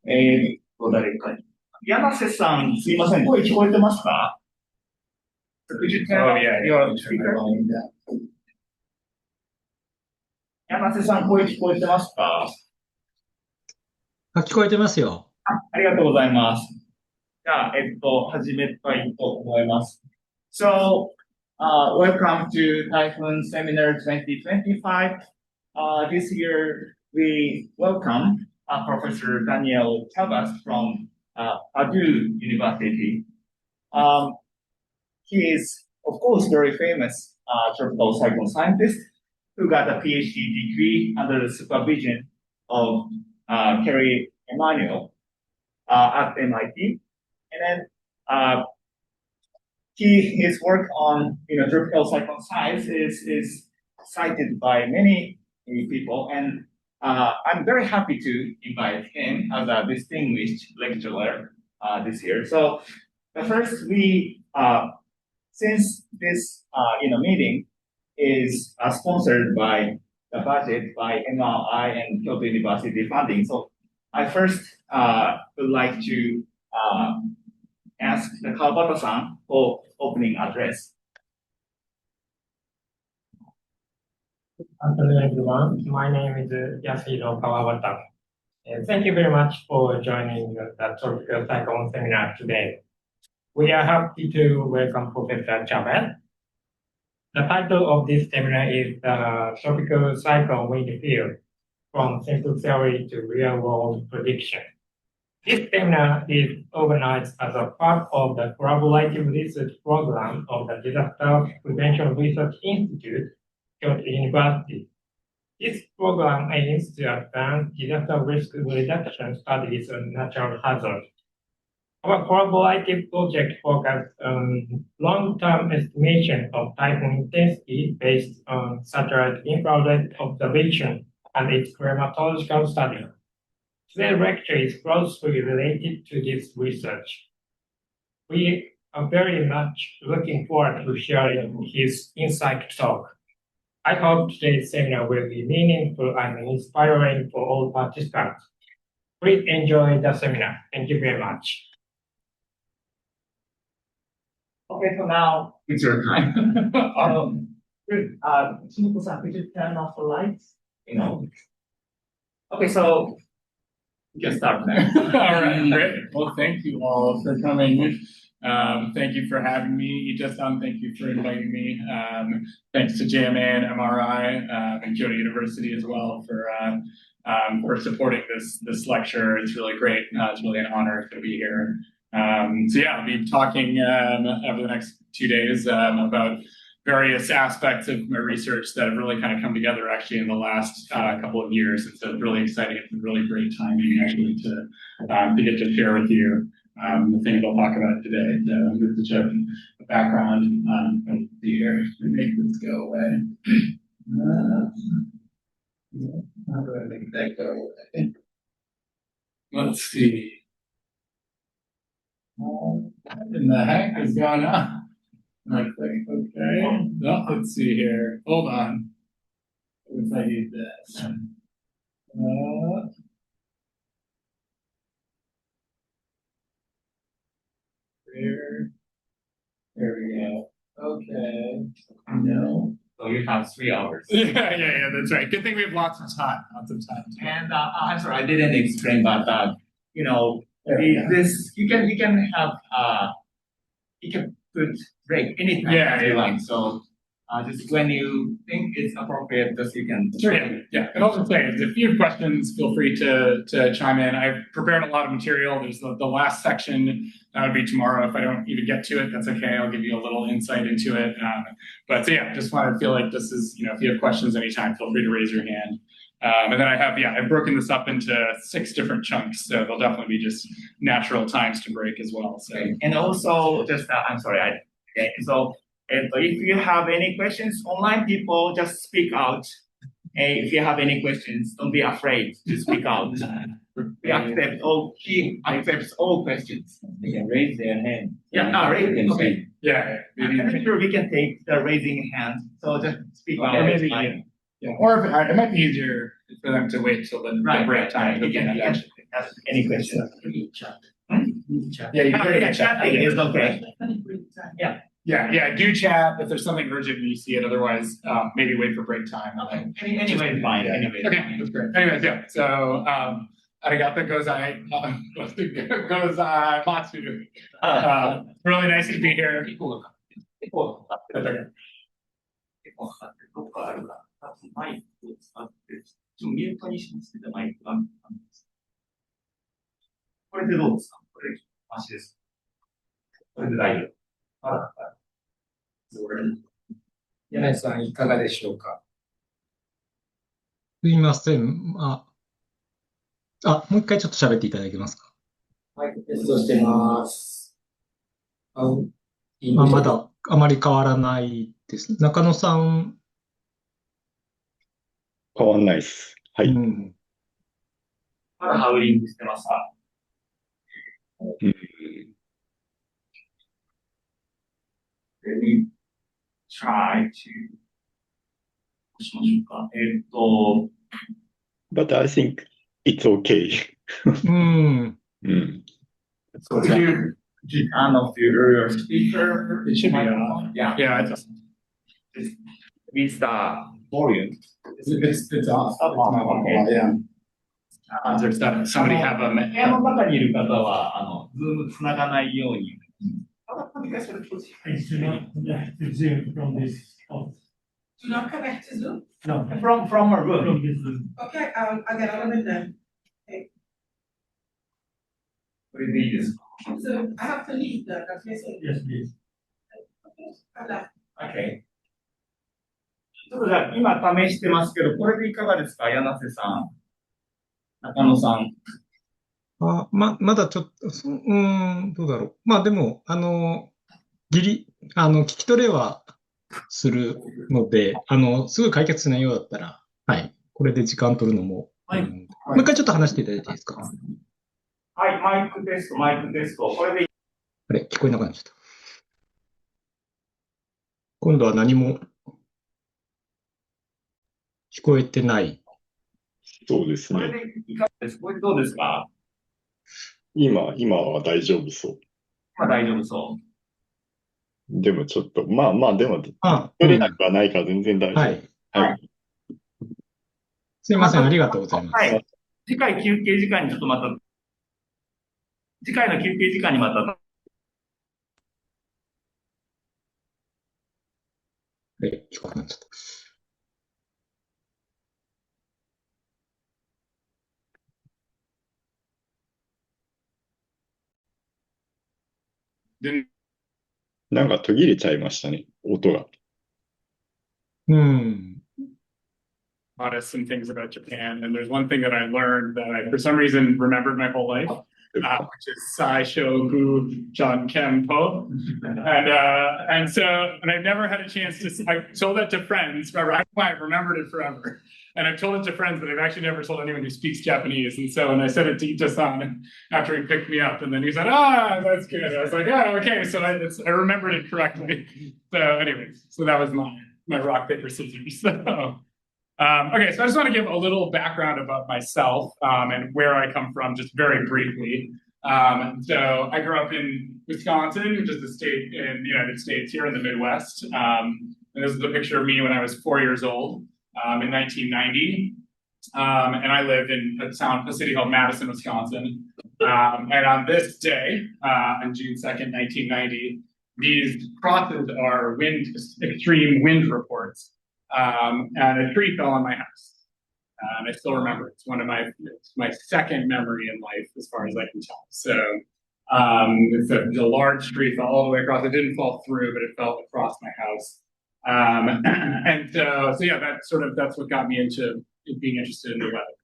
誰か。柳瀬さん、すいません。声聞こえてますか？ Could you turn off your speaker? 柳瀬さん、声聞こえてますか？聞こえてますよ。ありがとうございます。じゃあ、始めたいと思います。So, welcome to Typhoon Seminar 2025. This year, we welcome Professor Daniel Chavas from Purdue University. He is, of course, very famous tropical cyclone scientist who got a PhD degree under the supervision of Kerry Emanuel at MIT. And then his work on tropical cyclone science is cited by many people, and I'm very happy to invite him as a distinguished lecturer this year. So the first, since this meeting is sponsored by the budget by MRI and Kyoto University funding, so I first would like to ask the Kawabata-san for opening address. Good afternoon, everyone. My name is Yasuhiro Kawabata. Thank you very much for joining the Tropical Cyclone Seminar today. We are happy to welcome Professor Chavas. The title of this seminar is Tropical Cyclone Wind Field, from Simple Theory to Real-World Prediction. This seminar is organized as a part of the collaborative research program of the Disaster Prevention Research Institute, Kyoto University. This program aims to advance disaster risk reduction studies on natural hazards. Our collaborative project focuses on long-term estimation of typhoon intensity based on satellite infrared observation and its climatological study. Today's lecture is closely related to this research. We are very much looking forward to sharing his insight talk. I hope today's seminar will be meaningful and inspiring for all participants. Please enjoy the seminar. Thank you very much. Okay, so now it's your time. Good. Sumiko-san, could you turn off the lights? Okay, so you can start now. All right, great. Well, thank you all for coming. Thank you for having me. Ita-san, thank you for inviting me. Thanks to JMA and MRI and Kyoto University as well for supporting this lecture. It's really great. It's really an honor to be here. So yeah, I'll be talking over the next 2 days about various aspects of my research that have really kind of come together actually in the last couple of years. It's a really exciting, it's a really great timing actually to get to share with you the things I'll talk about today. So this is just a background of the year to make this go away. How do I make that go away? Let's see. What in the heck is going on? Okay. Well, let's see here. Hold on. If I need this. There we go. Okay. No. So you have 3 hours. Yeah, that's right. Good thing we have lots of time. And I'm sorry, I didn't explain, but this you can have you can put break anytime you like. So just when you think it's appropriate, just you can. Sure. Yeah. And also say, if you have questions, feel free to chime in. I've prepared a lot of material. There's the last section that would be tomorrow. If I don't even get to it, that's okay. I'll give you a little insight into it. But so yeah, just want to feel like this is, if you have questions anytime, feel free to raise your hand. And then I've broken this up into 6 different chunks, so there'll definitely be just natural times to break as well. So and also just I'm sorry, if you have any questions, online people just speak out. If you have any questions, don't be afraid to speak out. He accepts all questions. They can raise their hand. Yeah, raise. Okay. Yeah. I'm sure we can take the raising hand. So just speak out. Maybe, or it might be easier for them to wait till the break time. ask any question. Yeah, you can chat. It's okay. Yeah, do chat if there's something urgent and you see it. Otherwise, maybe wait for break time. Anyway, fine. Anyway, Okay, that's great. Anyways, yeah. So, arigato gozai, matsu. Really nice to be here. That's okay. 結構かかってるとこあるから、マイクを使って、ミュートにしますけど、マイクが。これでどうですか？これ、マシです。これで大丈夫。柳井さん、いかがでしょうか？すいません。もう一回ちょっと喋っていただけますか？マイクテストしてます。まだあまり変わらないです。中野さん。変わんないです。はい。まだハウリングしてますか？Let me try to どうしましょうか。But I think it's okay. So could you turn off your speaker? It should be on. Yeah. Just With the volume. it's off. Okay. Yeah. Is there stuff? Somebody have a. 部屋の中にいる方は、ズームつながないように。Zoom from this office. Do not connect to Zoom? No, From her room. from this room. Okay, I'll get out of it then. これでいいですか？ So I have to leave then, okay, so. Yes, please. Okay. ちょっとじゃあ、今試してますけど、これでいかがですか？柳瀬さん。中野さん。まだちょっと、どうだろう。でも、聞き取れはするので、すぐ解決しないようだったら、はい、これで時間取るのも、もう一回ちょっと話していただいていいですか？はい、マイクテスト。これでいい。あれ、聞こえなくなっちゃった。今度は何も聞こえてない。そうですね。これでいかがですか？これでどうですか？今は大丈夫そう。今大丈夫そう。でもちょっと、でも、取れなくはないから全然大丈夫。はい。すいません、ありがとうございます。はい。次回の休憩時間にまた。聞こえなくなっちゃった。なんか途切れちゃいましたね、音が。Some things about Japan, and there's one thing that I learned that I, for some reason, remembered my whole life, which is Sai Shogu John Kempo, and I've never had a chance to. I told that to friends. I've remembered it forever, and I've told it to friends, but I've actually never told anyone who speaks Japanese. And so when I said it to Ita-san after he picked me up, and then he said, that's good. I was like, okay, so I remembered it correctly. So anyways, so that was my rock, paper, scissors. Okay, so I just want to give a little background about myself and where I come from, just very briefly. So I grew up in Wisconsin, which is a state in the United States here in the Midwest. And this is a picture of me when I was 4 years old in 1990. And I lived in a city called Madison, Wisconsin. And on this day, on June 2nd, 1990, these crosses are extreme wind reports. And a tree fell on my house. And I still remember it's my second memory in life, as far as I can tell. So it's a large tree fell all the way across. It didn't fall through, but it fell across my house. And yeah, that's what got me into being interested in the weather.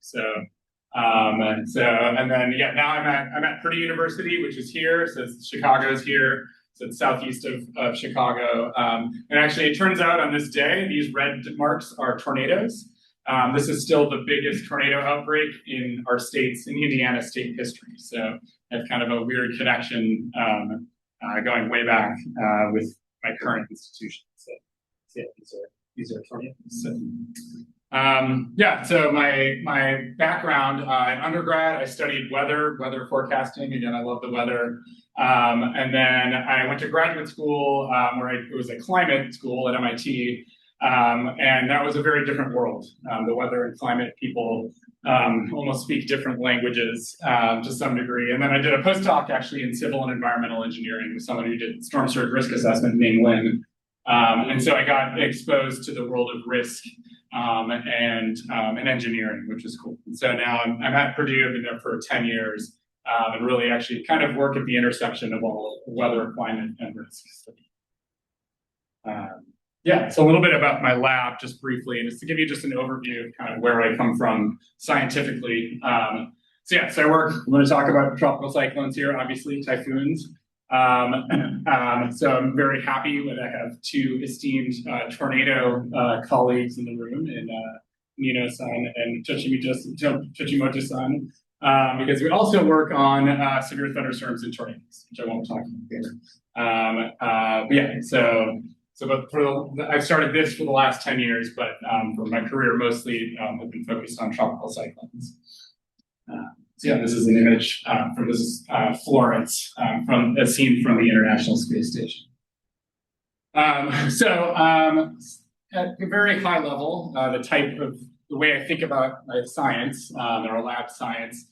Now I'm at Purdue University, which is here. So Chicago's here. So it's southeast of Chicago. And actually, it turns out on this day, these red marks are tornadoes. This is still the biggest tornado outbreak in our state's, in Indiana state history. So that's kind of a weird connection going way back with my current institution. So yeah, these are tornadoes. So, Yeah, so my background in undergrad, I studied weather forecasting. Again, I love the weather. And then I went to graduate school it was a climate school at MIT. And that was a very different world. The weather and climate people almost speak different languages to some degree. And then I did a postdoc actually in civil and environmental engineering with someone who did storm surge risk assessment named Lynn. And so I got exposed to the world of risk and engineering, which is cool. And so now I'm at Purdue. I've been there for 10 years and really actually kind of work at the intersection of all weather, climate, and risk. Yeah, so a little bit about my lab, just briefly, and just to give you just an overview of kind of where I come from scientifically. I'm going to talk about tropical cyclones here, obviously, typhoons. So I'm very happy that I have two esteemed tornado colleagues in the room, in Nino-san and Tochimoto-san, because we also work on severe thunderstorms and tornadoes, which I won't talk about here. I've started this for the last 10 years, but for my career mostly I've been focused on tropical cyclones. This is an image from Florence, from a scene from the International Space Station. At a very high level, the way I think about my science, or lab science,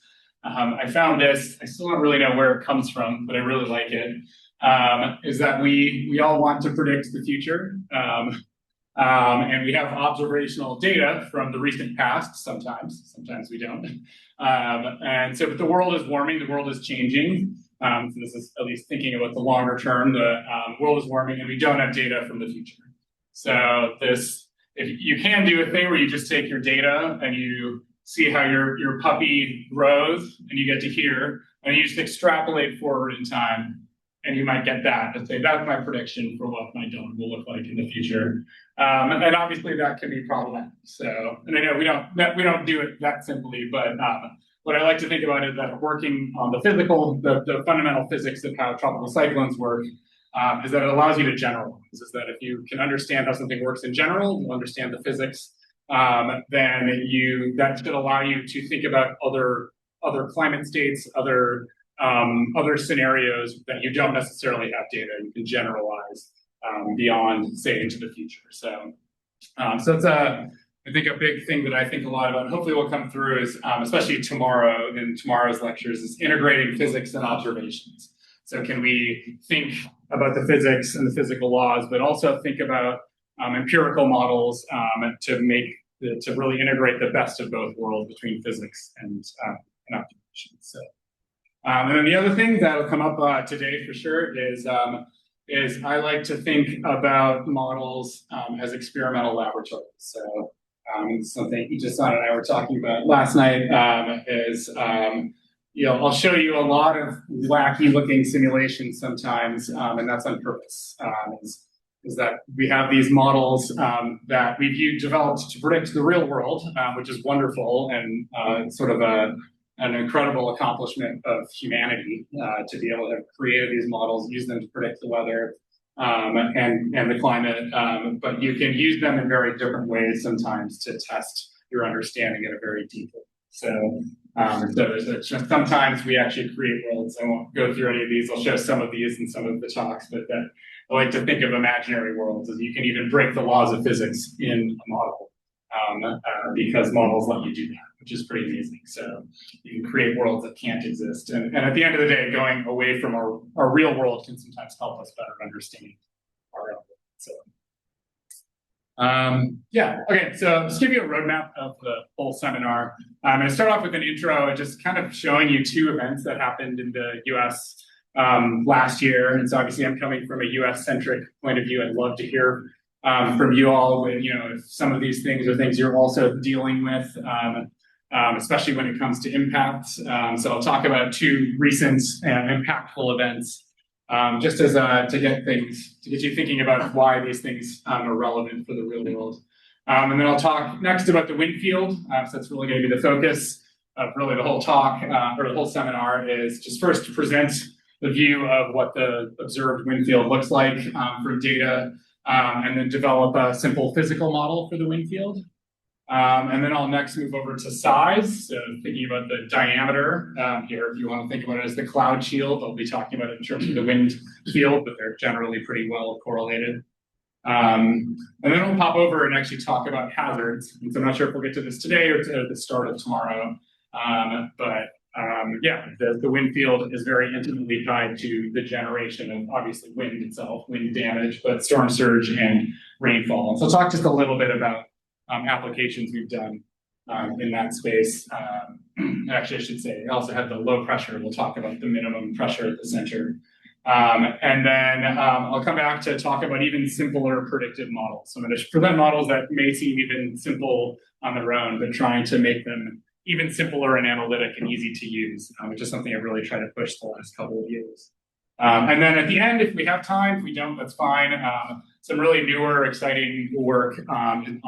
I found this. I still don't really know where it comes from, but I really like it. Is that we all want to predict the future, and we have observational data from the recent past. Sometimes we don't. But the world is warming. The world is changing. So this is at least thinking about the longer term. The world is warming, and we don't have data from the future. So if you can do a thing where you just take your data and you see how your puppy grows, and you get to here, and you just extrapolate forward in time. And you might get that and say, that's my prediction for what my dog will look like in the future. And obviously that can be problematic. So, and I know we don't do it that simply, but what I like to think about is that working on the fundamental physics of how tropical cyclones work, is that it allows you to generalize. Is that if you can understand how something works in general, you understand the physics, then that should allow you to think about other climate states, other scenarios that you don't necessarily have data. You can generalize beyond, say, into the future. So it's I think a big thing that I think a lot about, and hopefully will come through, is especially tomorrow in tomorrow's lectures, is integrating physics and observations. So can we think about the physics and the physical laws, but also think about empirical models to really integrate the best of both worlds between physics and observations. So. And then the other thing that'll come up today for sure is I like to think about models as experimental laboratories. So something Ija-san and I were talking about last night I'll show you a lot of wacky looking simulations sometimes, and that's on purpose. Is that we have these models that we've developed to predict the real world, which is wonderful and sort of an incredible accomplishment of humanity to be able to have created these models, use them to predict the weather and the climate. But you can use them in very different ways sometimes to test your understanding at a very deep level. So sometimes we actually create worlds. I won't go through any of these. I'll show some of these in some of the talks, but I like to think of imaginary worlds as you can even break the laws of physics in a model because models let you do that, which is pretty amazing. So you can create worlds that can't exist. And at the end of the day, going away from our real world can sometimes help us better understand our real world. So okay, so just give you a roadmap of the whole seminar. I'm going to start off with an intro, just kind of showing you two events that happened in the US last year. And so obviously I'm coming from a US-centric point of view. I'd love to hear from you all with, if some of these things are things you're also dealing with, especially when it comes to impacts. So I'll talk about two recent impactful events, just as to get you thinking about why these things are relevant for the real world. And then I'll talk next about the wind field. So that's really going to be the focus of really the whole talk or the whole seminar, is just first to present the view of what the observed wind field looks like from data, and then develop a simple physical model for the wind field. And then I'll next move over to size. So thinking about the diameter here, if you want to think about it as the cloud shield, I'll be talking about it in terms of the wind field, but they're generally pretty well correlated. And then we'll pop over and actually talk about hazards. And so I'm not sure if we'll get to this today or to the start of tomorrow. Yeah, the wind field is very intimately tied to the generation of obviously wind itself, wind damage, but storm surge and rainfall. So I'll talk just a little bit about applications we've done in that space. Actually, I should say, I also have the low pressure. We'll talk about the minimum pressure at the center. And then I'll come back to talk about even simpler predictive models. So I'm going to present models that may seem even simple on their own, but trying to make them even simpler and analytic and easy to use, which is something I've really tried to push the last couple of years. And then at the end, if we have time, if we don't, that's fine. Some really newer, exciting work and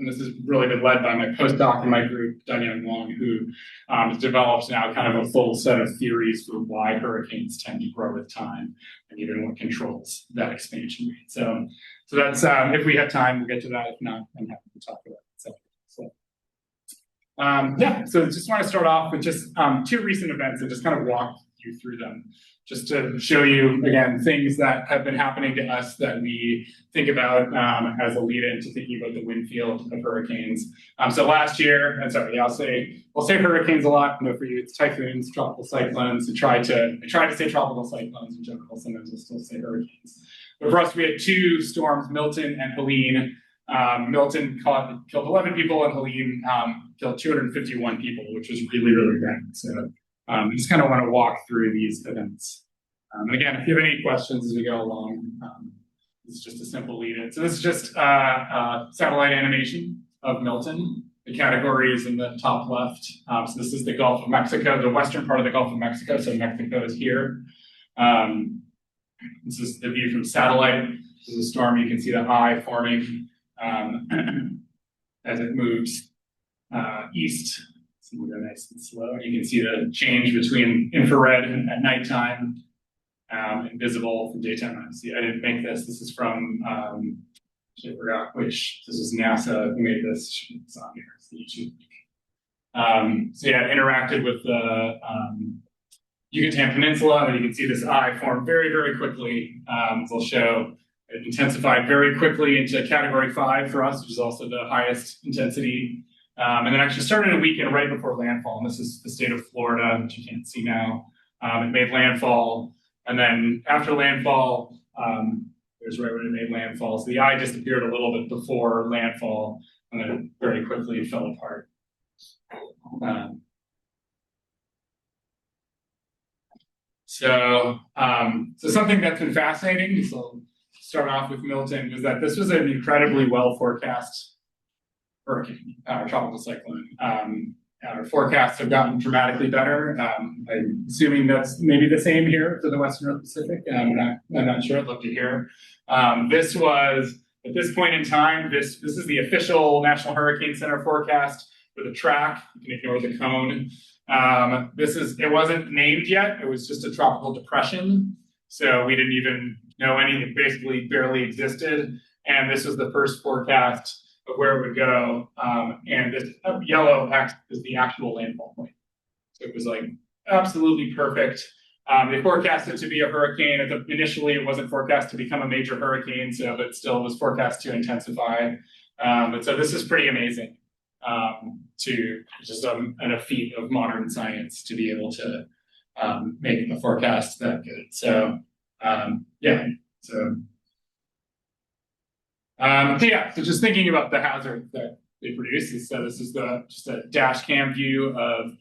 this has really been led by my postdoc in my group, Danyang Wong, who has developed now kind of a full set of theories for why hurricanes tend to grow with time and even what controls that expansion rate. So that's, if we have time, we'll get to that. If not, I'm happy to talk about it. So just want to start off with just two recent events and just kind of walk you through them, just to show you, again, things that have been happening to us that we think about as a lead-in to thinking about the wind field of hurricanes. So last year, and sorry, yeah, we'll say hurricanes a lot. I know for you, it's typhoons, tropical cyclones. I try to say tropical cyclones in general. Sometimes I still say hurricanes. But for us, we had two storms, Milton and Helene. Milton killed 11 people, and Helene killed 251 people, which was really, really bad. So I just kind of want to walk through these events. And again, if you have any questions as we go along, this is just a simple lead-in. So this is just satellite animation of Milton. The category is in the top left. So this is the Gulf of Mexico, the western part of the Gulf of Mexico. So Mexico is here. This is the view from satellite. This is a storm. You can see the eye forming as it moves east. So we'll go nice and slow. You can see the change between infrared at nighttime and visible from daytime. See, I didn't make this. This is from, I forgot which. This is NASA who made this. It's on here. It's the YouTube. So yeah, it interacted with the Yucatan Peninsula, and you can see this eye form very, very quickly. They'll show it intensified very quickly into category 5 for us, which is also the highest intensity. And then actually started a weekend right before landfall. And this is the state of Florida, which you can't see now. It made landfall. And then after landfall, there's right when it made landfall. So the eye disappeared a little bit before landfall, and then it very quickly fell apart. So something that's been fascinating, so start off with Milton, was that this was an incredibly well forecast hurricane, tropical cyclone. Our forecasts have gotten dramatically better. I'm assuming that's maybe the same here for the Western North Pacific. I'm not sure. I'd love to hear. This was, at this point in time, this is the official National Hurricane Center forecast for the track. You can ignore the cone. It wasn't named yet. It was just a tropical depression. So we didn't even know it basically barely existed. And this was the first forecast of where it would go. And this yellow X is the actual landfall point. So it was like absolutely perfect. They forecast it to be a hurricane. Initially, it wasn't forecast to become a major hurricane, but still was forecast to intensify. But so this is pretty amazing. To just a feat of modern science to be able to make a forecast that good. So so just thinking about the hazard that they produce. So this is just a dash cam view of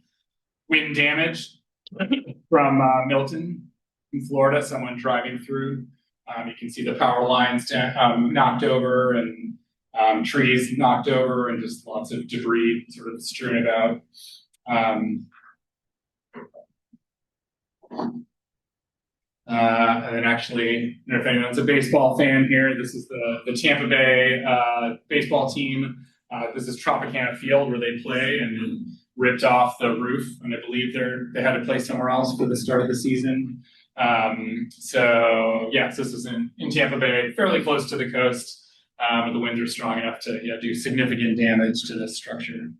wind damage from Milton in Florida. Someone driving through. You can see the power lines knocked over and trees knocked over and just lots of debris sort of strewn about. And then actually, I don't know if anyone's a baseball fan here. This is the Tampa Bay baseball team. This is Tropicana Field where they play, and then ripped off the roof. And I believe they had to play somewhere else for the start of the season. So this is in Tampa Bay, fairly close to the coast. The winds are strong enough to do significant damage to this structure.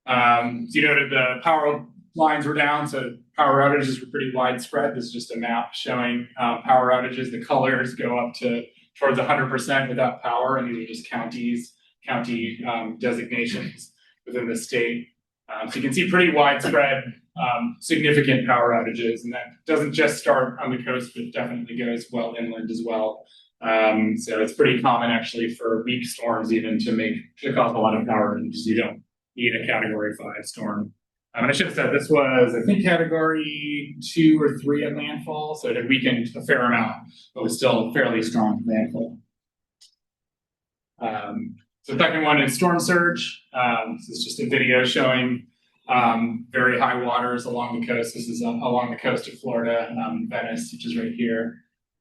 So you noted the power lines were down, so power outages were pretty widespread. This is just a map showing power outages. The colors go up to towards 100% without power, and these are just county designations within the state. So you can see pretty widespread, significant power outages, and that doesn't just start on the coast, but definitely goes well inland as well. So it's pretty common actually for weak storms even to cause a lot of power outages. You don't need a Category 5 storm. And I should have said this was, I think, Category 2 or 3 at landfall, so it had weakened a fair amount, but was still fairly strong landfall. So the second one is storm surge. This is just a video showing very high waters along the coast. This is along the coast of Florida, Venice, which is right here.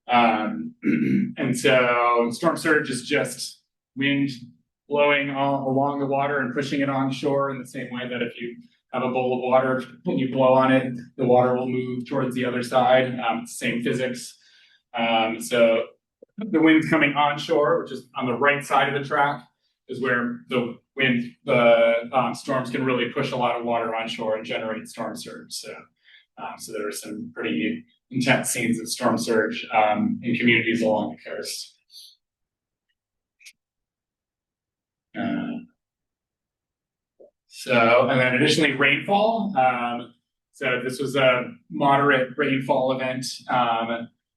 And so storm surge is just wind blowing all along the water and pushing it onshore in the same way that if you have a bowl of water, when you blow on it, the water will move towards the other side. Same physics. So the wind's coming onshore, which is on the right side of the track, is where the storms can really push a lot of water onshore and generate storm surge. So there are some pretty intense scenes of storm surge in communities along the coast. And then additionally rainfall. So this was a moderate rainfall event.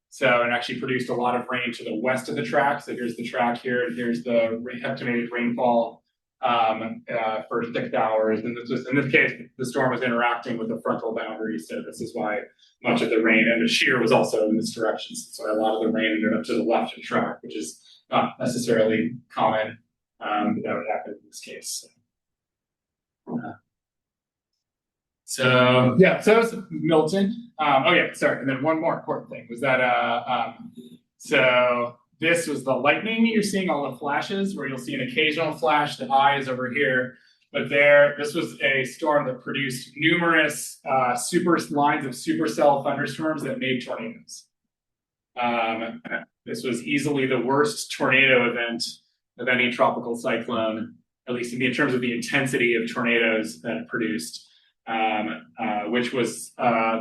So it actually produced a lot of rain to the west of the track. So here's the track here, and here's the estimated rainfall for 6 hours. And this was, in this case, the storm was interacting with the frontal boundary. So this is why much of the rain, and the shear was also in this direction. So a lot of the rain ended up to the left of the track, which is not necessarily common, but that would happen in this case. So that was Milton. And then one more important thing was that so this was the lightning. You're seeing all the flashes where you'll see an occasional flash. The eye is over here, but this was a storm that produced numerous lines of supercell thunderstorms that made tornadoes. This was easily the worst tornado event of any tropical cyclone, at least in terms of the intensity of tornadoes that it produced. Which was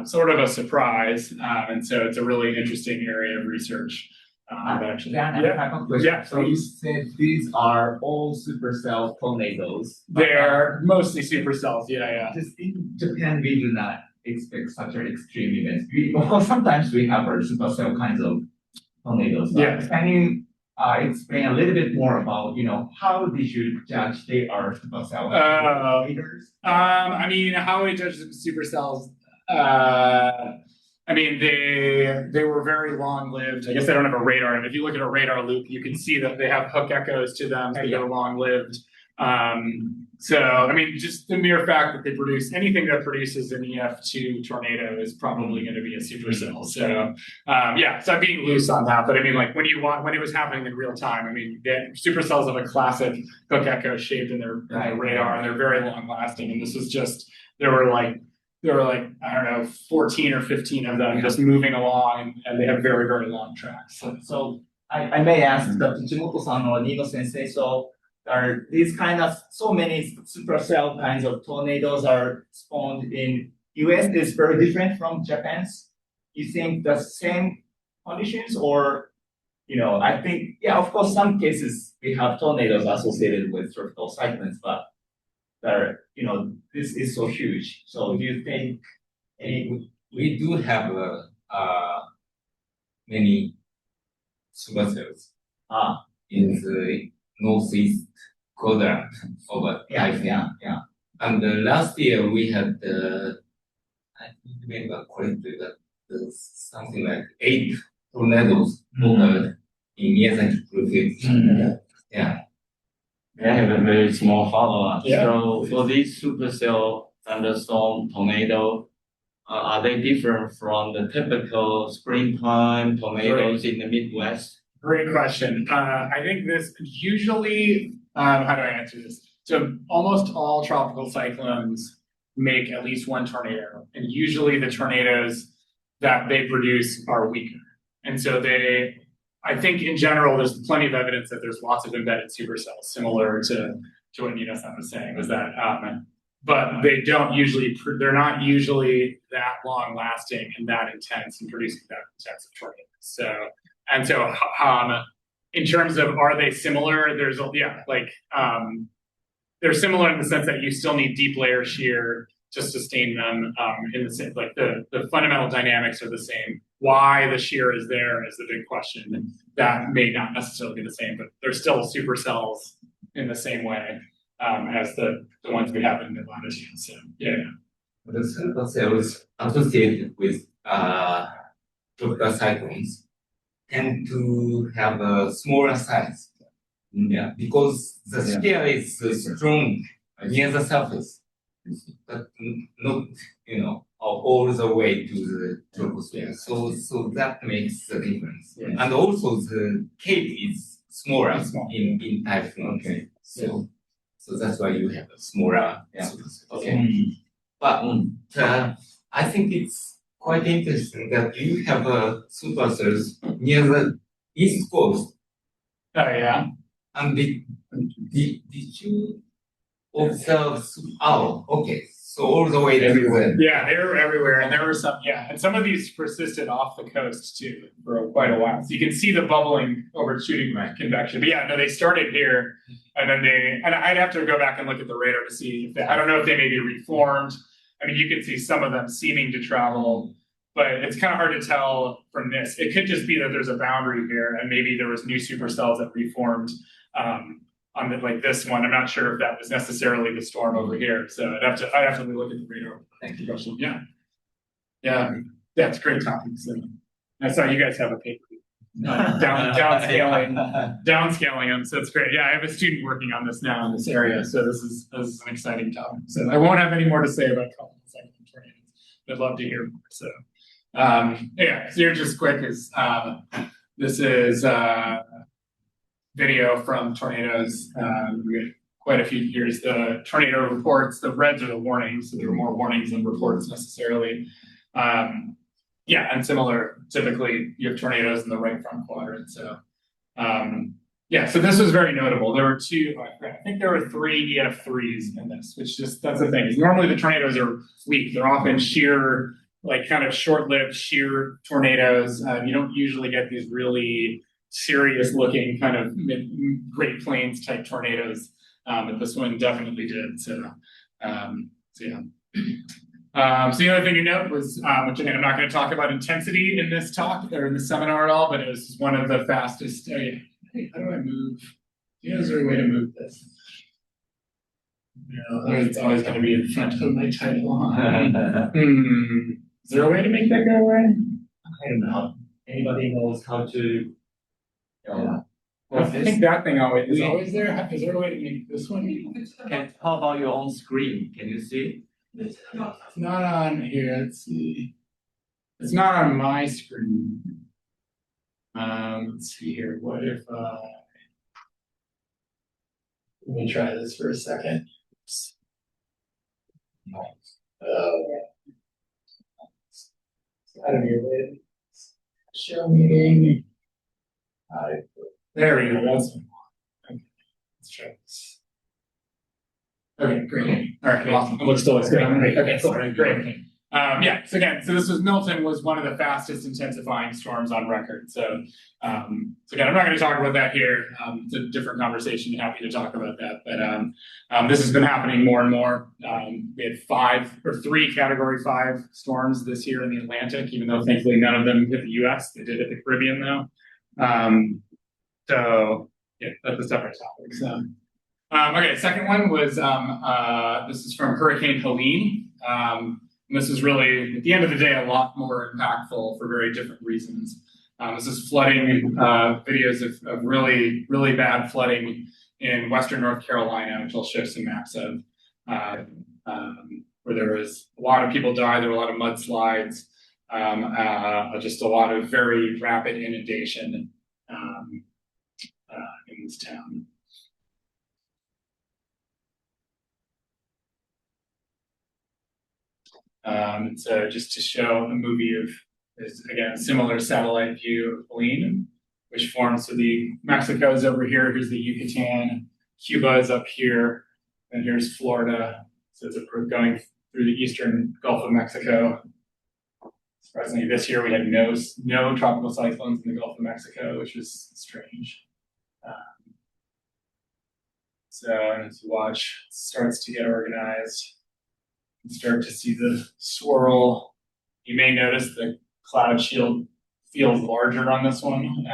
sort of a surprise, and so it's a really interesting area of research. Actually, I have a question. Yeah. So you said these are all supercell tornadoes. They're mostly supercells. Yeah. Just in Japan, we do not expect such an extreme event. Sometimes we have our supercell kinds of tornadoes. Yeah. Can you explain a little bit more about, how did you judge they are supercell tornadoes? I mean, how we judge supercells, I mean, they were very long-lived. I guess they don't have a radar. And if you look at a radar loop, you can see that they have hook echoes to them. So they're long-lived. So, I mean, just the mere fact that they produce anything that produces an EF2 tornado is probably going to be a supercell. So, so I'm being loose on that. But I mean, like when it was happening in real time, I mean, supercells have a classic hook echo shape in their radar, and they're very long-lasting. And this was just there were like I don't know 14 or 15 of them just moving along, and they have very, very long tracks. So I may ask Dr. Chimoto-san or Nino-sensei. So are these so many supercell kinds of tornadoes are spawned in US is very different from Japan's? You think the same conditions, or I think of course some cases we have tornadoes associated with tropical cyclones, but this is so huge. So do you think we do have many supercells in the northeast quadrant of Typhoon. And last year we had, I think remember correctly, that something like 8 tornadoes occurred in Miyazaki prefecture. I have a very small follow-up. Yeah. So for these supercell thunderstorm tornado, are they different from the typical springtime tornadoes in the Midwest? Great question. I think this usually, how do I answer this? So almost all tropical cyclones make at least one tornado, and usually the tornadoes that they produce are weaker. And so I think in general, there's plenty of evidence that there's lots of embedded supercells, similar to what Nina-san was saying, was that, but they don't usually, they're not usually that long lasting and that intense and producing that intense of tornadoes. So, and so, in terms of, are they similar? There's, yeah, like, they're similar in the sense that you still need deep layer shear to sustain them, in the same, like the fundamental dynamics are the same. Why the shear is there is the big question. That may not necessarily be the same, but they're still supercells in the same way as the ones we have in mid latitude. So yeah. The supercells associated with tropical cyclones tend to have a smaller size. Yeah, because the shear is strong near the surface, but not, all the way to the troposphere. So that makes the difference. Yes. And also the cape is smaller in Typhoon. Okay. So that's why you have a smaller supercell. Okay. But I think it's quite interesting that you have supercells near the east coast. Oh yeah. And did you observe? Oh, okay. So all the way everywhere. Yeah, they were everywhere, and there were some. Yeah, and some of these persisted off the coast too for quite a while. So you can see the bubbling overshooting convection. But yeah, no, they started here, and then and I'd have to go back and look at the radar to see if I don't know if they maybe reformed. I mean, you can see some of them seeming to travel, but it's kind of hard to tell from this. It could just be that there's a boundary here, and maybe there was new supercells that reformed. On like this one, I'm not sure if that was necessarily the storm over here. So I'd have to look at the radar. Thank you, Russell. Yeah, it's a great topic. So I saw you guys have a paper downscaling them. So it's great. Yeah, I have a student working on this now in this area. So this is an exciting topic. So I won't have any more to say about tropical cyclone tornadoes. I'd love to hear more. So yeah, so here just quick is this is video from tornadoes. We had quite a few years. The tornado reports, the reds are the warnings, so there are more warnings than reports necessarily. Yeah, and similar, typically you have tornadoes in the right front quadrant. So yeah, so this was very notable. There were I think there were 3 EF3s in this, which that's the thing. Normally the tornadoes are weak. They're often sheer, like kind of short-lived sheer tornadoes. You don't usually get these really serious looking kind of Great Plains type tornadoes, but this one definitely did. So yeah. So the other thing to note was, which again, I'm not going to talk about intensity in this talk or in the seminar at all, but it was one of the fastest. Hey, how do I move? Is there a way to move this? No, it's always going to be in front of my title. Is there a way to make that go away? I don't know. Anybody knows how to? I think that thing is always there. Is there a way to make this one? How about your own screen? Can you see? It's not on here. Let's see. It's not on my screen. Let's see here. What if let me try this for a second. Oops. I don't know. Show meeting. There we go. That's okay. Let's try this. Okay, great. All right, awesome. It looks still looks good. Okay, cool. Great. Yeah. So again, this was Milton was one of the fastest intensifying storms on record. So again, I'm not going to talk about that here. It's a different conversation. Happy to talk about that. But this has been happening more and more. We had 3 Category 5 storms this year in the Atlantic, even though thankfully none of them hit the U.S. They did hit the Caribbean though. So yeah, that's a separate topic. So okay, second one was this is from Hurricane Helene. And this is really, at the end of the day, a lot more impactful for very different reasons. This is flooding, videos of really, really bad flooding in Western North Carolina, which I'll show some maps of, where there was a lot of people died, there were a lot of mudslides, just a lot of very rapid inundation in this town. So just to show a movie of, again, a similar satellite view of Helene. which forms. So the Mexico is over here. Here's the Yucatan. Cuba is up here. And here's Florida. So it's going through the eastern Gulf of Mexico. Surprisingly, this year we had no tropical cyclones in the Gulf of Mexico, which is strange. So as you watch, it starts to get organized. You start to see the swirl. You may notice the cloud shield feels larger on this one.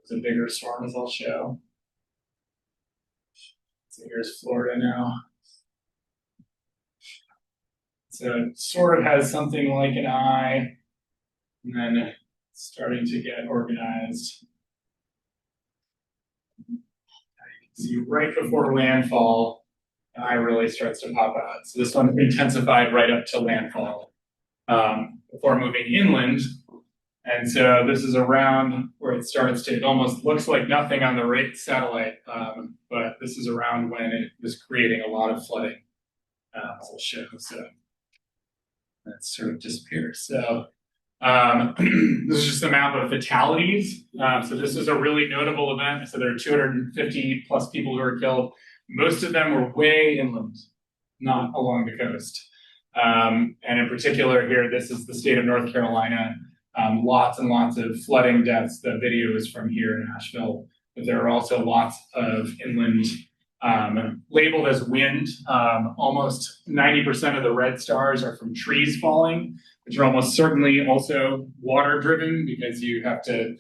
It's a bigger storm, as I'll show. So here's Florida now. So it sort of has something like an eye, and then it's starting to get organized. You can see right before landfall, an eye really starts to pop out. So this one intensified right up to landfall before moving inland. And so this is around where it starts to, it almost looks like nothing on the rate satellite, but this is around when it was creating a lot of flooding. I'll show. So that sort of disappears. So this is just a map of fatalities. So this is a really notable event. So there are 250 plus people who were killed. Most of them were way inland, not along the coast. And in particular here, this is the state of North Carolina. Lots and lots of flooding deaths. The video is from here in Asheville, but there are also lots of inland labeled as wind. Almost 90% of the red stars are from trees falling, which are almost certainly also water driven because you have to,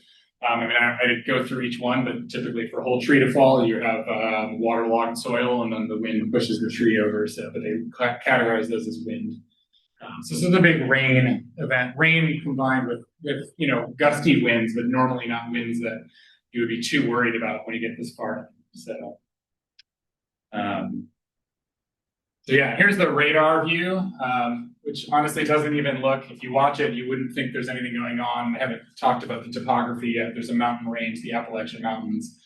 I didn't go through each one, but typically for a whole tree to fall, you have waterlogged soil and then the wind pushes the tree over. So, but they categorize those as wind. So this is a big rain event, rain combined with gusty winds, but normally not winds that you would be too worried about when you get this far. So yeah, here's the radar view, which honestly doesn't even look, if you watch it, you wouldn't think there's anything going on. I haven't talked about the topography yet. There's a mountain range, the Appalachian Mountains.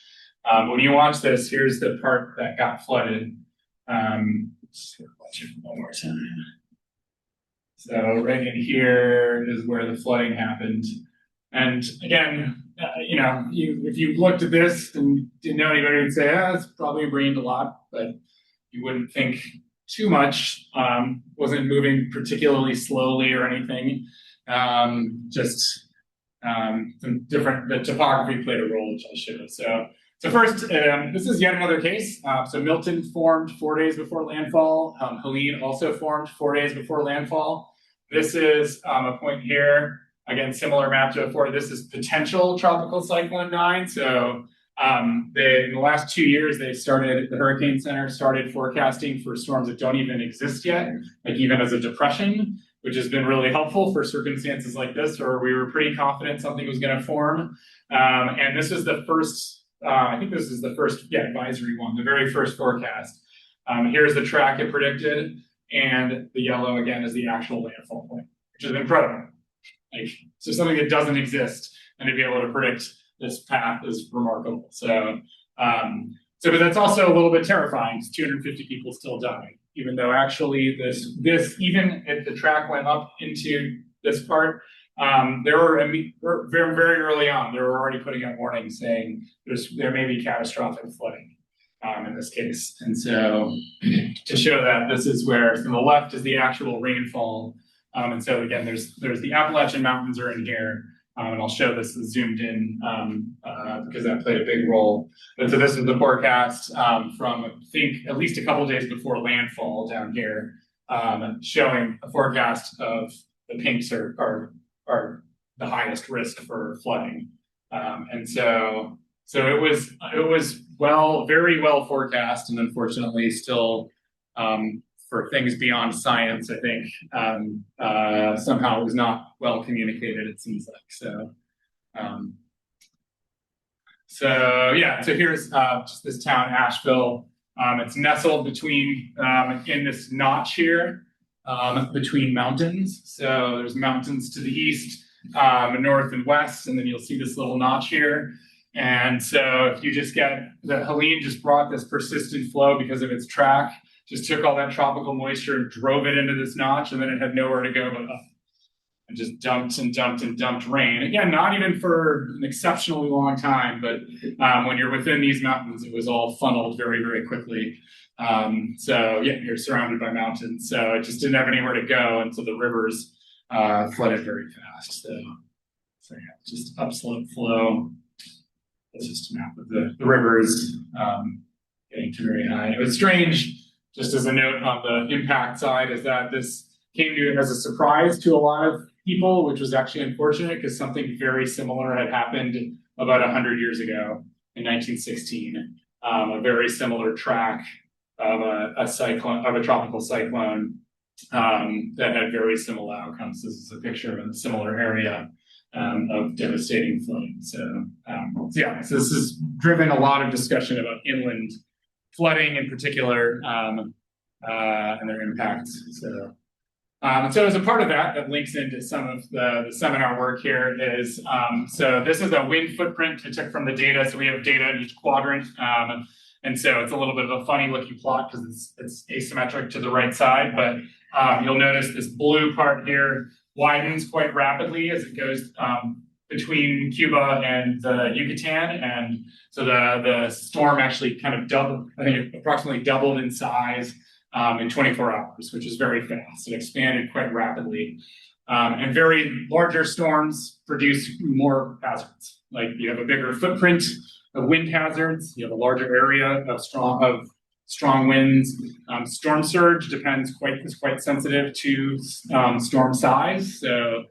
When you watch this, here's the part that got flooded. Let's watch it one more time. So right in here is where the flooding happened. And again, if you looked at this and didn't know anybody, would say, it's probably rained a lot, but you wouldn't think too much. Wasn't moving particularly slowly or anything. Just some different, the topography played a role, which I'll show. So first, this is yet another case. So Milton formed 4 days before landfall. Helene also formed 4 days before landfall. This is a point here. Again, similar map to before. This is potential tropical cyclone 9. So in the last 2 years, the Hurricane Center started forecasting for storms that don't even exist yet, like even as a depression, which has been really helpful for circumstances like this, where we were pretty confident something was going to form. And this is the first, I think this is the first, advisory one, the very first forecast. Here's the track it predicted, and the yellow again is the actual landfall point, which is incredible. So something that doesn't exist, and to be able to predict this path is remarkable. So, but that's also a little bit terrifying because 250 people still died, even though actually this even if the track went up into this part, very, very early on, they were already putting out warnings saying there may be catastrophic flooding in this case. And so to show that this is where from the left is the actual rainfall. And so again, there's the Appalachian Mountains are in here. And I'll show this zoomed in because that played a big role. But so this is the forecast from, I think, at least a couple of days before landfall down here, showing a forecast of the pinks are the highest risk for flooding. And so it was very well forecast, and unfortunately still for things beyond science, I think somehow it was not well communicated, it seems like. So here's just this town, Asheville. It's nestled between, in this notch here, between mountains. So there's mountains to the east, north and west, and then you'll see this little notch here. And so if you just Helene just brought this persistent flow because of its track, just took all that tropical moisture and drove it into this notch, and then it had nowhere to go but up. and just dumped and dumped and dumped rain. Again, not even for an exceptionally long time, but when you're within these mountains, it was all funneled very, very quickly. So yeah, you're surrounded by mountains, so it just didn't have anywhere to go, and so the rivers flooded very fast. So yeah, just upslope flow. It's just a map of the rivers getting to very high. It was strange, just as a note on the impact side, is that this came to as a surprise to a lot of people, which was actually unfortunate because something very similar had happened about 100 years ago in 1916. A very similar track of a cyclone, of a tropical cyclone that had very similar outcomes. This is a picture of a similar area of devastating flooding. So yeah, so this has driven a lot of discussion about inland flooding in particular and their impacts. So as a part of that, that links into some of the seminar work here is, so this is a wind footprint I took from the data. So we have data in each quadrant. And so it's a little bit of a funny looking plot because it's asymmetric to the right side, but you'll notice this blue part here widens quite rapidly as it goes between Cuba and the Yucatan. And so the storm actually kind of doubled, I think approximately doubled in size in 24 hours, which is very fast. It expanded quite rapidly. And very larger storms produce more hazards. Like you have a bigger footprint of wind hazards, you have a larger area of strong winds. Storm surge is quite sensitive to storm size. So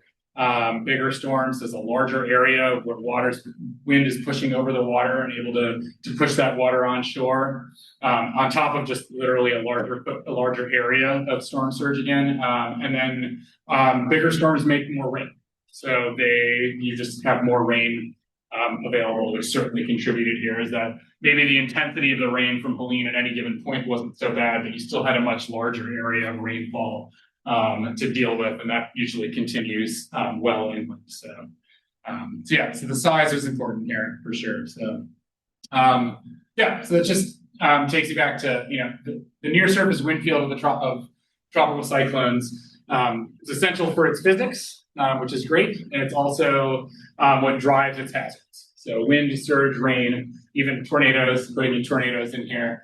bigger storms, there's a larger area where wind is pushing over the water and able to push that water onshore. On top of just literally a larger area of storm surge again. And then bigger storms make more rain. So you just have more rain available, which certainly contributed here, is that maybe the intensity of the rain from Helene at any given point wasn't so bad, but you still had a much larger area of rainfall to deal with, and that usually continues well inland. So yeah, so the size is important here for sure. So yeah, so that just takes you back to the near surface wind field of tropical cyclones. It's essential for its physics, which is great, and it's also what drives its hazards. So wind, surge, rain, even tornadoes, putting in tornadoes in here,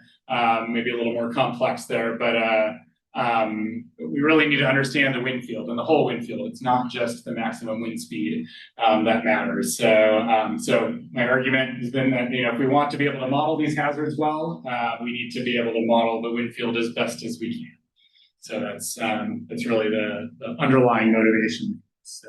maybe a little more complex there, but we really need to understand the wind field and the whole wind field. It's not just the maximum wind speed that matters. So my argument has been that if we want to be able to model these hazards well, we need to be able to model the wind field as best as we can. So that's really the underlying motivation. So,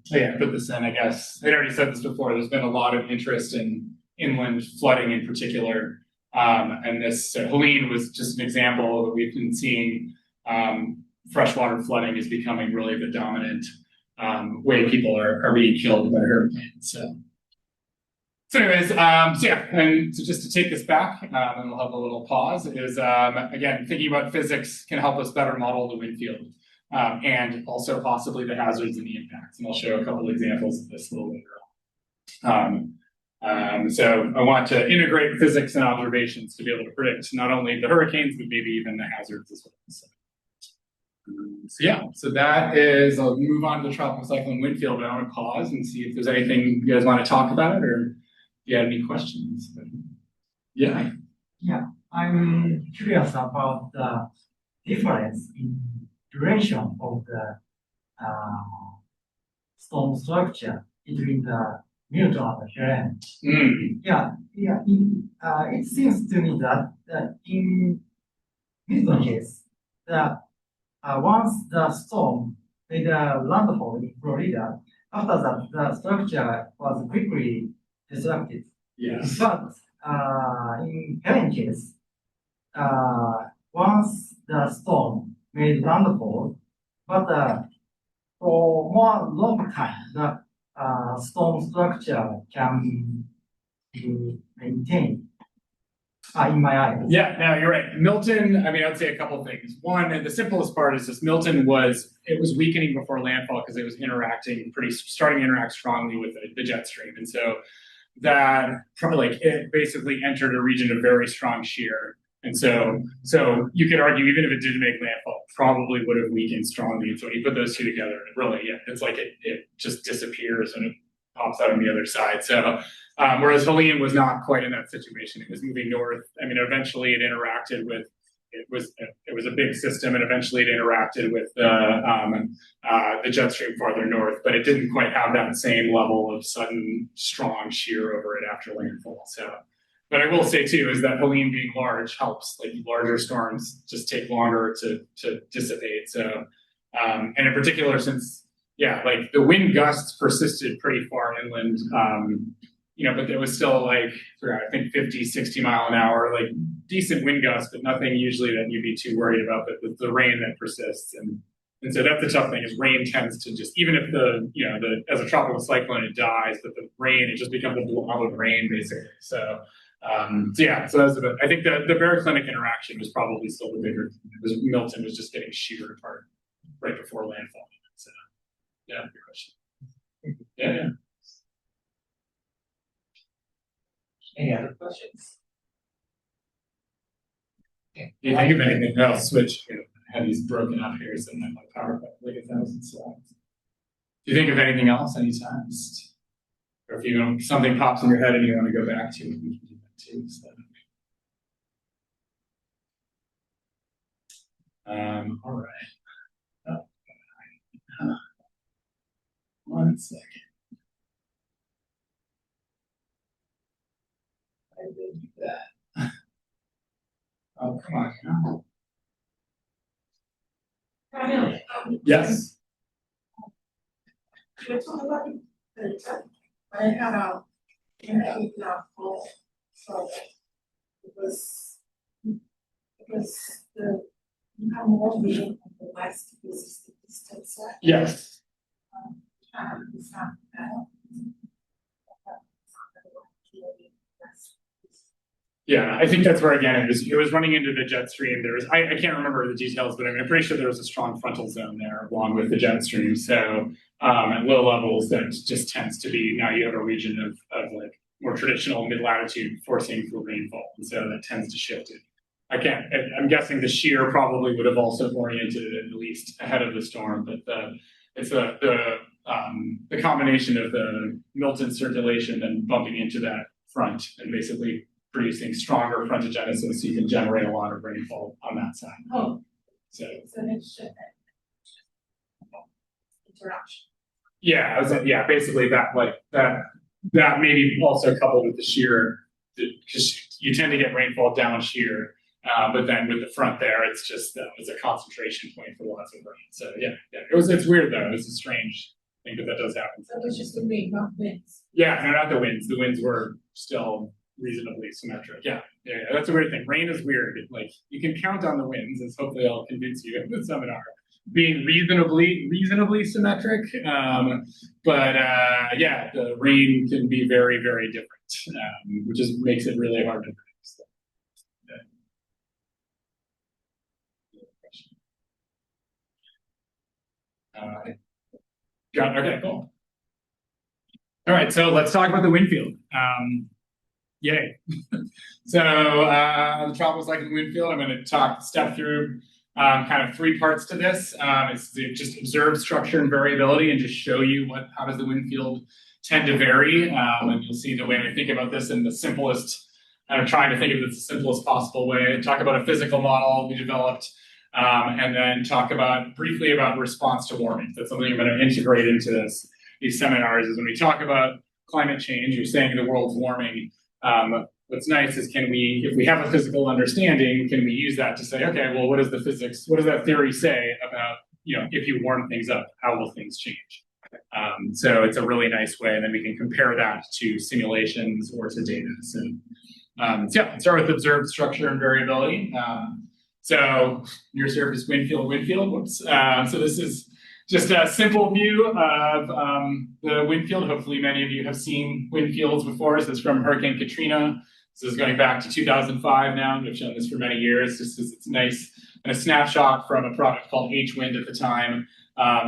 yeah, put this in, I guess. I already said this before, there's been a lot of interest in inland flooding in particular. And this Helene was just an example that we've been seeing. Freshwater flooding is becoming really the dominant way people are being killed by hurricanes. So anyways, so yeah, and so just to take this back, and we'll have a little pause, is again, thinking about physics can help us better model the wind field. And also possibly the hazards and the impacts. And I'll show a couple examples of this a little later on. So I want to integrate physics and observations to be able to predict not only the hurricanes, but maybe even the hazards as well. So yeah, so that is, I'll move on to the tropical cyclone wind field, but I want to pause and see if there's anything you guys want to talk about or if you have any questions. But, yeah. Yeah, I'm curious about the difference in duration of the storm structure between the Milton and the Helene. It seems to me that in Milton case, once the storm made a landfall in Florida, after that the structure was quickly disrupted. Yes. But in Helene case, once the storm made landfall, but for more long time, the storm structure can be maintained. In my eyes. Yeah, no, you're right. Milton, I mean, I'd say a couple of things. One, the simplest part is just Milton was weakening before landfall because it was starting to interact strongly with the jet stream. And so that probably it basically entered a region of very strong shear And so you could argue even if it did make landfall, probably would have weakened strongly. So when you put those two together, really, yeah, it's like it just disappears and it pops out on the other side. So whereas Helene was not quite in that situation, it was moving north. I mean, eventually it interacted with. It was a big system, and eventually it interacted with the jet stream farther north, but it didn't quite have that same level of sudden strong shear over it after landfall. So, but I will say too is that Helene being large helps. Like larger storms just take longer to dissipate. So, and in particular, since like the wind gusts persisted pretty far inland. But there was still like, I think 50, 60 mile an hour, like decent wind gusts, but nothing usually that you'd be too worried about, but the rain that persists. And so that's the tough thing is rain tends to just, even if as a tropical cyclone, it dies, but the rain, it just becomes a blob of rain basically. So that's about, I think the baroclinic interaction was probably still the bigger, because Milton was just getting sheared apart right before landfall. So good question. Yeah. Any other questions? Do you think of anything else? Switch. I have these broken up here, so my PowerPoint like 1,000 slides. Do you think of anything else anytime? Or if something pops in your head and you want to go back to it, we can do that too. So. All right. One second. I did do that. Oh, come on. Yes. I had a example, so it was the you have more vision on the west because it's the distance. Yes. It's not bad. Yeah, I think that's where again it was running into the jet stream. There was I can't remember the details, but I'm pretty sure there was a strong frontal zone there along with the jet stream. So at low levels, that just tends to be now you have a region of like more traditional mid latitude forcing for rainfall, and so that tends to shift it. I'm guessing the shear probably would have also oriented it at least ahead of the storm, but it's the combination of the Milton circulation then bumping into that front and basically producing stronger frontogenesis, so you can generate a lot of rainfall on that side. Oh, so it's interaction. Yeah, basically that maybe also coupled with the shear, because you tend to get rainfall down shear, but then with the front there, it's just it's a concentration point for lots of rain. So it's weird though. It's a strange thing that does happen. So it's just the wind, not winds. Yeah, no, not the winds. The winds were still reasonably symmetric. Yeah, that's a weird thing. Rain is weird. Like you can count on the winds, as hopefully I'll convince you in the seminar, being reasonably symmetric. But the rain can be very, very different, which makes it really hard to predict. So, okay, cool. All right, so let's talk about the wind field. Yay. So the tropical cyclone wind field, I'm going to step through kind of three parts to this. It's to just observe structure and variability and just show you how does the wind field tend to vary. And you'll see the way I think about this in the simplest, I'm trying to think of this the simplest possible way. Talk about a physical model we developed, and then talk briefly about response to warming. That's something I'm going to integrate into these seminars is when we talk about climate change, you're saying the world's warming. What's nice is if we have a physical understanding, can we use that to say, okay, well, what does that theory say about, if you warm things up, how will things change? So it's a really nice way, and then we can compare that to simulations or to data. So start with observed structure and variability. So near surface wind field. Whoops. So this is just a simple view of the wind field. Hopefully many of you have seen wind fields before. This is from Hurricane Katrina. This is going back to 2005 now. We've shown this for many years. It's nice. And a snapshot from a product called H-Wind at the time,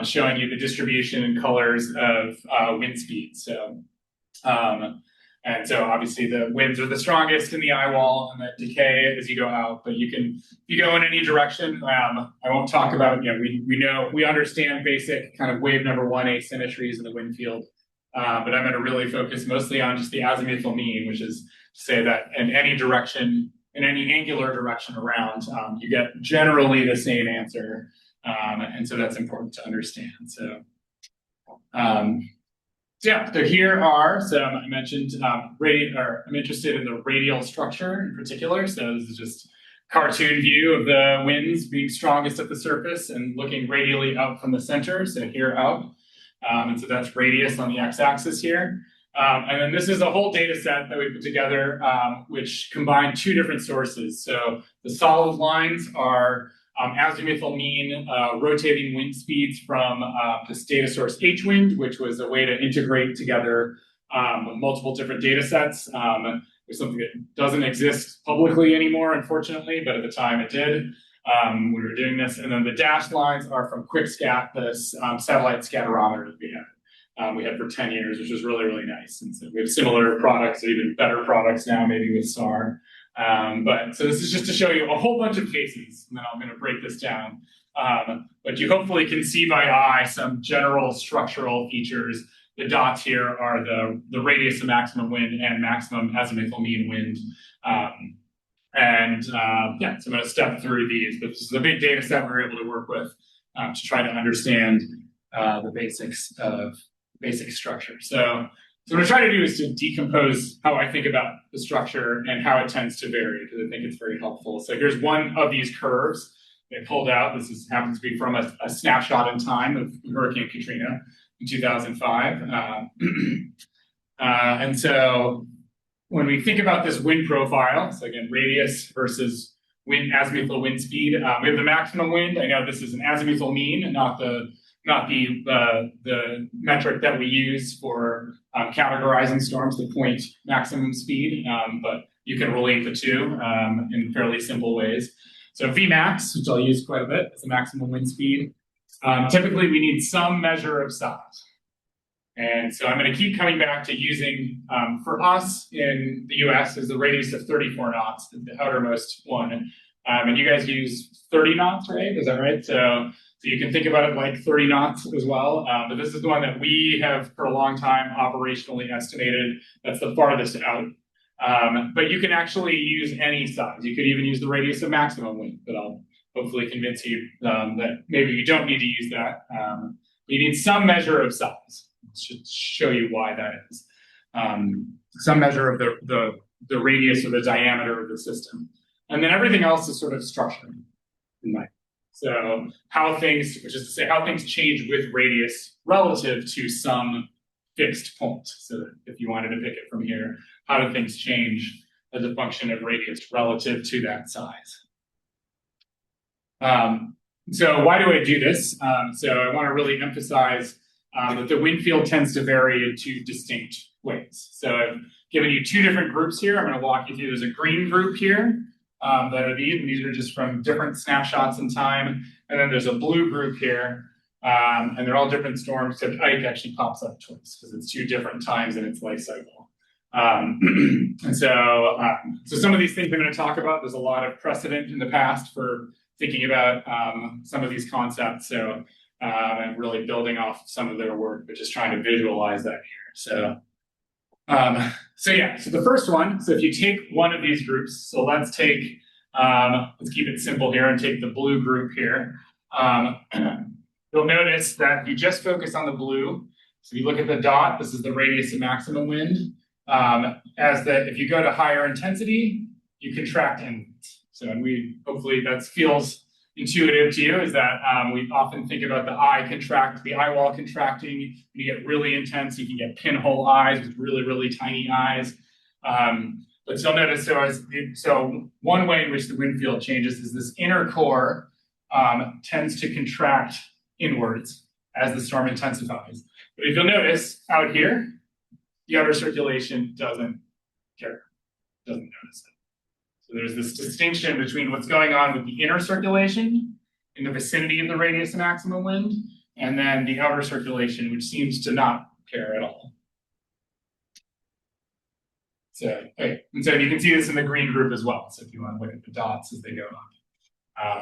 showing you the distribution and colors of wind speed. So And so obviously the winds are the strongest in the eye wall and the decay as you go out, but if you go in any direction, I won't talk about, we understand basic kind of wave number 1 asymmetries in the wind field, but I'm going to really focus mostly on just the azimuthal mean, which is to say that in any direction, in any angular direction around, you get generally the same answer. And so that's important to understand. So here are some, I mentioned, I'm interested in the radial structure in particular. So this is just cartoon view of the winds being strongest at the surface and looking radially out from the center. So here out. And so that's radius on the x-axis here. And then this is a whole data set that we put together, which combined 2 different sources. So the solid lines are azimuthal mean rotating wind speeds from this data source H-wind, which was a way to integrate together multiple different data sets. It's something that doesn't exist publicly anymore, unfortunately, but at the time it did. We were doing this. And then the dashed lines are from QuickScat, this satellite scatterometer that we had for 10 years, which was really, really nice. And so we have similar products, or even better products now, maybe with SAR. But so this is just to show you a whole bunch of cases, and then I'm going to break this down. But you hopefully can see by eye some general structural features. The dots here are the radius of maximum wind and maximum azimuthal mean wind. So I'm going to step through these, but this is a big data set we were able to work with to try to understand the basics of basic structure. So what I'm trying to do is to decompose how I think about the structure and how it tends to vary, because I think it's very helpful. So here's one of these curves they pulled out. This happens to be from a snapshot in time of Hurricane Katrina in 2005. And so when we think about this wind profile, so again, radius versus azimuthal wind speed, we have the maximum wind. I know this is an azimuthal mean, not the metric that we use for categorizing storms, the point maximum speed, but you can relate the two in fairly simple ways. So Vmax, which I'll use quite a bit, is the maximum wind speed. Typically, we need some measure of size. And so I'm going to keep coming back to using, for us in the US, is the radius of 34 knots, the outermost one. And you guys use 30 knots, right? Is that right? So you can think about it like 30 knots as well. But this is the one that we have for a long time operationally estimated. That's the farthest out. But you can actually use any size. You could even use the radius of maximum wind, but I'll hopefully convince you that maybe you don't need to use that. You need some measure of size. Should show you why that is. Some measure of the radius or the diameter of the system. And then everything else is sort of structured in mind. So how things, which is to say how things change with radius relative to some fixed point. So if you wanted to pick it from here, how do things change as a function of radius relative to that size? So why do I do this? So I want to really emphasize that the wind field tends to vary in 2 distinct ways. So I've given you 2 different groups here. I'm going to walk you through. There's a green group here that are these, and these are just from different snapshots in time. And then there's a blue group here, and they're all different storms, except Ike actually pops up twice because it's 2 different times in its life cycle. And so some of these things I'm going to talk about, there's a lot of precedent in the past for thinking about some of these concepts. So and really building off some of their work, but just trying to visualize that here. So the first one, so if you take one of these groups, so let's take, let's keep it simple here and take the blue group here. You'll notice that if you just focus on the blue, so you look at the dot, this is the radius of maximum wind. If you go to higher intensity, you contract inwards. So, and hopefully that feels intuitive to you, is that we often think about the eye wall contracting. When you get really intense, you can get pinhole eyes with really, really tiny eyes. But you'll notice, so one way in which the wind field changes is this inner core tends to contract inwards as the storm intensifies. But if you'll notice out here, the outer circulation doesn't care, doesn't notice it. So there's this distinction between what's going on with the inner circulation in the vicinity of the radius of maximum wind, and then the outer circulation, which seems to not care at all. So, okay. And so you can see this in the green group as well. So if you want to look at the dots as they go up.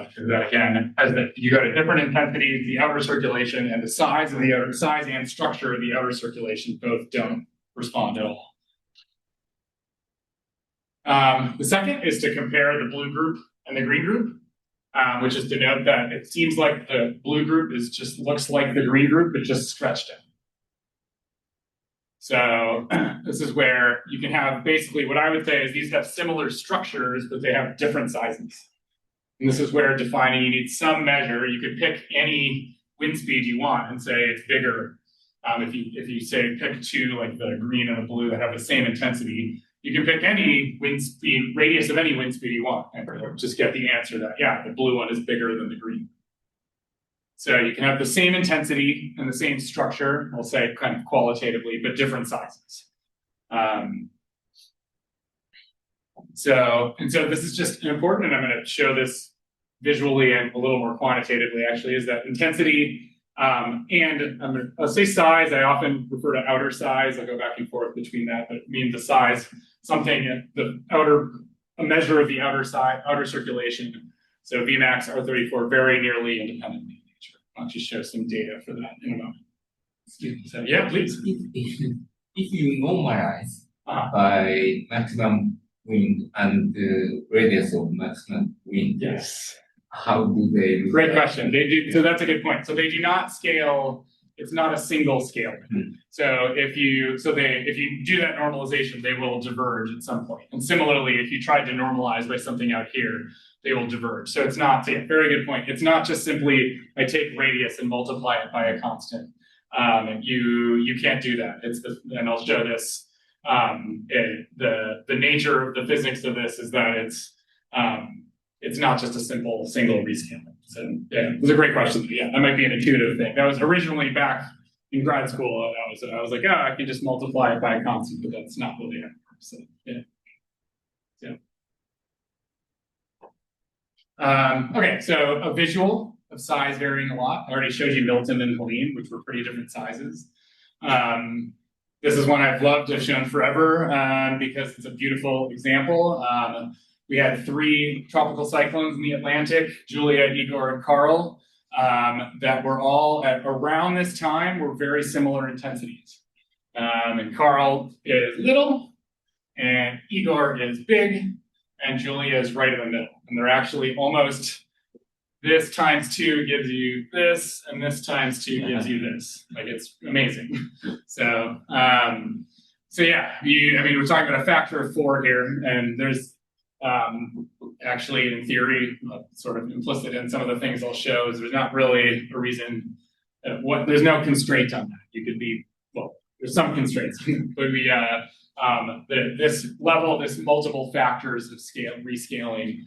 Because that again, you go to different intensities, the outer circulation and the size of the outer size and structure of the outer circulation both don't respond at all. The second is to compare the blue group and the green group, which is to note that it seems like the blue group looks like the green group, but just stretched out. So this is where you can have basically what I would say is these have similar structures, but they have different sizes. And this is where defining, you need some measure. You could pick any wind speed you want and say it's bigger. If you say pick two, like the green and the blue that have the same intensity, you can pick any wind speed, radius of any wind speed you want, and just get the answer that, yeah, the blue one is bigger than the green. So you can have the same intensity and the same structure, I'll say kind of qualitatively, but different sizes. So this is just important, and I'm going to show this visually and a little more quantitatively, actually, is that intensity and I'll say size. I often refer to outer size. I'll go back and forth between that, but mean the size, a measure of the outer circulation. So Vmax, R34, very nearly independently in nature. I'll just show some data for that in a moment. So yeah, please. If you normalize by maximum wind and the radius of maximum wind, yes. How do they? Great question. They do. So that's a good point. So they do not scale. It's not a single scale. So if you do that normalization, they will diverge at some point. And similarly, if you tried to normalize by something out here, they will diverge. So it's not a very good point. It's not just simply I take radius and multiply it by a constant. You can't do that. And I'll show this. The nature of the physics of this is that it's not just a single rescaling. So yeah, it was a great question. Yeah, that might be an intuitive thing. That was originally back in grad school. I was like, I can just multiply it by a constant, but that's not really how it works. So yeah. Okay, so a visual of size varying a lot. I already showed you Milton and Helene, which were pretty different sizes. This is one I've loved, I've shown forever because it's a beautiful example. We had 3 tropical cyclones in the Atlantic, Julia, Igor, and Carl, that were all at around this time were very similar intensities. And Carl is little, and Igor is big, and Julia is right in the middle. And they're actually almost, this times 2 gives you this, and this times 2 gives you this. Like, it's amazing. So yeah, we're talking about a factor of 4 here, and there's actually, in theory, sort of implicit in some of the things I'll show is there's not really a reason, there's no constraint on that. You could be, well, there's some constraints, but this multiple factors of rescaling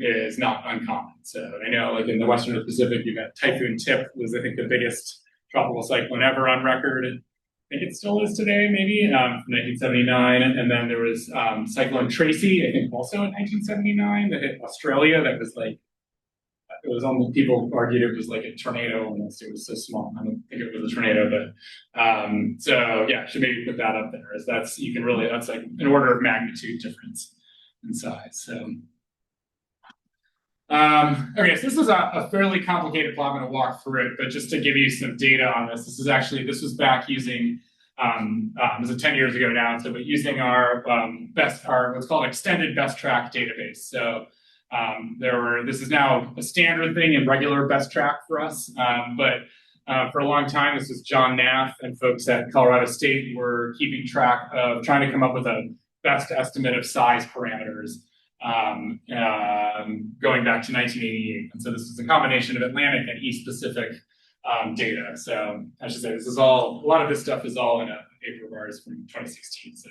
is not uncommon. So I know, like in the Western Pacific, you've got Typhoon Tip was, I think, the biggest tropical cyclone ever on record. I think it still is today, maybe, from 1979. And then there was Cyclone Tracy, I think also in 1979, that hit Australia. That was like, it was almost, people argued it was like a tornado almost. It was so small. I don't think it was a tornado, but so yeah, should maybe put that up there. That's like an order of magnitude difference in size. So. Okay, so this is a fairly complicated plot. I'm going to walk through it, but just to give you some data on this, this was back using, this is 10 years ago now, so but using our what's called extended best track database. So this is now a standard thing in regular best track for us, but for a long time, this was John Nath and folks at Colorado State were keeping track of trying to come up with a best estimate of size parameters. Going back to 1988. And so this is a combination of Atlantic and East Pacific data. So I should say a lot of this stuff is all in a paper of ours from 2016. So,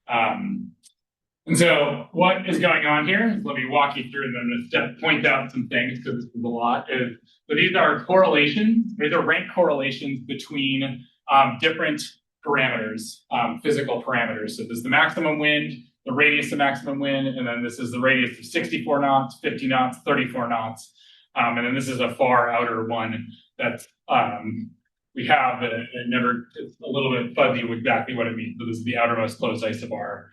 and so what is going on here? Let me walk you through and I'm going to point out some things because this is a lot. So these are correlations. These are rank correlations between different parameters, physical parameters. So there's the maximum wind, the radius of maximum wind, and then this is the radius of 64 knots, 50 knots, 34 knots. And then this is a far outer one that's we have, but it never, it's a little bit fuzzy with exactly what it means. So this is the outermost closed isobar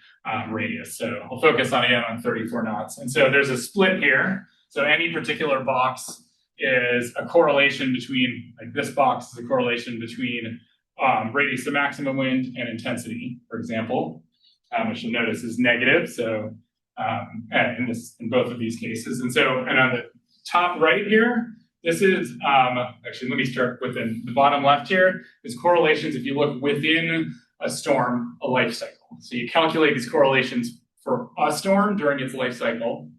radius. So I'll focus on again on 34 knots. And so there's a split here. So any particular box is a correlation between, like this box is a correlation between radius to maximum wind and intensity, for example, which you'll notice is negative. So in both of these cases. And on the top right here, this is, actually, let me start within the bottom left here, is correlations if you look within a storm, a life cycle. So you calculate these correlations for a storm during its life cycle,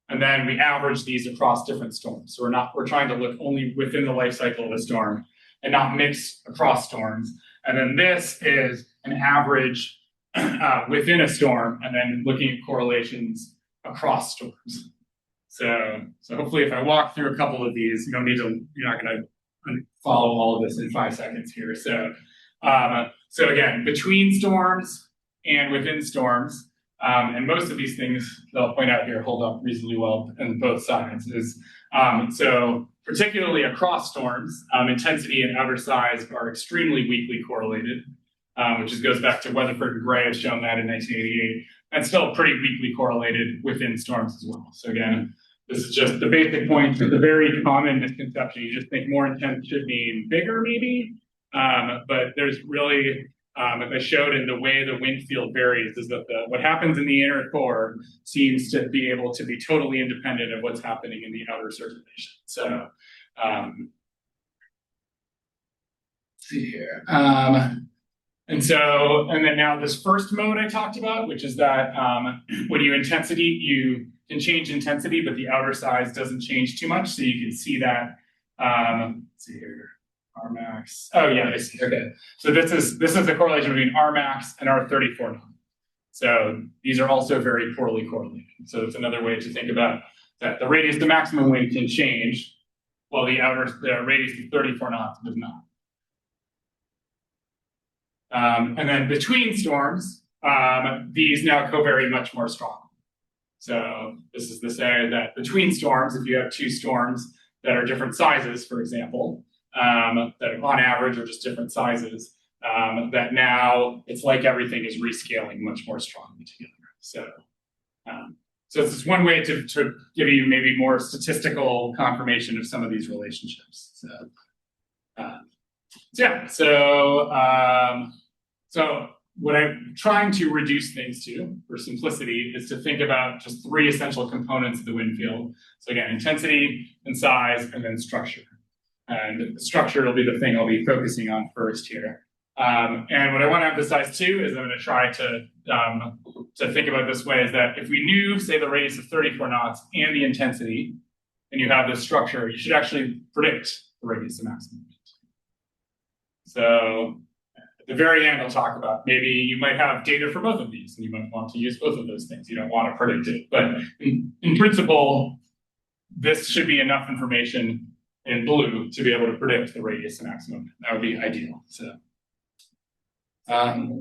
and then we average these across different storms. So we're trying to look only within the life cycle of a storm and not mix across storms. And then this is an average within a storm, and then looking at correlations across storms. So hopefully if I walk through a couple of these, you're not gonna follow all of this in 5 seconds here. So again, between storms and within storms, and most of these things that I'll point out here hold up reasonably well on both sides. So particularly across storms, intensity and outer size are extremely weakly correlated, which just goes back to Weatherford and Gray has shown that in 1988, and still pretty weakly correlated within storms as well. So again, this is just the basic point. It's a very common misconception. You just think more intense should mean bigger, maybe, but there's really, as I showed in the way the wind field varies, is that what happens in the inner core seems to be able to be totally independent of what's happening in the outer circulation. So, let's see here. And then now this first mode I talked about, which is that when you intensity, you can change intensity, but the outer size doesn't change too much. So you can see that, let's see here, Rmax. Oh yeah, I see, okay. So this is the correlation between Rmax and R34 knot. So these are also very poorly correlated. So it's another way to think about that. The radius to maximum wind can change, while the radius to 34 knots does not. And then between storms, these now covary much more strongly. So this is to say that between storms, if you have two storms that are different sizes, for example, that on average are just different sizes, that now it's like everything is rescaling much more strongly together. So this is one way to give you maybe more statistical confirmation of some of these relationships. So what I'm trying to reduce things to, for simplicity, is to think about just three essential components of the wind field. So again, intensity and size, and then structure. And the structure will be the thing I'll be focusing on first here. And what I want to emphasize too is I'm going to try to think about this way, is that if we knew, say, the radius of 34 knots and the intensity, and you have this structure, you should actually predict the radius of maximum. So at the very end, I'll talk about maybe you might have data for both of these, and you might want to use both of those things. You don't want to predict it, but in principle, this should be enough information in blue to be able to predict the radius of maximum. That would be ideal. So,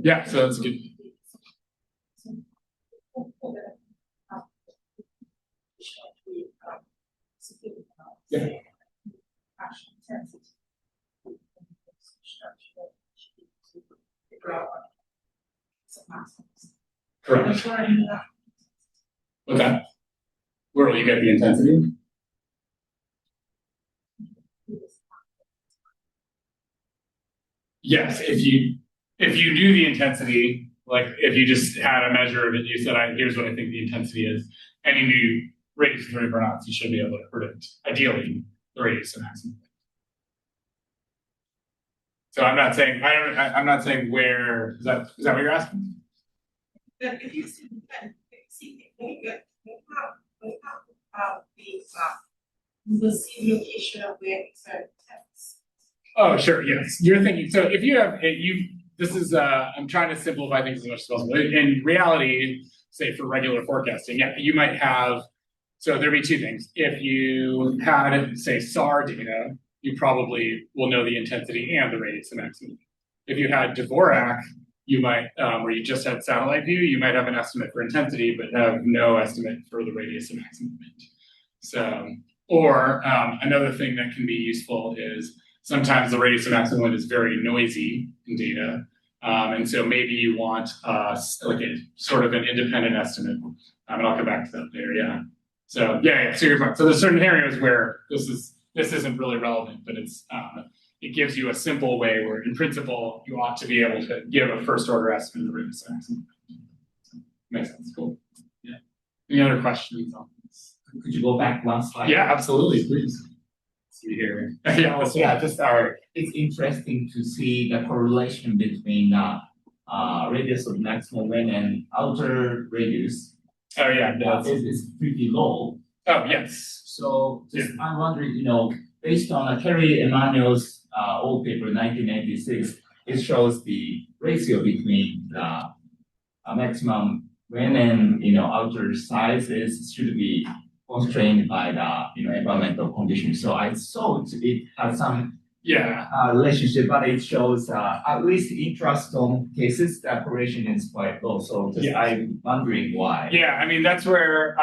yeah, so that's good. Yeah. Correct. Okay. Where will you get the intensity? Yes, if you knew the intensity, like if you just had a measure of it, you said, here's what I think the intensity is, and you knew radius of 34 knots, you should be able to predict, ideally, the radius of maximum. So I'm not saying where, is that what you're asking? If you see the simulation of where it's text. Oh, sure, yes. You're thinking, so if you have, this is, I'm trying to simplify things as much as possible. In reality, say for regular forecasting, yeah, you might have, so there'd be two things. If you had, say, SAR data, you probably will know the intensity and the radius of maximum. If you had Dvorak, you might, where you just had satellite view, you might have an estimate for intensity, but have no estimate for the radius of maximum. So, or another thing that can be useful is, sometimes the radius of maximum wind is very noisy in data. And so maybe you want like a sort of an independent estimate. And I'll come back to that later, yeah. So yeah, so you're right. So there's certain areas where this isn't really relevant, but it gives you a simple way where in principle you ought to be able to give a first order estimate of the radius of maximum. So, makes sense, cool. Yeah. Any other questions on this? Could you go back one slide? Yeah, absolutely, please. See here. Yeah, just it's interesting to see the correlation between radius of maximum wind and outer radius. Oh yeah, it's pretty low. Oh yes. So I'm wondering, based on Kerry Emanuel's old paper, 1986, it shows the ratio between the maximum wind and outer sizes should be constrained by the environmental conditions. So I thought it had some relationship, but it shows at least intrastorm cases the correlation is quite low. So I'm wondering why. Yeah, I mean that's where.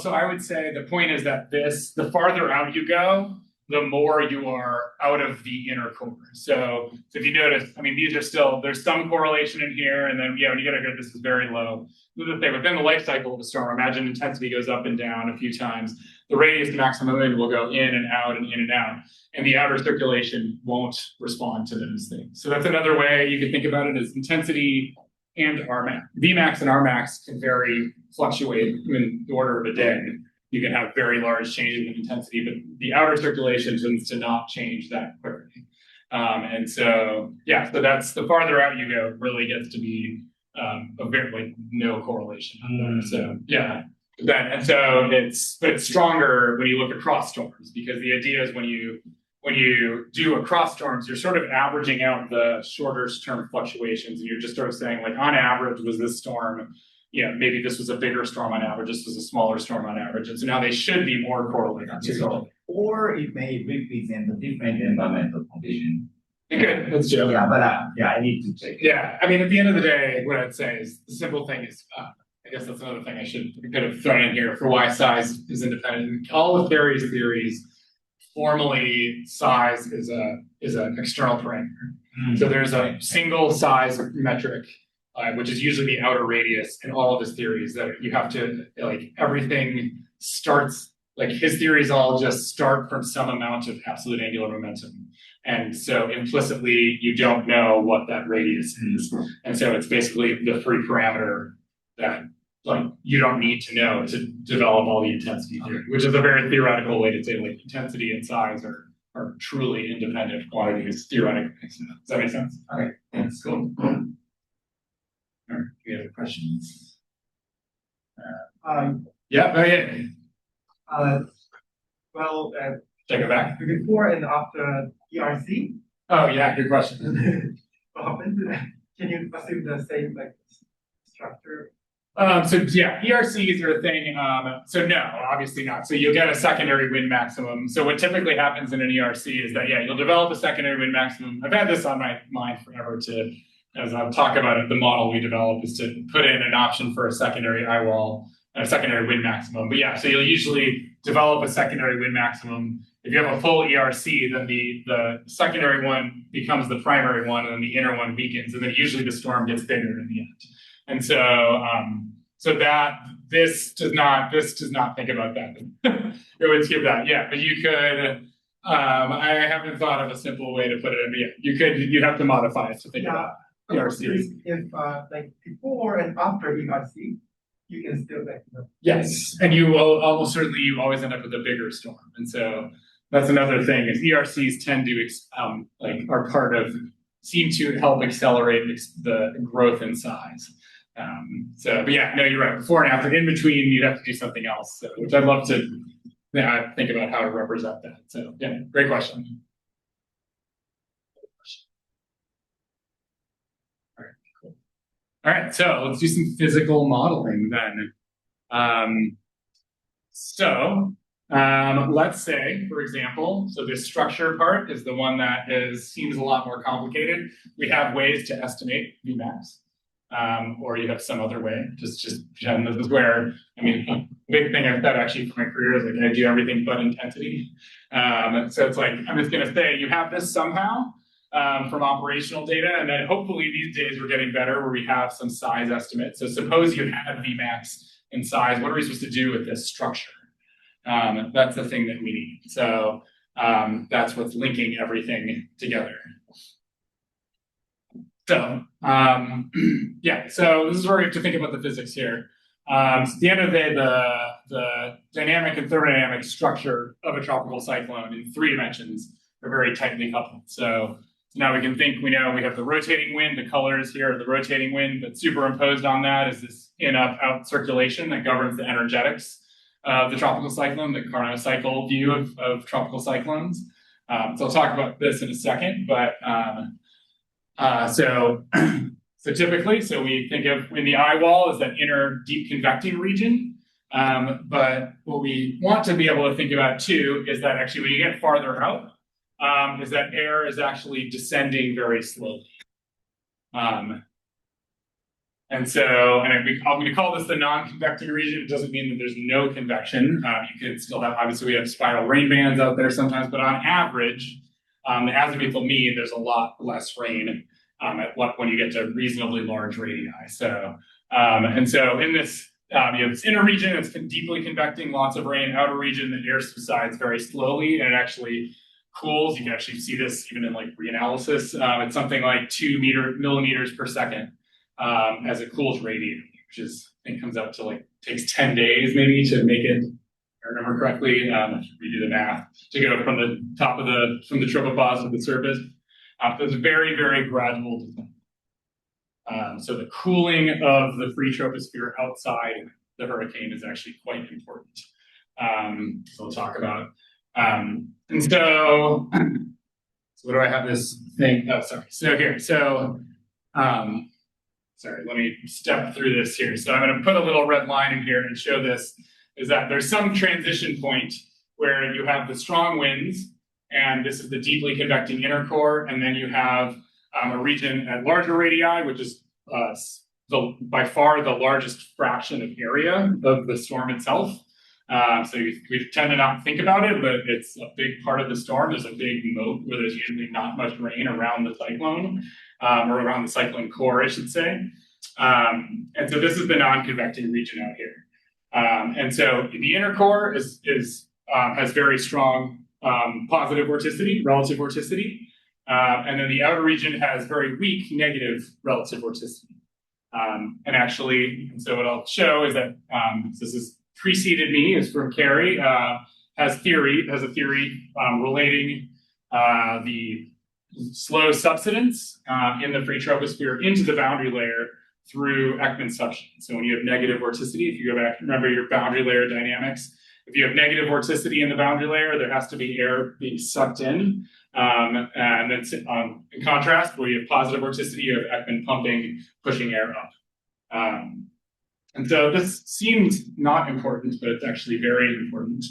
So I would say the point is that the farther out you go, the more you are out of the inner core. So if you notice, I mean, there's some correlation in here, and then when you get here, this is very low. The thing within the life cycle of a storm, imagine intensity goes up and down a few times. The radius to maximum wind will go in and out and in and out, and the outer circulation won't respond to those things. So that's another way you could think about it: is intensity and Rmax. Vmax and Rmax can fluctuate in the order of a day. You can have very large changes in intensity, but the outer circulation tends to not change that quickly. And so that's the farther out you go, it really gets to be a very no correlation. So it's stronger when you look across storms, because the idea is when you do across storms, you're sort of averaging out the shorter term fluctuations, and you're just sort of saying on average was this storm. Maybe this was a bigger storm on average, this was a smaller storm on average. And so now they should be more correlated. Or it may represent a different environmental condition. Good, that's true. Yeah, but I need to check. Yeah, I mean, at the end of the day, what I'd say is the simple thing is, I guess that's another thing I could have thrown in here for why size is independent. All of Barry's theories, formally, size is an external parameter. So there's a single size metric, which is usually the outer radius in all of his theories, that you have to, everything starts, his theories all just start from some amount of absolute angular momentum. And so implicitly, you don't know what that radius is. And so it's basically the free parameter that you don't need to know to develop all the intensity theory, which is a very theoretical way to say intensity and size are truly independent quantities theoretically. So, does that make sense? Okay, thanks. Cool. All right, any other questions? Take it back. Before and after ERC. Oh yeah, good question. What happened? Can you assume the same structure? ERCs are a thing. So no, obviously not. So you'll get a secondary wind maximum. So what typically happens in an ERC is that you'll develop a secondary wind maximum. I've had this on my mind forever as I'll talk about it, the model we develop is to put in an option for a secondary eye wall and a secondary wind maximum. But so you'll usually develop a secondary wind maximum. If you have a full ERC, then the secondary one becomes the primary one, and then the inner one weakens, and then usually the storm gets bigger in the end. And so this does not think about that. It would skip that. Yeah, but you could. I haven't thought of a simple way to put it in. But you'd have to modify it to think about ERCs. If before and after ERC, you can still Yes, and you will almost certainly you always end up with a bigger storm, and so that's another thing is ERCs tend to are part of seem to help accelerate the growth in size. But you're right. Before and after, in between, you'd have to do something else, which I'd love to think about how to represent that. So great question. All right, so let's do some physical modeling then. Let's say, for example, so this structure part is the one that seems a lot more complicated. We have ways to estimate Vmax. or you have some other way. Just pretend this is where, I mean, the big thing I've said actually for my career is like I do everything but intensity. So it's like, I'm just gonna say you have this somehow from operational data, and then hopefully these days we're getting better where we have some size estimates. So suppose you had Vmax in size, what are we supposed to do with this structure? That's the thing that we need. So that's what's linking everything together. So yeah, so this is where we have to think about the physics here. So at the end of the day, the dynamic and thermodynamic structure of a tropical cyclone in 3 dimensions are very tightly coupled. So now we can think, we know we have the rotating wind, the colors here are the rotating wind, but superimposed on that is this in-up-out circulation that governs the energetics of the tropical cyclone, the Carnot cycle view of tropical cyclones. So I'll talk about this in a second, but so typically, so we think of in the eye wall as that inner deep convecting region. But what we want to be able to think about too is that actually when you get farther out, is that air is actually descending very slowly. And so, I'm going to call this the non-convecting region. It doesn't mean that there's no convection. You could still have, obviously we have spiral rain bands out there sometimes, but on average, the azimuthal mean, there's a lot less rain when you get to reasonably large radii. So, and so in this, you have this inner region that's deeply convecting, lots of rain, outer region, the air subsides very slowly, and it actually cools. You can actually see this even in like reanalysis. It's something like 2 millimeters per second as it cools radially, which is, I think comes out to like, takes 10 days maybe to make it, if I remember correctly, we do the math, to go from the top of from the tropopause to the surface. So it's very, very gradual descent. So the cooling of the free troposphere outside the hurricane is actually quite important. So we'll talk about. And so what do I have this thing? Oh, sorry. So here, so sorry, let me step through this here. So I'm going to put a little red line in here and show this, is that there's some transition point where you have the strong winds, and this is the deeply convecting inner core, and then you have a region at larger radii, which is by far the largest fraction of area of the storm itself. So we tend to not think about it, but it's a big part of the storm. There's a big moat where there's usually not much rain around the cyclone, or around the cyclone core, I should say. And so this is the non-convecting region out here. And so the inner core has very strong positive vorticity, relative vorticity. And then the outer region has very weak negative relative vorticity. And actually, so what I'll show is that this is preceded me, is from Carey, has a theory relating the slow subsidence in the free troposphere into the boundary layer through Ekman suction. So when you have negative vorticity, if you go back, remember your boundary layer dynamics, if you have negative vorticity in the boundary layer, there has to be air being sucked in. And then in contrast, where you have positive vorticity, you have Ekman pumping, pushing air up. And so this seems not important, but it's actually very important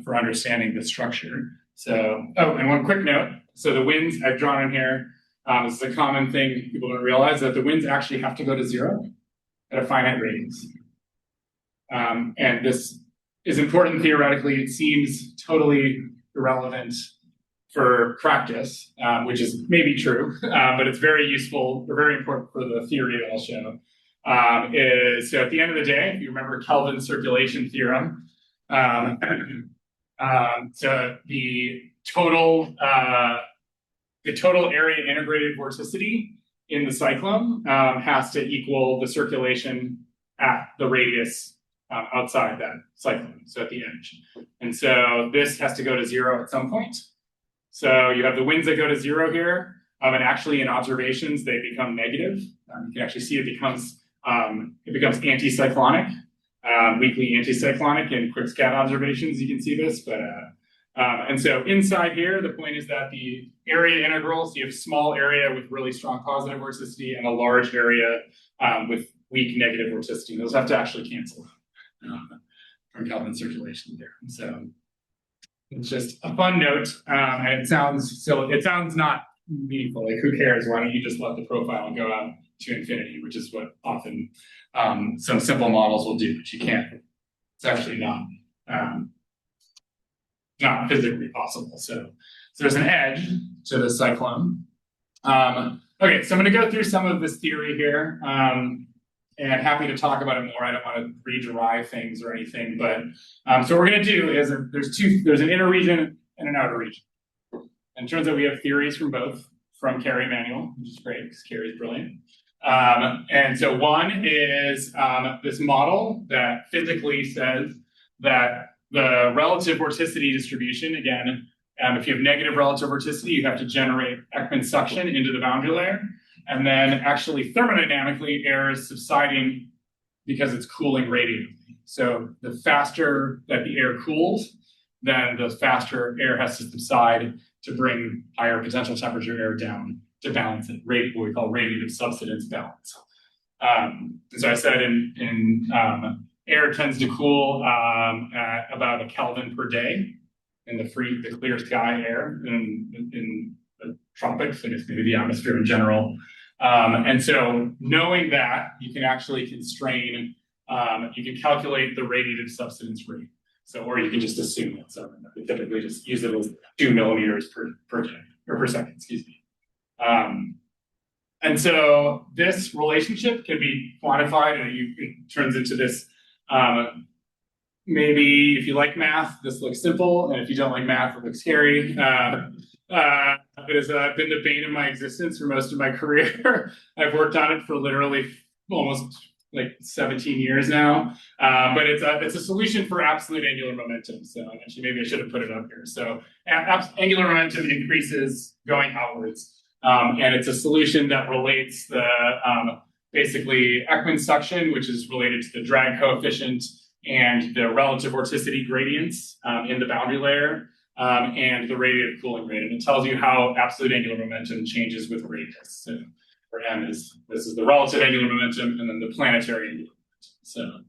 for understanding the structure. So, oh, and one quick note. So the winds I've drawn in here, this is a common thing people don't realize, that the winds actually have to go to 0 at a finite radius. And this is important theoretically. It seems totally irrelevant for practice, which is maybe true, but it's very useful or very important for the theory that I'll show. So at the end of the day, if you remember Kelvin's circulation theorem, so the total area integrated vorticity in the cyclone has to equal the circulation at the radius outside that cyclone, so at the edge. And so this has to go to 0 at some point. So you have the winds that go to 0 here, and actually in observations, they become negative. You can actually see it becomes anticyclonic, weakly anticyclonic in QuickScat observations. You can see this, but and so inside here, the point is that the area integrals, you have small area with really strong positive vorticity and a large area with weak negative vorticity. Those have to actually cancel from Kelvin's circulation theorem. So it's just a fun note, and it sounds not meaningful. Like, who cares? Why don't you just let the profile go out to infinity, which is what often some simple models will do, but you can't. It's actually not physically possible. So there's an edge to the cyclone. Okay, so I'm going to go through some of this theory here, and happy to talk about it more. I don't want to re-derive things or anything, but so what we're going to do is there's an inner region and an outer region. And it turns out we have theories from both, from Carey Emanuel, which is great because Carey is brilliant. And so one is this model that physically says that the relative vorticity distribution, again, if you have negative relative vorticity, you have to generate Ekman suction into the boundary layer. And then actually thermodynamically, air is subsiding because it's cooling radially. So the faster that the air cools, then the faster air has to subside to bring higher potential temperature air down to balance it, what we call radiative subsidence balance. So I said air tends to cool at about 1 Kelvin per day in the clear sky air in the tropics, I guess maybe the atmosphere in general. And so knowing that, you can actually constrain, you can calculate the radiative subsidence rate. So, or you can just assume it. So we typically just use it as 2 millimeters per day, or per second, excuse me. And so this relationship can be quantified, and it turns into this, maybe if you like math, this looks simple, and if you don't like math, it looks scary. It has been the bane of my existence for most of my career. I've worked on it for literally almost like 17 years now, but it's a solution for absolute angular momentum. So actually, maybe I should have put it up here. So angular momentum increases going outwards, and it's a solution that relates the basically Ekman suction, which is related to the drag coefficient and the relative vorticity gradients in the boundary layer, and the radiative cooling rate, and it tells you how absolute angular momentum changes with radius. So for M this is the relative angular momentum, and then the planetary angular momentum.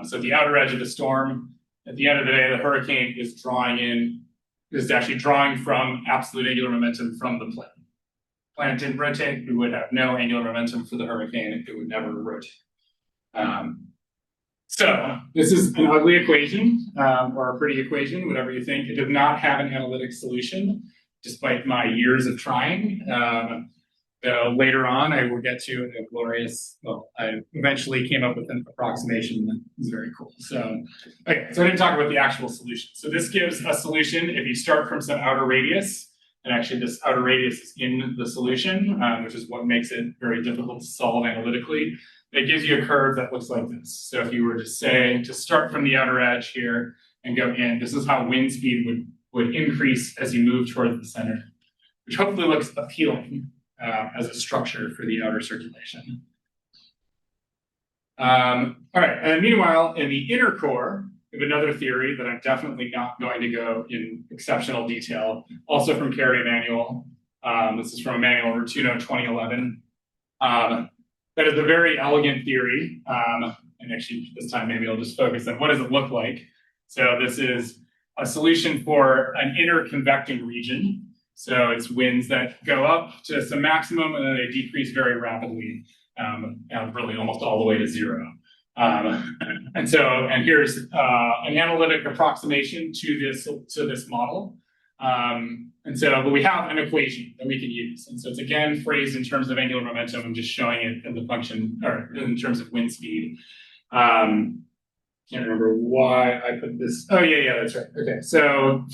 So at the outer edge of the storm, at the end of the day, the hurricane is actually drawing from absolute angular momentum from the planet. Planet didn't rotate, we would have no angular momentum for the hurricane, it would never rotate. So this is an ugly equation, or a pretty equation, whatever you think. It does not have an analytic solution, despite my years of trying. Later on, I will get to a glorious, I eventually came up with an approximation that is very cool. So, okay, so I didn't talk about the actual solution. So this gives a solution if you start from some outer radius, and actually this outer radius is in the solution, which is what makes it very difficult to solve analytically. It gives you a curve that looks like this. So if you were to say, to start from the outer edge here and go in, this is how wind speed would increase as you move towards the center, which hopefully looks appealing as a structure for the outer circulation. All right, and meanwhile, in the inner core, we have another theory that I'm definitely not going to go in exceptional detail, also from Carey Emanuel. This is from Emanuel Rotuno, 2011. That is a very elegant theory, and actually this time maybe I'll just focus on what does it look like. So this is a solution for an inner convecting region. So it's winds that go up to some maximum and then they decrease very rapidly, really almost all the way to zero. And here's an analytic approximation to this model. But we have an equation that we can use. And so it's again phrased in terms of angular momentum. I'm just showing it in the function, or in terms of wind speed. Can't remember why I put this. Oh, yeah, that's right. Okay, so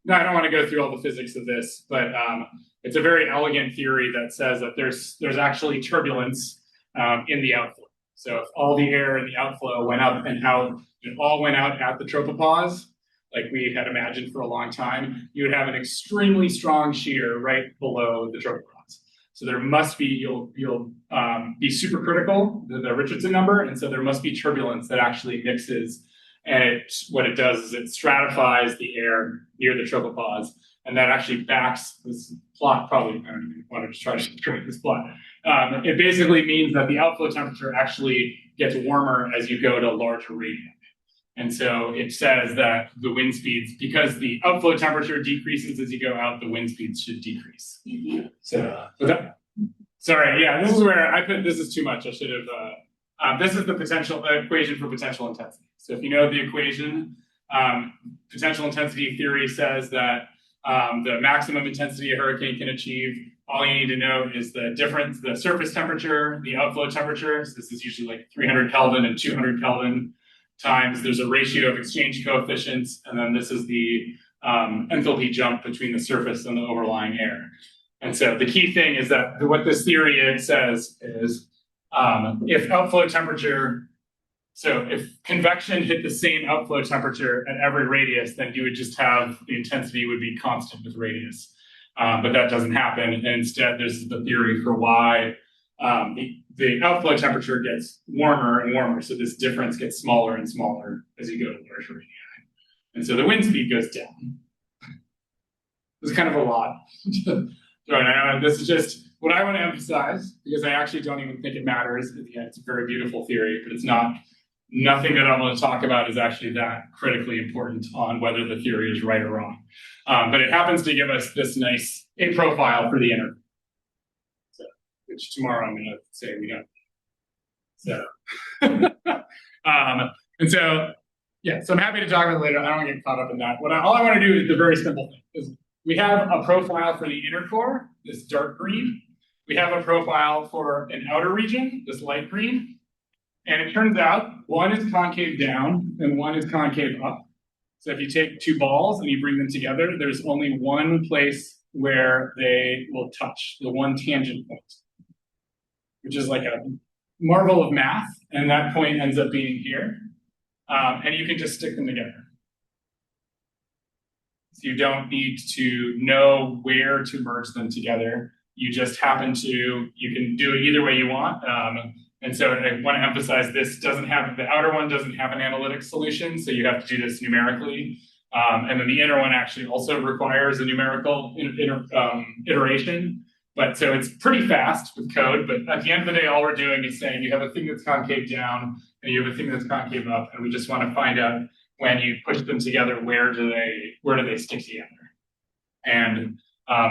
no, I don't want to go through all the physics of this, but it's a very elegant theory that says that there's actually turbulence in the outflow. So if all the air in the outflow went up and out, it all went out at the tropopause, like we had imagined for a long time, you would have an extremely strong shear right below the tropopause. So there must be, you'll be supercritical, the Richardson number, and so there must be turbulence that actually mixes, and what it does is it stratifies the air near the tropopause, and that actually backs this plot. Probably, I don't even want to try to create this plot. It basically means that the outflow temperature actually gets warmer as you go to larger radii. And so it says that the wind speeds, because the outflow temperature decreases as you go out, the wind speeds should decrease. So Sorry, yeah, this is where I put, this is too much, I should have, this is the potential equation for potential intensity. So if you know the equation, potential intensity theory says that the maximum intensity a hurricane can achieve, all you need to know is the difference, the surface temperature, the outflow temperature. So this is usually like 300 Kelvin and 200 Kelvin times, there's a ratio of exchange coefficients, and then this is the enthalpy jump between the surface and the overlying air. And so the key thing is that what this theory says is if outflow temperature, so if convection hit the same outflow temperature at every radius, then you would just have the intensity would be constant with radius. But that doesn't happen. And instead, there's the theory for why the outflow temperature gets warmer and warmer. So this difference gets smaller and smaller as you go to larger radii. And so the wind speed goes down. It's kind of a lot. This is just what I want to emphasize, because I actually don't even think it matters. Again, it's a very beautiful theory, but it's nothing that I want to talk about is actually that critically important on whether the theory is right or wrong. But it happens to give us this nice a profile for the interval. So, which tomorrow I'm going to say we don't. So, and so, yeah, so I'm happy to talk about it later. I don't want to get caught up in that. All I want to do is the very simple thing. Is we have a profile for the inner core, this dark green. We have a profile for an outer region, this light green. And it turns out one is concave down and one is concave up. So if you take two balls and you bring them together, there's only one place where they will touch, the one tangent point, which is like a marvel of math. And that point ends up being here. And you can just stick them together. So you don't need to know where to merge them together. You just happen to, you can do it either way you want. And so I want to emphasize this doesn't have, the outer one doesn't have an analytic solution, so you have to do this numerically. And then the inner one actually also requires a numerical iteration. But so it's pretty fast with code, but at the end of the day, all we're doing is saying you have a thing that's concave down and you have a thing that's concave up, and we just want to find out when you push them together, where do they stick together? And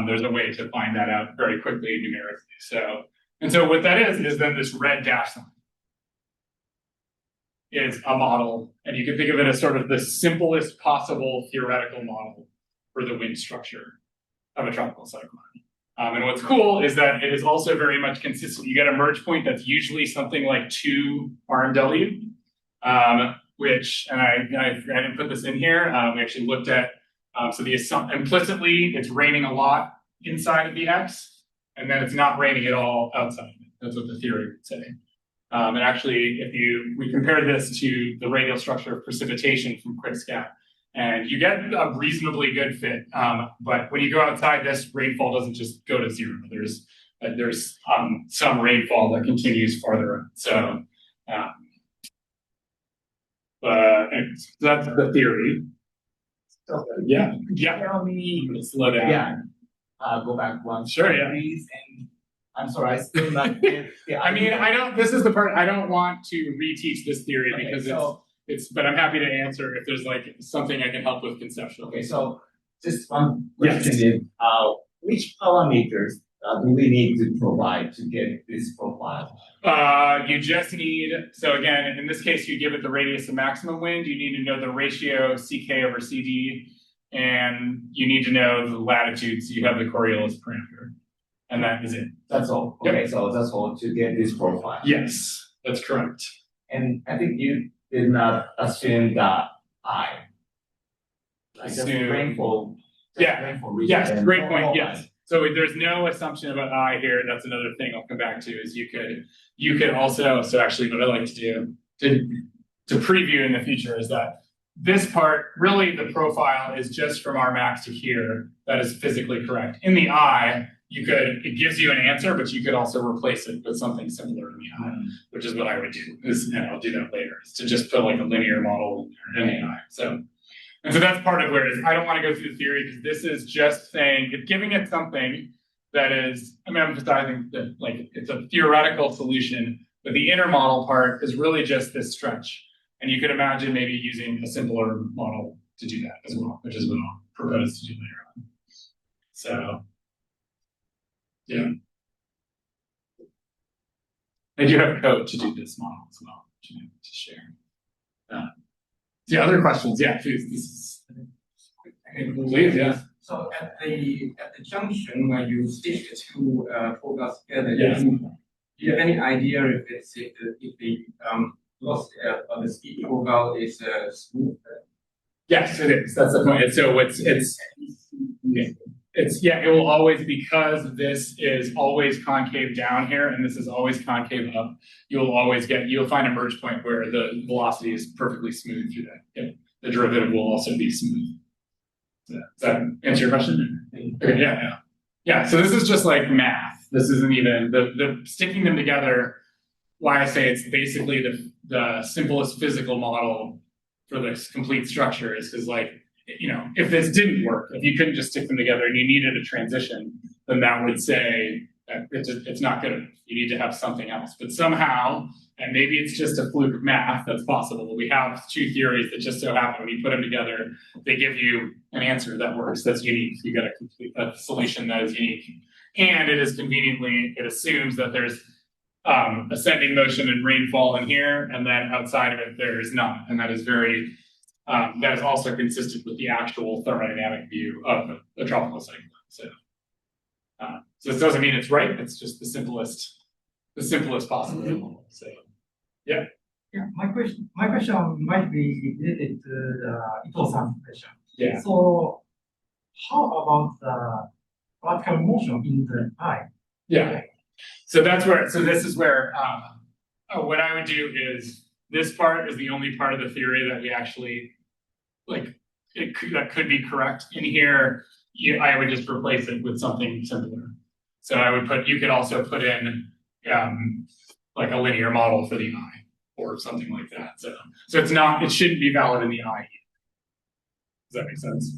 there's a way to find that out very quickly numerically. And so what that is then this red dash line is a model, and you can think of it as sort of the simplest possible theoretical model for the wind structure of a tropical cyclone. And what's cool is that it is also very much consistent. You get a merge point that's usually something like 2 RMW, which, and I didn't put this in here, we actually looked at, so implicitly it's raining a lot inside of the X, and then it's not raining at all outside of it. That's what the theory would say. And actually, we compare this to the radial structure of precipitation from QuickScat, and you get a reasonably good fit. But when you go outside this, rainfall doesn't just go to 0. There's some rainfall that continues farther on. So that's the theory. So, yeah. Tell me, slow down. Yeah. Go back one. Sure, yeah. Please, and I'm sorry, I still not get. I mean, this is the part, I don't want to reteach this theory because but I'm happy to answer if there's like something I can help with conceptually. Okay, so just one question is, which parameters do we need to provide to get this profile? You just need, so again, in this case, you give it the radius of maximum wind. You need to know the ratio CK over CD, and you need to know the latitude, so you have the Coriolis parameter. And that is it. That's all. Yep. Okay, so that's all to get this profile. Yes, that's correct. And I think you did not assume that I. Like just rainfall. Rainfall region. Yes, great point. Yes. So there's no assumption about I here. That's another thing I'll come back to. Is you could also. So actually, what I like to do to preview in the future is that this part, really, the profile is just from our max to here. That is physically correct. In the I, it gives you an answer, but you could also replace it with something similar in the I, which is what I would do. And I'll do that later. Is to just put like a linear model in the I. And so that's part of where it is. I don't want to go through the theory because this is just saying, it's giving it something that is, I'm emphasizing that like it's a theoretical solution, but the inner model part is really just this stretch. And you could imagine maybe using a simpler model to do that as well, which is what I'll propose to do later on. So, yeah. I do have code to do this model as well, which I'm happy to share. The other questions, yeah, please. This is, please, yeah. So at the junction where you stick the two focus together, Yes. do you have any idea if the loss of the speed focal is smooth? Yes, it is. That's the point. So it will always, because this is always concave down here and this is always concave up, you'll find a merge point where the velocity is perfectly smooth through that. Yep. The derivative will also be smooth. Does that answer your question? Okay, yeah. Yeah, so this is just like math. This isn't even the sticking them together. Why I say it's basically the simplest physical model for this complete structure is because, like, you know, if this didn't work, if you couldn't just stick them together and you needed a transition, then that would say that it's not good enough. You need to have something else. But somehow, and maybe it's just a fluke of math, that's possible. We have two theories that just so happen when you put them together, they give you an answer that works, that's unique. You get a solution that is unique. And it is conveniently, it assumes that there's ascending motion and rainfall in here, and then outside of it, there is none. And that is very, that is also consistent with the actual thermodynamic view of the tropical cyclone. So this doesn't mean it's right, it's just the simplest possible model. So, yeah. Yeah, my question might be related to the Ito-san's question. Yeah. So how about the vertical motion in the eye? Yeah. So this is where what I would do is, this part is the only part of the theory that we actually, like, that could be correct. In here, I would just replace it with something similar. So you could also put in like a linear model for the eye or something like that. So it shouldn't be valid in the eye. Does that make sense?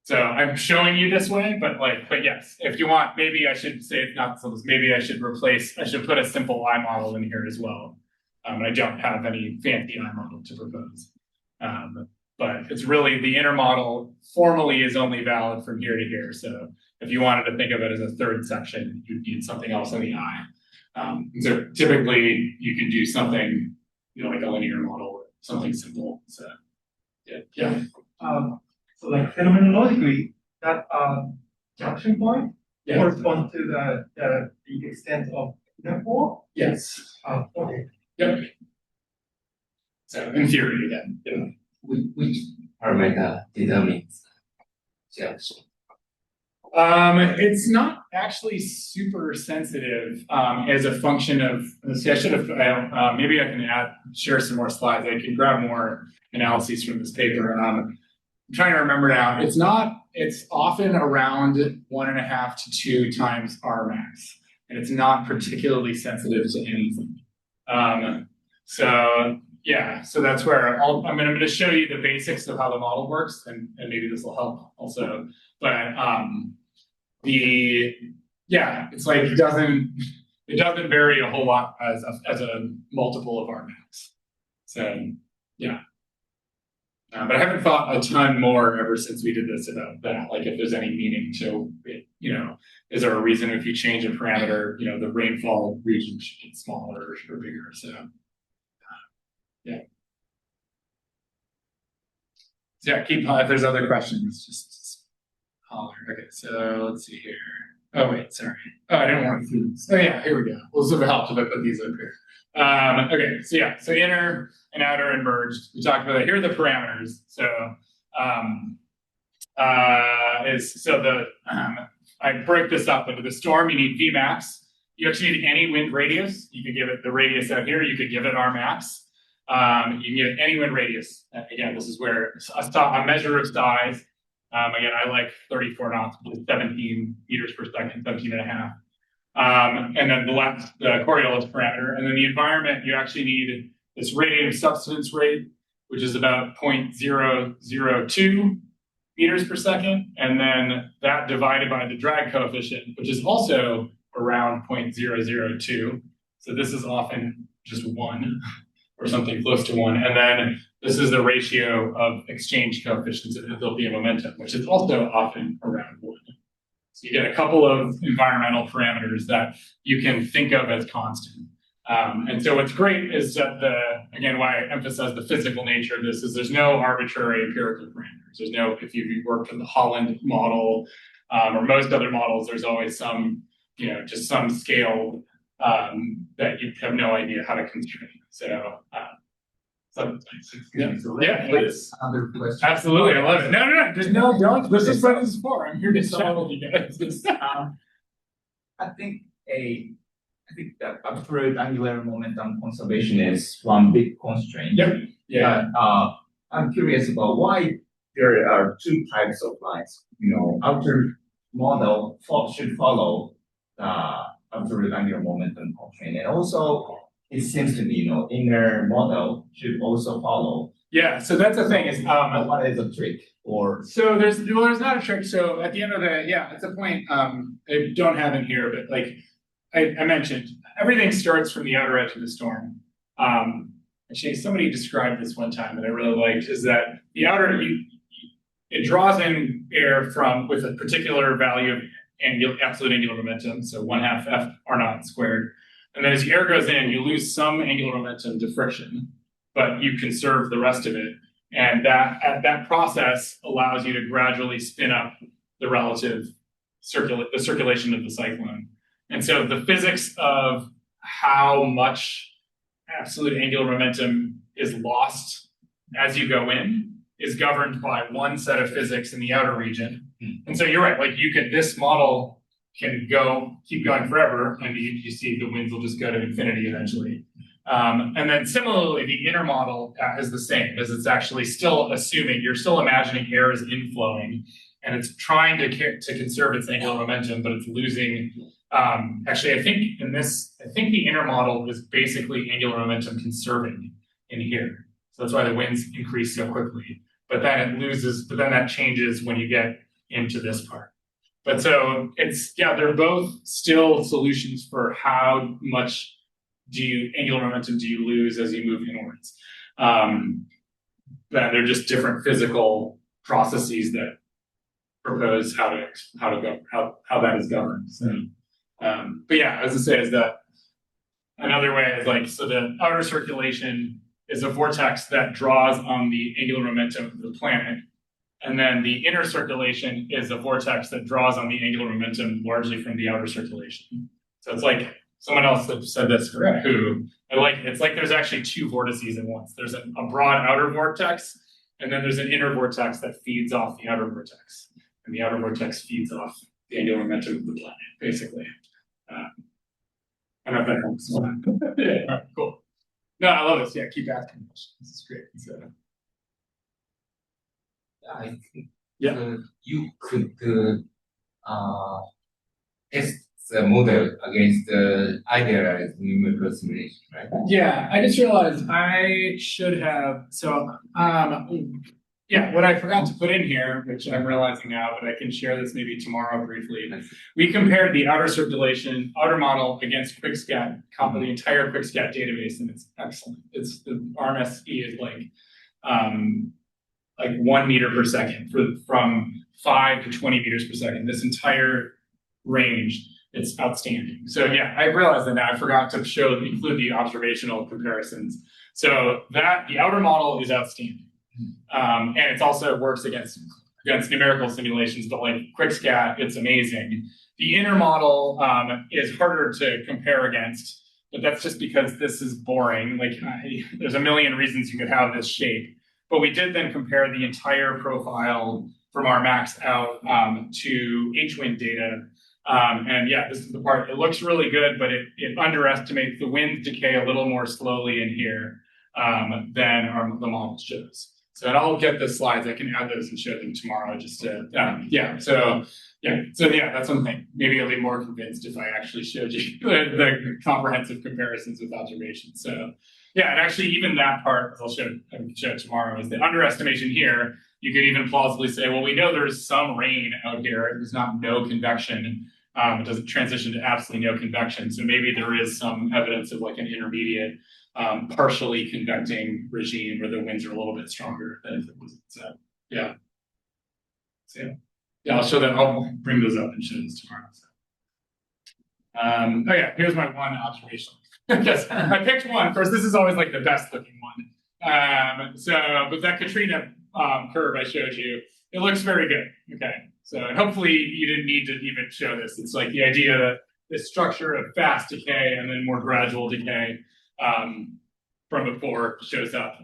So I'm showing you this way, but yes, if you want, maybe I should say it's not simple. Maybe I should put a simple eye model in here as well. And I don't have any fancy eye model to propose. But it's really, the inner model formally is only valid from here to here. So if you wanted to think of it as a third section, you'd need something else in the eye. So typically you can do something, you know, like a linear model or something simple. So yeah. So like phenomenologically, that junction point corresponds to the extent of the pole? Yes. Okay. Yep. So in theory, again, yeah. Which parameter determines junction? It's not actually super sensitive as a function of. See, I should have. Maybe I can share some more slides. I can grab more analyses from this paper. I'm trying to remember now. It's not. It's often around 1.5 to 2 times R max, and it's not particularly sensitive to anything. So yeah, so that's where I'm going to show you the basics of how the model works, and maybe this will help also. But it's like it doesn't vary a whole lot as a multiple of R max. So yeah. But I haven't thought a ton more ever since we did this about that. Like, if there's any meaning to it, you know, is there a reason if you change a parameter, you know, the rainfall region should get smaller or bigger? So, yeah. So yeah, if there's other questions, just holler. Okay, so let's see here. Oh wait, sorry. Oh, I didn't want to do this. Oh yeah, here we go. Well, this would help if I put these up here. Okay, so yeah, so inner and outer and merged. We talked about that. Here are the parameters. So, I break this up into the storm. You need Vmax. You actually need any wind radius. You could give it the radius out here. You could give it Rmax. You can give any wind radius. Again, this is where a measure of size. Again, I like 34 knots, 17 meters per second, 17 and a half. And then the Coriolis parameter. And then the environment, you actually need this radiative subsidence rate, which is about 0.002 meters per second. And then that divided by the drag coefficient, which is also around 0.002. So this is often just 1 or something close to 1. And then this is the ratio of exchange coefficients of enthalpy and momentum, which is also often around 1. So you get a couple of environmental parameters that you can think of as constant. And so what's great is that again, why I emphasize the physical nature of this is there's no arbitrary empirical parameters. There's no, if you worked with the Holland model or most other models, there's always some, just some scale that you have no idea how to constrain. So, yeah, please. Absolutely, I love it. No, there's don't. This is what this is for. I'm here to chat with you guys. I think that absolute angular momentum conservation is one big constraint. Yep. Yeah. But, I'm curious about why there are two types of lines. Outer model should follow the absolute angular momentum constraint, and also it seems to be, inner model should also follow. Yeah. So that's the thing is, what is the trick? So there's not a trick. So at the end of it's a point I don't have in here, but like I mentioned, everything starts from the outer edge of the storm. Actually, somebody described this one time that I really liked, is that the outer, it draws in air with a particular value of absolute angular momentum, so 1/2 F R naught squared. And then as the air goes in, you lose some angular momentum to friction, but you conserve the rest of it. And that process allows you to gradually spin up the relative circulation of the cyclone. And so the physics of how much absolute angular momentum is lost as you go in is governed by one set of physics in the outer region. And so you're right, like this model can keep going forever, and you see the winds will just go to infinity eventually. And then similarly, the inner model is the same, as it's actually still assuming, you're still imagining air is inflowing, and it's trying to conserve its angular momentum, but it's losing. Actually, I think the inner model is basically angular momentum conserving in here. So that's why the winds increase so quickly. But then that changes when you get into this part. But so they're both still solutions for how much angular momentum do you lose as you move inwards. But they're just different physical processes that propose how that is governed. So, but yeah, as I say, is that another way is so the outer circulation is a vortex that draws on the angular momentum of the planet. And then the inner circulation is a vortex that draws on the angular momentum largely from the outer circulation. So it's like someone else that said this, it's like there's actually two vortices at once. There's a broad outer vortex, and then there's an inner vortex that feeds off the outer vortex. And the outer vortex feeds off the angular momentum of the planet, basically. I don't know if that helps. Yeah, all right, cool. No, I love this. Yeah, keep asking questions. This is great. So, I think you could test the model against the idealized numerical simulation, right? Yeah, I just realized I should have. So, what I forgot to put in here, which I'm realizing now, but I can share this maybe tomorrow briefly. We compared the outer circulation, outer model against QuickScat, the entire QuickScat database, and it's excellent. It's the RMSE is like 1 meter per second from 5 to 20 meters per second. This entire range, it's outstanding. So yeah, I realized that now. I forgot to include the observational comparisons. So the outer model is outstanding. And it also works against numerical simulations, but like QuickScat, it's amazing. The inner model is harder to compare against, but that's just because this is boring. There's a million reasons you could have this shape. But we did then compare the entire profile from our max out to H-wind data. And yeah, this is the part, it looks really good, but it underestimates the winds decay a little more slowly in here than the model shows. So and I'll get the slides. I can add those and show them tomorrow. Just to that's one thing. Maybe I'll be more convinced if I actually showed you the comprehensive comparisons with observations. So yeah, and actually even that part I'll show tomorrow is the underestimation here. You could even plausibly say, well, we know there's some rain out here. There's not no convection. It doesn't transition to absolutely no convection. So maybe there is some evidence of like an intermediate partially convecting regime where the winds are a little bit stronger than if it wasn't. So yeah. Yeah, I'll show that. I'll bring those up and show this tomorrow. So. Oh yeah, here's my one observation. Yes, I picked one. Of course, this is always like the best looking one. But that Katrina curve I showed you, it looks very good. Okay, so and hopefully you didn't need to even show this. It's like the idea that this structure of fast decay and then more gradual decay from before shows up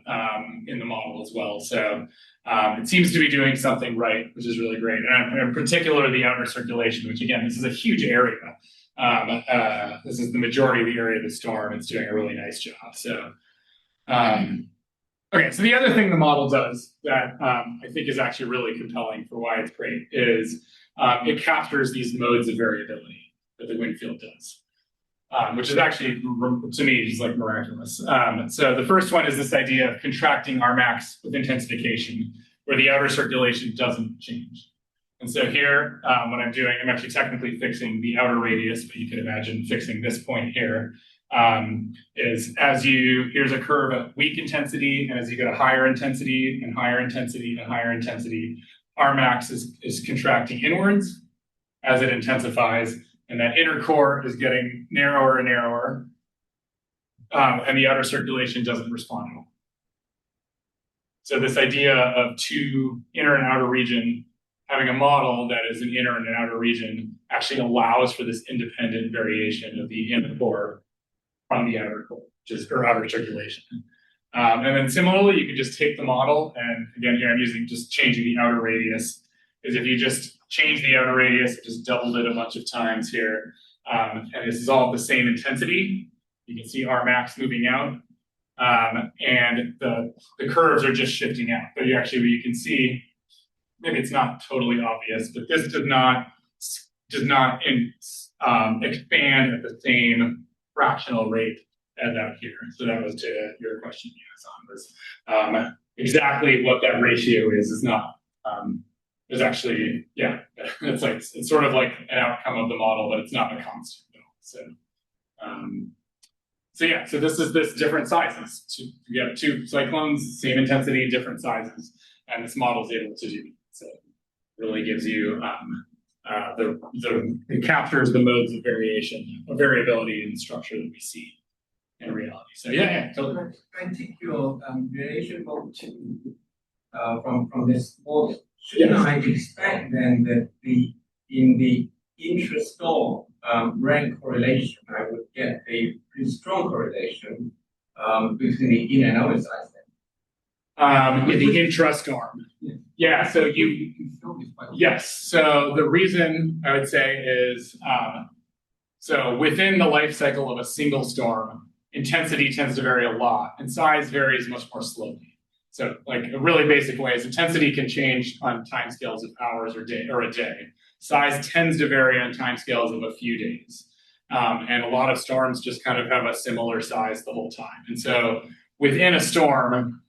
in the model as well. So it seems to be doing something right, which is really great. And in particular, the outer circulation, which again, this is a huge area. This is the majority of the area of the storm. It's doing a really nice job. So, okay, so the other thing the model does that I think is actually really compelling for why it's great is it captures these modes of variability that the wind field does. Which is actually, to me, just like miraculous. So the first one is this idea of contracting Rmax with intensification, where the outer circulation doesn't change. And so here, what I'm doing, I'm actually technically fixing the outer radius, but you can imagine fixing this point here, is here's a curve at weak intensity, and as you go to higher intensity and higher intensity and higher intensity, Rmax is contracting inwards as it intensifies, and that inner core is getting narrower and narrower, and the outer circulation doesn't respond at all. So this idea of two inner and outer region, having a model that is an inner and an outer region actually allows for this independent variation of the inner core from the outer core, or outer circulation. And then similarly, you could just take the model, and again, here I'm using just changing the outer radius, because if you just change the outer radius, just doubled it a bunch of times here, and this is all the same intensity. You can see Rmax moving out, and the curves are just shifting out. But you can see, maybe it's not totally obvious, but this does not expand at the same fractional rate as out here. So that was to your question, yes, was exactly what that ratio is not. Is actually, yeah, it's sort of like an outcome of the model, but it's not a constant though. So this is this different sizes. You have two cyclones, same intensity, different sizes, and this model is able to do that. So it really gives you it captures the modes of variability in structure that we see in reality. So yeah, totally. I take your variation mode two from this model. Shouldn't I expect then that in the intra-storm rank correlation, I would get a pretty strong correlation between the inner and outer size then? In the intra-storm. Yeah, so yes. So the reason I would say is, so within the life cycle of a single storm, intensity tends to vary a lot, and size varies much more slowly. So like a really basic way is intensity can change on timescales of hours or a day. Size tends to vary on timescales of a few days. And a lot of storms just kind of have a similar size the whole time. And so within a storm,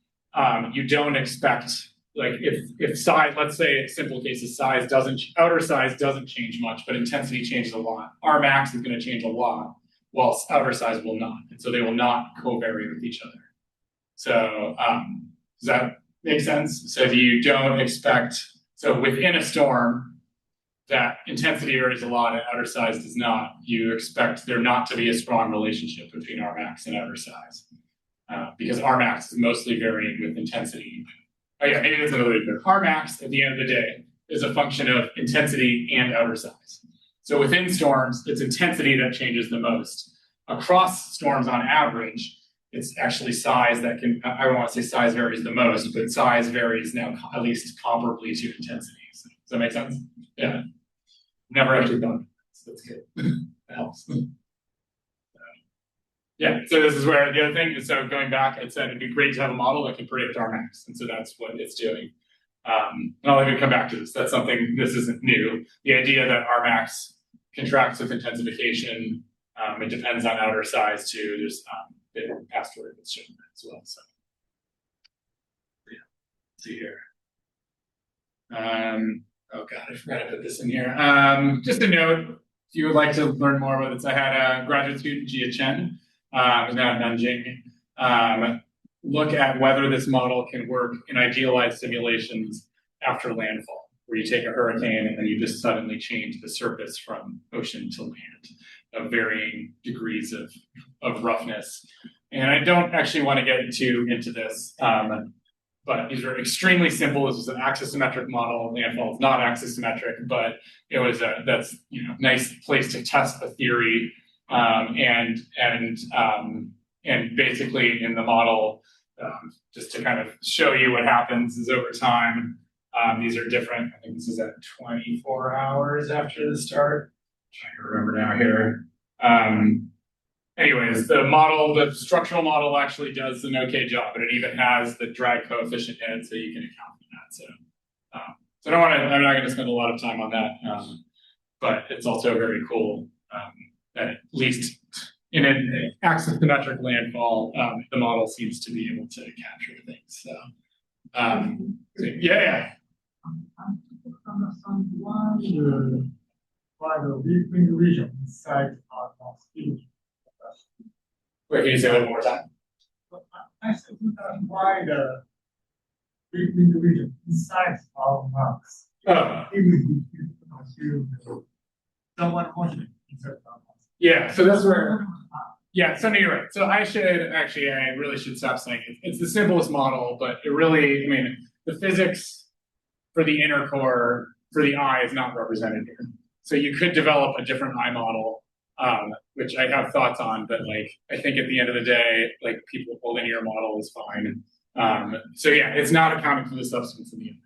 you don't expect, like if size, let's say in simple cases, outer size doesn't change much, but intensity changes a lot. Rmax is going to change a lot, whilst outer size will not. And so they will not co-vary with each other. So does that make sense? So if you don't expect, so within a storm, that intensity varies a lot and outer size does not, you expect there not to be a strong relationship between Rmax and outer size. Because Rmax is mostly varying with intensity. Oh yeah, maybe that's another way to put it. Rmax, at the end of the day, is a function of intensity and outer size. So within storms, it's intensity that changes the most. Across storms on average, it's actually size that can, I don't want to say size varies the most, but size varies now at least comparably to intensity. So, does that make sense? Yeah. Never actually done. So that's good. That helps. Yeah, so this is where the other thing is, so going back, I said it'd be great to have a model that can predict Rmax, and so that's what it's doing. And I'll even come back to this. That's something, this isn't new. The idea that Rmax contracts with intensification, it depends on outer size too. There's past work that's shown that as well. So yeah, let's see here. Oh god, I forgot to put this in here. Just a note, if you would like to learn more about this, I had a graduate student, Jia Chen, who's now at Nanjing, look at whether this model can work in idealized simulations after landfall. where you take a hurricane and then you just suddenly change the surface from ocean to land of varying degrees of roughness. And I don't actually want to get into this, but these are extremely simple. This was an axisymmetric model. Landfall is not axisymmetric, but it was that's nice place to test the theory. And basically in the model, just to kind of show you what happens is over time, these are different. I think this is at 24 hours after the start. I'm trying to remember now here. Anyways, the structural model actually does an okay job, but it even has the drag coefficient in it, so you can account for that. So I'm not going to spend a lot of time on that, but it's also very cool that at least in an axisymmetric landfall, the model seems to be able to capture things. So, yeah. Understand why the weeping region inside are not speaking. Wait, can you say that one more time? I said why the weeping region inside our marks. Someone watching inside our marks. Yeah, so that's where. Yeah, so no, you're right. So I really should stop saying it. It's the simplest model, but it really, the physics for the inner core for the eye is not represented here. So you could develop a different eye model, which I have thoughts on, but I think at the end of the day, a linear model is fine. So yeah, it's not accounting for the substance in the image.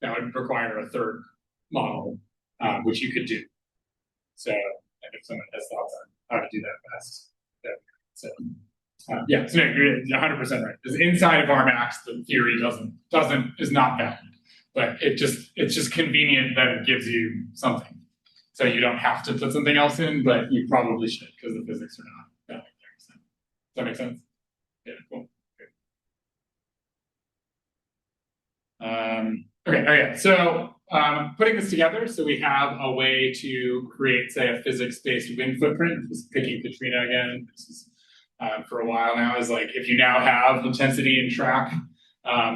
That would require a third model, which you could do. So if someone has thoughts on how to do that best. So yeah, so no, you're 100% right. Because inside of Rmax, the theory is not valid, but it's just convenient that it gives you something. So you don't have to put something else in, but you probably should because the physics are not valid there. So, does that make sense? Yeah, cool. Okay. Okay. So putting this together, so we have a way to create, say, a physics-based wind footprint. Just picking Katrina again. This is for a while now. Is if you now have intensity and track.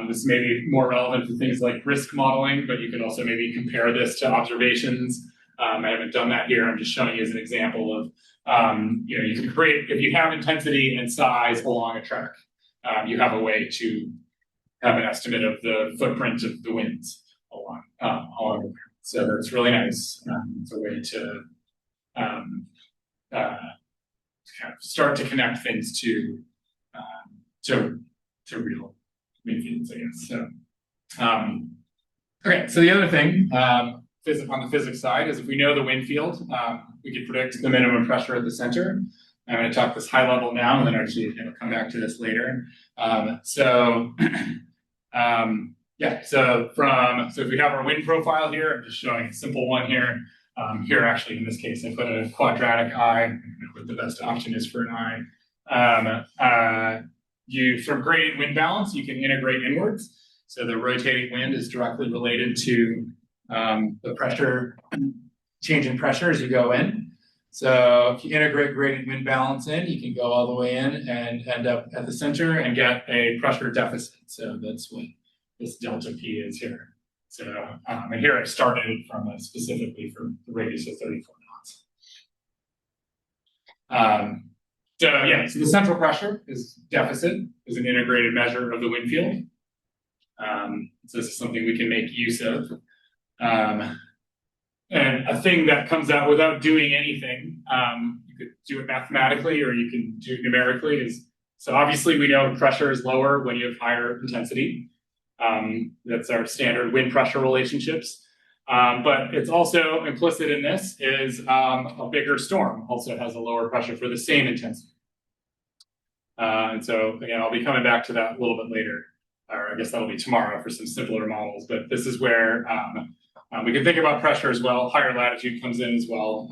This may be more relevant for things like risk modeling, but you can also maybe compare this to observations. I haven't done that here. I'm just showing you as an example of, you can create, if you have intensity and size along a track, you have a way to have an estimate of the footprint of the winds along the track. So that's really nice. It's a way to kind of start to connect things to real wind fields, I guess. So, okay. So the other thing, on the physics side is if we know the wind field, we can predict the minimum pressure at the center. I'm going to talk this high level now, and then actually come back to this later. Yeah. So if we have our wind profile here, I'm just showing a simple one here. Here, actually, in this case, I put a quadratic eye, what the best option is for an eye. From gradient wind balance, you can integrate inwards. So the rotating wind is directly related to the pressure, change in pressure as you go in. So if you integrate gradient wind balance in, you can go all the way in and end up at the center and get a pressure deficit. So that's what this delta P is here. So, and here I started from specifically from the radius of 34 knots. So the central pressure is deficit, is an integrated measure of the wind field. So this is something we can make use of. And a thing that comes out without doing anything, you could do it mathematically or you can do it numerically. So obviously we know pressure is lower when you have higher intensity. That's our standard wind pressure relationships. But it's also implicit in this is a bigger storm also has a lower pressure for the same intensity. And so again, I'll be coming back to that a little bit later, or I guess that'll be tomorrow for some simpler models. But this is where we can think about pressure as well. Higher latitude comes in as well.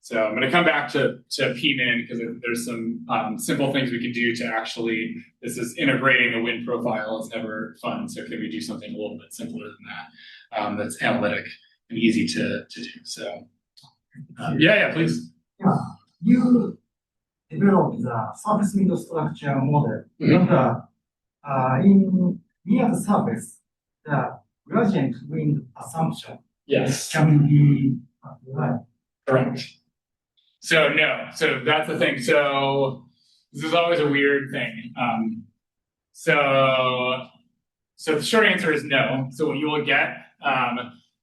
So I'm going to come back to P-min because there's some simple things we can do to actually, this is integrating a wind profile. It's never fun. So can we do something a little bit simpler than that? That's analytic and easy to do. So yeah, please. Yeah, you developed the surface window structure model. But in near the surface, the gradient wind assumption Yes. can be right. Correct. So no, so that's the thing. So this is always a weird thing. So the short answer is no. So what you will get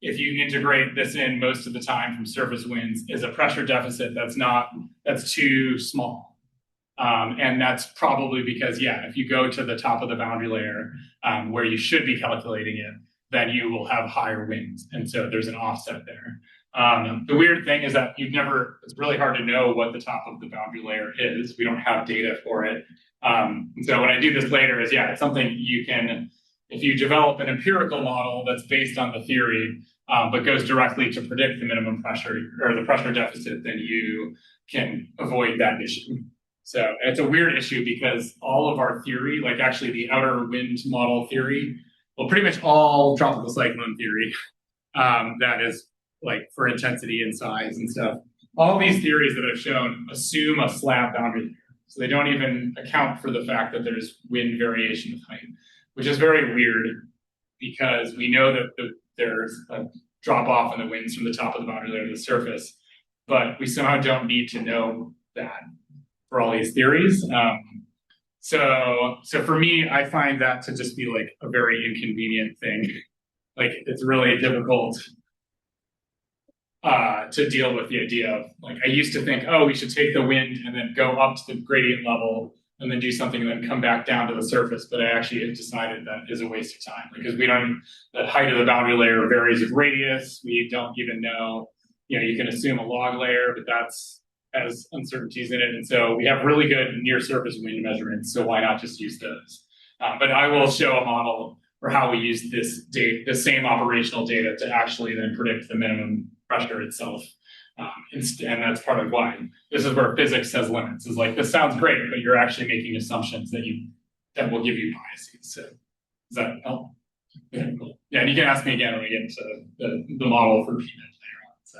if you integrate this in most of the time from surface winds is a pressure deficit that's too small. And that's probably because, if you go to the top of the boundary layer where you should be calculating it, then you will have higher winds. And so there's an offset there. The weird thing is that it's really hard to know what the top of the boundary layer is. We don't have data for it. So when I do this later is, it's something you can, if you develop an empirical model that's based on the theory, but goes directly to predict the minimum pressure or the pressure deficit, then you can avoid that issue. So it's a weird issue because all of our theory, like actually the outer wind model theory, well, pretty much all tropical cyclone theory, that is like for intensity and size and stuff, all these theories that I've shown assume a slab boundary layer. So they don't even account for the fact that there's wind variation with height, which is very weird because we know that there's a drop off in the winds from the top of the boundary layer to the surface, but we somehow don't need to know that for all these theories. So for me, I find that to just be like a very inconvenient thing. Like it's really difficult to deal with the idea of, like, I used to think, we should take the wind and then go up to the gradient level and then do something and then come back down to the surface. But I actually have decided that is a waste of time because the height of the boundary layer varies with radius. We don't even know, you can assume a log layer, but has uncertainties in it. And so we have really good near surface wind measurements. So why not just use those? But I will show a model for how we use the same operational data to actually then predict the minimum pressure itself. And that's part of why this is where physics has limits. Is like, this sounds great, but you're actually making assumptions that will give you biases. So does that help? Yeah, cool. Yeah, and you can ask me again when we get into the model for PMET later on. So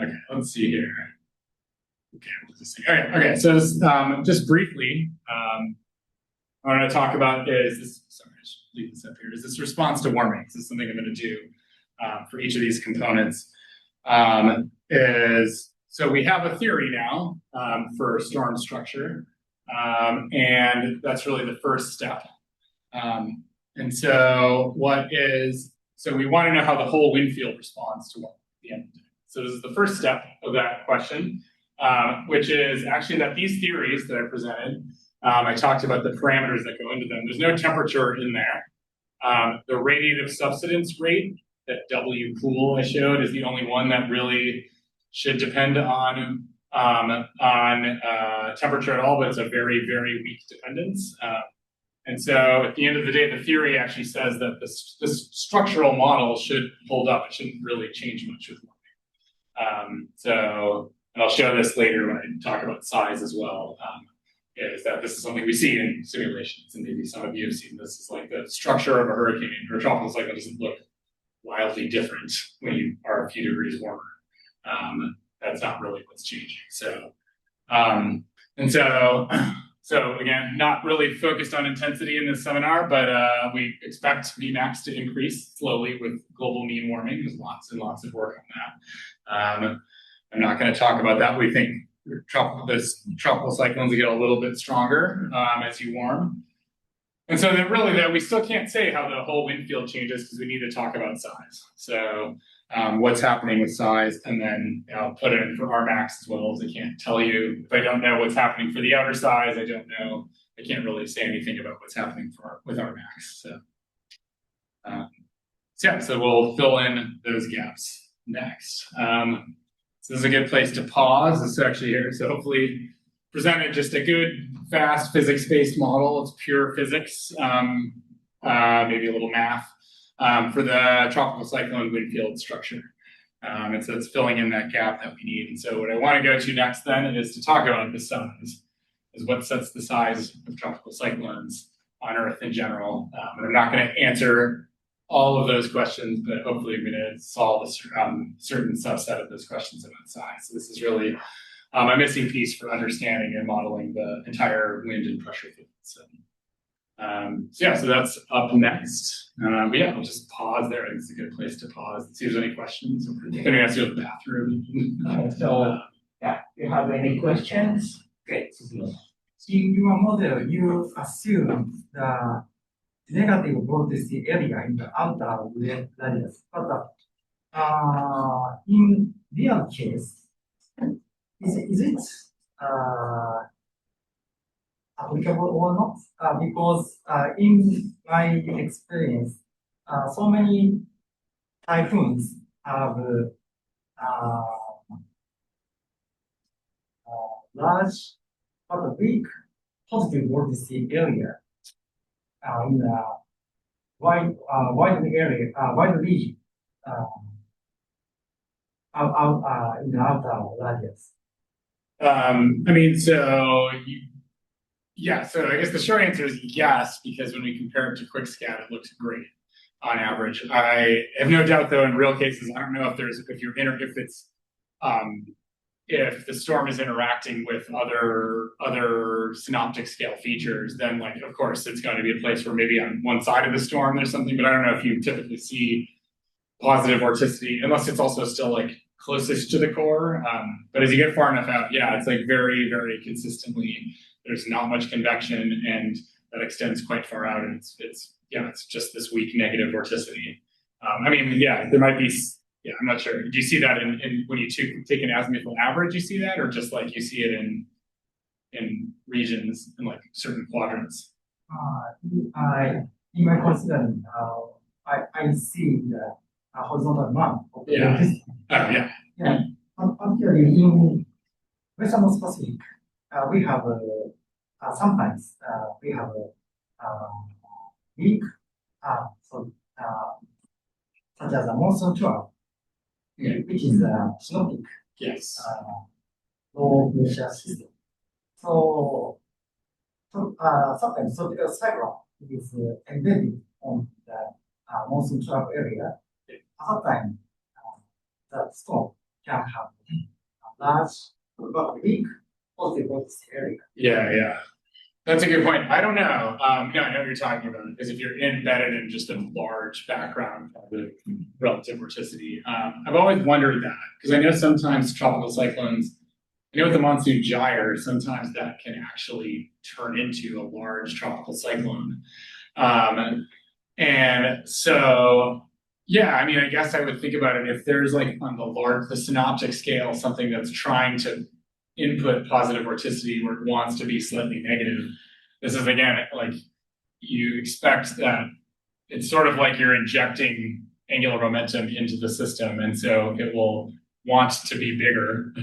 okay, let's see here. Okay, we'll just see. Okay. So just briefly, what I'm going to talk about is this. Sorry, I should leave this up here. Is this response to warming? This is something I'm going to do for each of these components. So we have a theory now for storm structure, and that's really the first step. And so we want to know how the whole wind field responds to warming at the end of the day. So this is the first step of that question, which is actually that these theories that I presented, I talked about the parameters that go into them. There's no temperature in there. The radiative subsidence rate, that W pool I showed, is the only one that really should depend on temperature at all, but it's a very, very weak dependence. And so at the end of the day, the theory actually says that this structural model should hold up. It shouldn't really change much with warming. And I'll show this later when I talk about size as well, is that this is something we see in simulations, and maybe some of you have seen this. Is like the structure of a hurricane or a tropical cyclone doesn't look wildly different when you are a few degrees warmer. That's not really what's changing. So again, not really focused on intensity in this seminar, but we expect Vmax to increase slowly with global mean warming. There's lots and lots of work on that. I'm not going to talk about that. We think tropical cyclones get a little bit stronger as you warm. And so that we still can't say how the whole wind field changes because we need to talk about size. So what's happening with size, and then I'll put it in for Rmax as well, as I can't tell you if I don't know what's happening for the outer size. I don't know. I can't really say anything about what's happening with Rmax. So we'll fill in those gaps next. So this is a good place to pause. This is actually here. So hopefully presented just a good, fast physics-based model. It's pure physics, maybe a little math for the tropical cyclone wind field structure. And so it's filling in that gap that we need. And so what I want to go to next then is to talk about the size, is what sets the size of tropical cyclones on Earth in general. And I'm not going to answer all of those questions, but hopefully I'm going to solve a certain subset of those questions about size. So this is really a missing piece for understanding and modeling the entire wind and pressure field. So So that's up next. But yeah, I'll just pause there. It's a good place to pause. See if there's any questions. If anyone has to go to the bathroom. You have any questions? Okay. In your model, you assume the negative vorticity area in the outer radius, but in real case, is it applicable or not? Because in my experience, so many typhoons have large but big positive vorticity area in a wide area, wide region in the outer radius. So I guess the short answer is yes, because when we compare it to QuickScat, it looks great on average. I have no doubt, though, in real cases, I don't know if the storm is interacting with other synoptic scale features, then of course it's going to be a place where maybe on one side of the storm there's something, but I don't know if you typically see positive vorticity unless it's also still closest to the core. But as you get far enough out, yeah, it's very, very consistently, there's not much convection and that extends quite far out, and it's just this weak negative vorticity. There might be. Yeah, I'm not sure. Do you see that in when you take an azimuthal average? You see that, or just you see it in regions in certain quadrants? In my considering, I see the horizontal map of the vorticity. Particularly in Western Pacific, we have sometimes we have weak, such as a monsoon trough. Which is a synoptic low pressure system. So sometimes tropical cyclone is embedded on the monsoon trough area. Sometimes the storm can have a large but weak positive vorticity area. Yeah. That's a good point. I don't know. I know what you're talking about, because if you're embedded in just a large background with relative vorticity, I've always wondered that, because I know sometimes tropical cyclones, with the monsoon gyre, sometimes that can actually turn into a large tropical cyclone. And so, I guess I would think about it if there's on the synoptic scale, something that's trying to input positive vorticity where it wants to be slightly negative. This is again you expect that it's sort of like you're injecting angular momentum into the system, and so it will want to be bigger.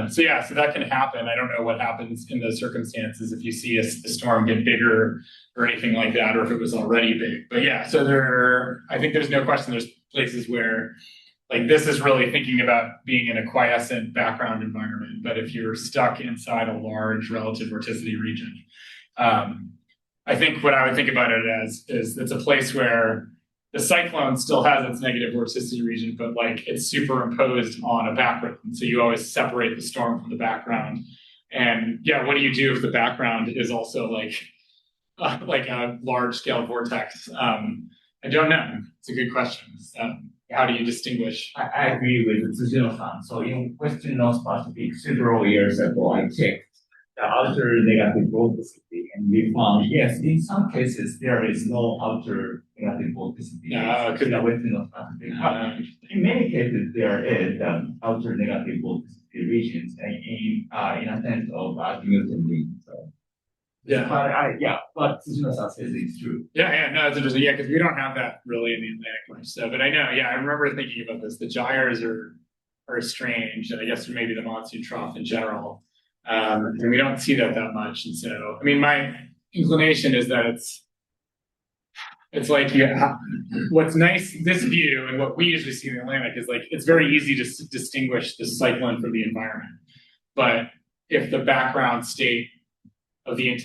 So that can happen. I don't know what happens in those circumstances if you see the storm get bigger or anything like that, or if it was already big. But I think there's no question there's places where this is really thinking about being in a quiescent background environment. But if you're stuck inside a large relative vorticity region, I think what I would think about it as is it's a place where the cyclone still has its negative vorticity region, but it's superimposed on a background. So you always separate the storm from the background. And what do you do if the background is also a large scale vortex? I don't know. It's a good question. How do you distinguish? I agree with Tsujino-san. So in Western North Pacific, several years ago, I checked the outer negative vorticity, and we found, yes, in some cases, there is no outer negative vorticity in the Western North Pacific. In many cases, there is outer negative vorticity regions in a sense of Newton region. So. What Tsujino-san says is true. No, it's interesting. Because we don't have that really in the Atlantic much. So, but I know, I remember thinking about this. The gyres are strange, and I guess maybe the monsoon trough in general. And we don't see that much. And so, my inclination is that it's what's nice, this view, and what we usually see in the Atlantic is it's very easy to distinguish the cyclone from the environment. But if the background state of the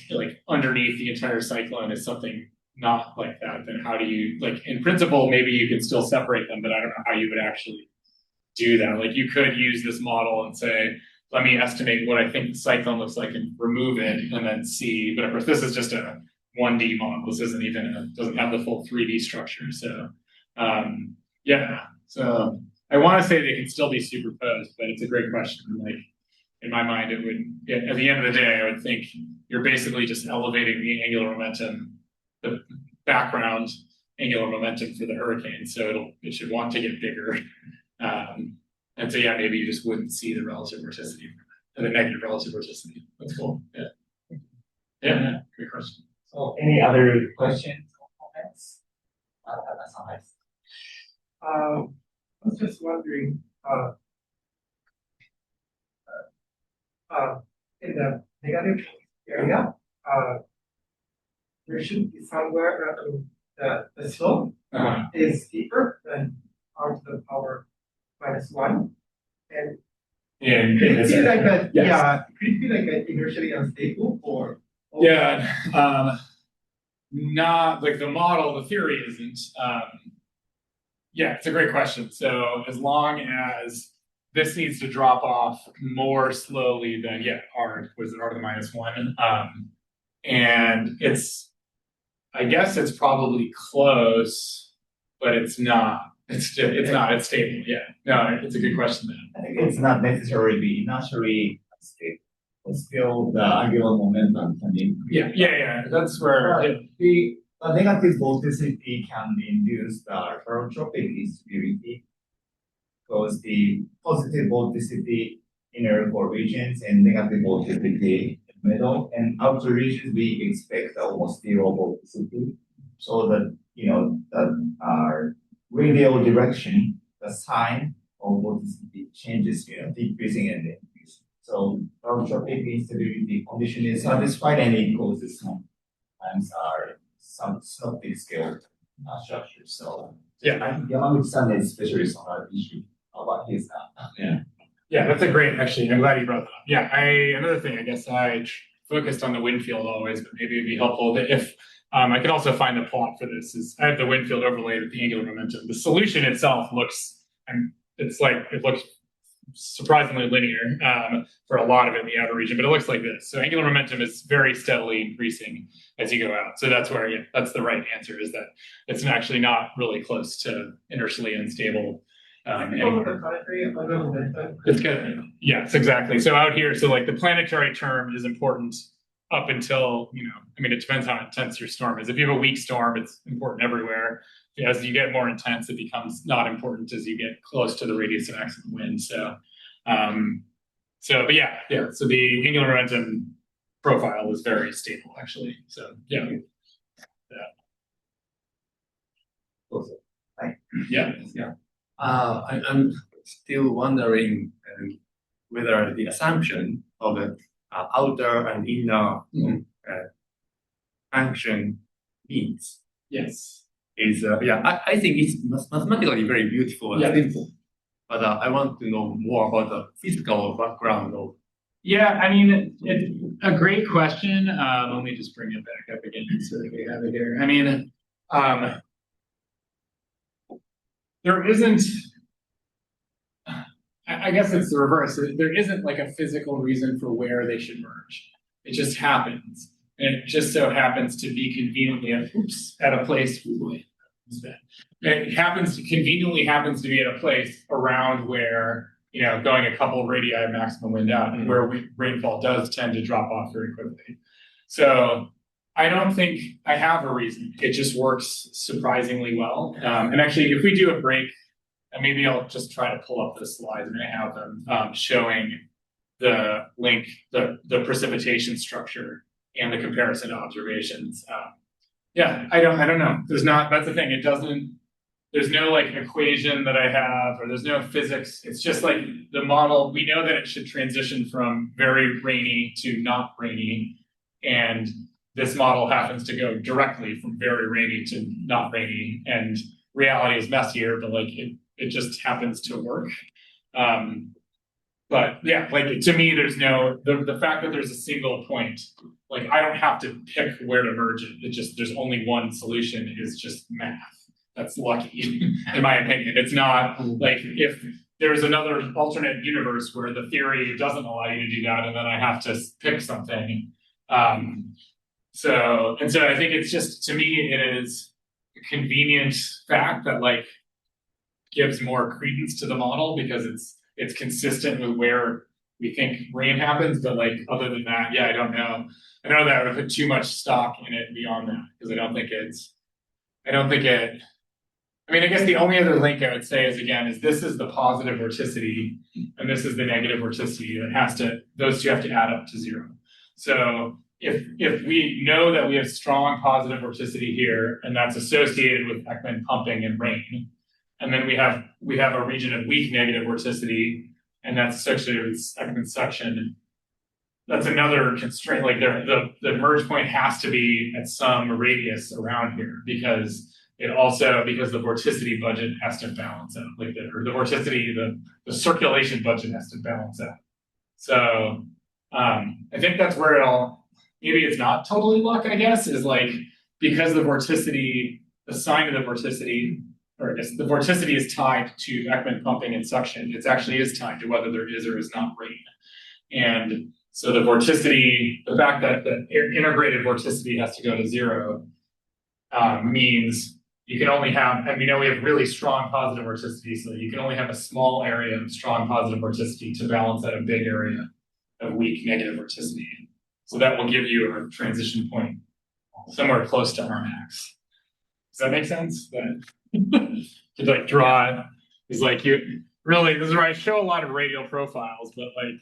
underneath the entire cyclone is something not like that, then how do you in principle maybe you can still separate them, but I don't know how you would actually do that. You could use this model and say, let me estimate what I think the cyclone looks like and remove it and then see. But of course, this is just a 1D model. This isn't even doesn't have the full 3D structure. So yeah. So I want to say they can still be superposed, but it's a great question. Like in my mind, it would at the end of the day, I would think you're basically just elevating the angular momentum, the background angular momentum for the hurricane. So it should want to get bigger. And so yeah, maybe you just wouldn't see the relative vorticity, the negative relative vorticity. That's cool. Yeah. Yeah, great question. So any other questions or comments? I was just wondering, in the negative area, there should be somewhere the slope is steeper than r to the power -1. And could it be like a, could it be like an inertially unstable or? Not like the model, the theory isn't. Yeah, it's a great question. So as long as this needs to drop off more slowly than r was it r to the -1, and I guess it's probably close, but it's not. It's not. It's stable. Yeah. No, it's a good question then. I think it's not necessarily naturally stable, but still the angular momentum can increase. Yeah. That's where the negative vorticity can induce the barotropic instability because the positive vorticity inner core regions and negative vorticity in the middle and outer regions we expect almost zero vorticity. So that that our radial direction, the sign of vorticity changes, decreasing and increasing. So barotropic instability condition is satisfied and it causes sometimes some synoptic scale structures. So I think Yamaguchi-san is specialist on that issue about his Yeah, that's a great, actually, I'm glad you brought that up. Yeah, another thing, I guess I focused on the wind field always, but maybe it'd be helpful that if, I can also find the plot for this, is I have the wind field overlaid with the angular momentum. The solution itself looks, it looks surprisingly linear for a lot of it in the outer region, but it looks like this. So angular momentum is very steadily increasing as you go out. So that's where, that's the right answer, is that it's actually not really close to inertially unstable. It's good. Yes, exactly. So out here, so like the planetary term is important up until, it depends how intense your storm is. If you have a weak storm, it's important everywhere. As you get more intense, it becomes not important as you get close to the radius of maximum wind. So, so the angular momentum profile is very stable, actually. So, yeah. I'm still wondering whether the assumption of the outer and inner function means is I think it's mathematically very beautiful and simple, but I want to know more about the physical background of. Yeah, it's a great question. Let me just bring it back up again so that we have it here. There isn't, I guess it's the reverse. There isn't like a physical reason for where they should merge. It just happens. And it just so happens to be conveniently at a place. It conveniently happens to be at a place around where, going a couple radii of maximum wind out, and where rainfall does tend to drop off very quickly. So I don't think I have a reason. It just works surprisingly well. And actually, if we do a break, and maybe I'll just try to pull up the slides and I have them showing the link, the precipitation structure and the comparison to observations. I don't know. That's the thing. There's no like equation that I have, or there's no physics. It's just like the model, we know that it should transition from very rainy to not rainy. And this model happens to go directly from very rainy to not rainy. And reality is messier, but like it just happens to work. But yeah, like to me, there's the fact that there's a single point, like I don't have to pick where to merge it. There's only one solution is just math. That's lucky, in my opinion. It's not like if there's another alternate universe where the theory doesn't allow you to do that, and then I have to pick something. So I think it's just, to me, it is a convenient fact that like gives more credence to the model because it's consistent with where we think rain happens. But like other than that, yeah, I don't know. I know that I would put too much stock in it beyond that because I don't think it. I mean, I guess the only other link I would say is this is the positive vorticity and this is the negative vorticity that those two have to add up to 0. So if we know that we have strong positive vorticity here and that's associated with Ekman pumping and rain, and then we have a region of weak negative vorticity and that's associated with Ekman suction, that's another constraint. Like the merge point has to be at some radius around here because the vorticity budget has to balance out, like the vorticity, the circulation budget has to balance out. So I think that's where maybe it's not totally luck, I guess, is like because the vorticity, the sign of the vorticity, or I guess the vorticity is tied to Ekman pumping and suction. It actually is tied to whether there is or is not rain. And so the vorticity, the fact that the integrated vorticity has to go to 0 means you can only have, and we know we have really strong positive vorticity, so you can only have a small area of strong positive vorticity to balance out a big area of weak negative vorticity. So that will give you a transition point somewhere close to Rmax. Does that make sense? To like draw it is like this is where I show a lot of radial profiles, but like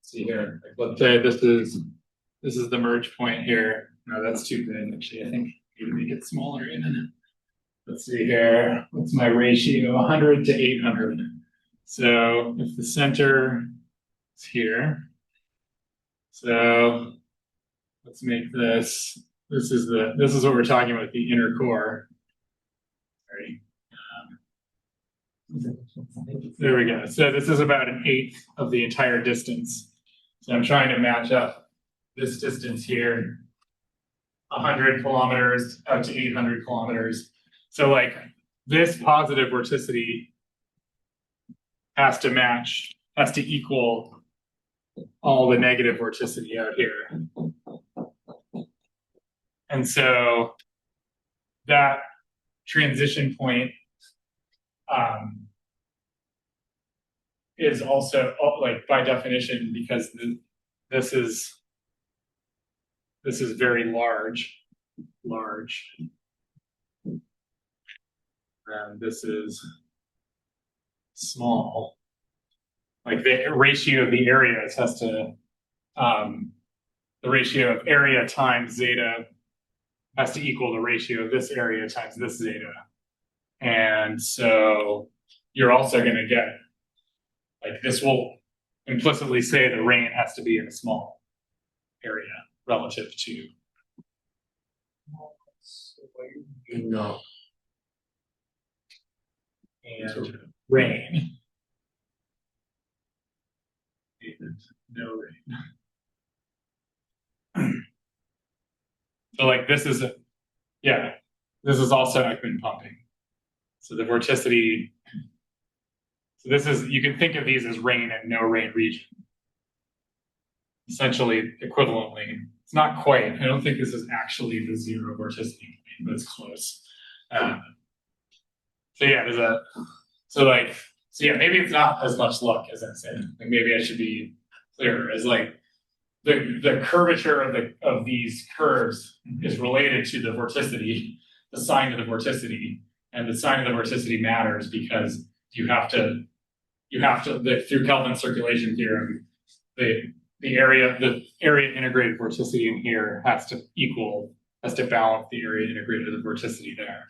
see here, like let's say this is the merge point here. No, that's too big actually. I think maybe make it smaller even. Let's see here. What's my ratio? 100 to 800. So if the center is here, so let's make this. This is what we're talking about, the inner core. Sorry. There we go. So this is about 1/8 of the entire distance. So I'm trying to match up this distance here, 100 kilometers out to 800 kilometers. So like this positive vorticity has to equal all the negative vorticity out here. And so that transition point is also like by definition, because this is very large, and this is small. Like the ratio of the areas has to, the ratio of area times zeta has to equal the ratio of this area times this zeta. And so you're also going to get, like this will implicitly say the rain has to be in a small area relative to, and rain. And no rain. So like this is also Ekman pumping. So the vorticity, you can think of these as rain and no rain region. Essentially equivalently. It's not quite, I don't think this is actually the 0 vorticity, but it's close. Maybe it's not as much luck as I said. Like maybe I should be clearer. As like the curvature of these curves is related to the vorticity, the sign of the vorticity, and the sign of the vorticity matters because you have to through Kelvin circulation theorem, the area integrated vorticity in here has to balance the area integrated of the vorticity there.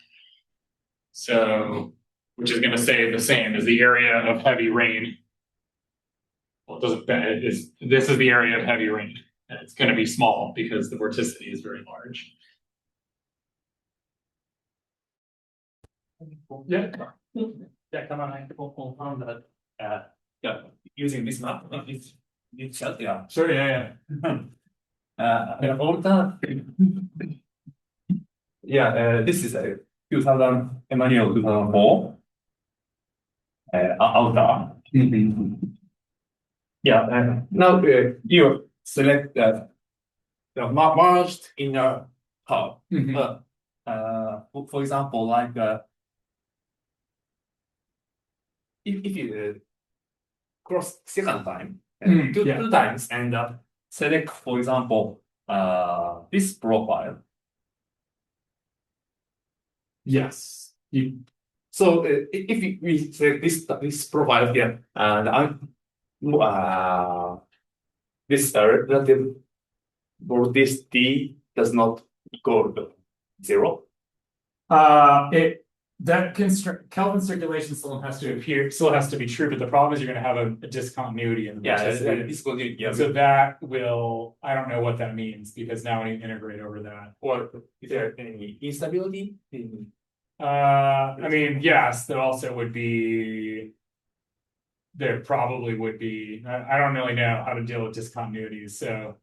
So, which is going to say the same as the area of heavy rain. Well, this is the area of heavy rain, and it's going to be small because the vorticity is very large. Yeah, can I confirm that using this map, it's healthier. Sure, yeah. This is a 2000 Emmanuel 2004 outer. Now you select merged in a curve. For example, like if you cross second time, two times, and select, for example, this profile. Yes. So if we select this profile here, and this relative vorticity does not equal to 0. That Kelvin circulation still has to be true, but the problem is you're going to have a discontinuity in the vorticity. Discontinuity. Yeah. So that will, I don't know what that means, because now when you integrate over that. Or is there any instability? I mean, yes, there probably would be. I don't really know how to deal with discontinuities, so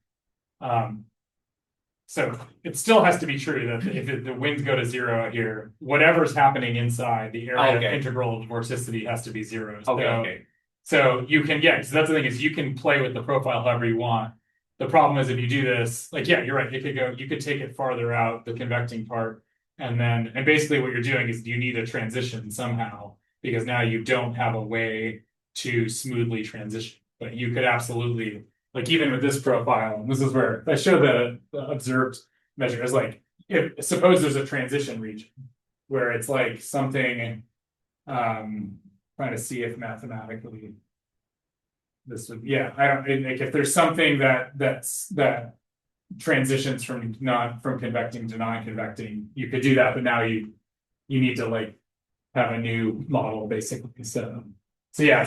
it still has to be true that if the winds go to 0 here, whatever's happening inside the area of integral vorticity has to be 0. So you can, so that's the thing, is you can play with the profile however you want. The problem is if you do this, like, you're right, you could take it farther out, the convecting part, and basically what you're doing is you need a transition somehow, because now you don't have a way to smoothly transition. But you could absolutely, like, even with this profile, and this is where I show the observed measure, is like, suppose there's a transition region where it's like something, trying to see if mathematically this would, I don't, like, if there's something that transitions from convecting to non-convecting, you could do that, but now you need to, like, have a new model, basically. So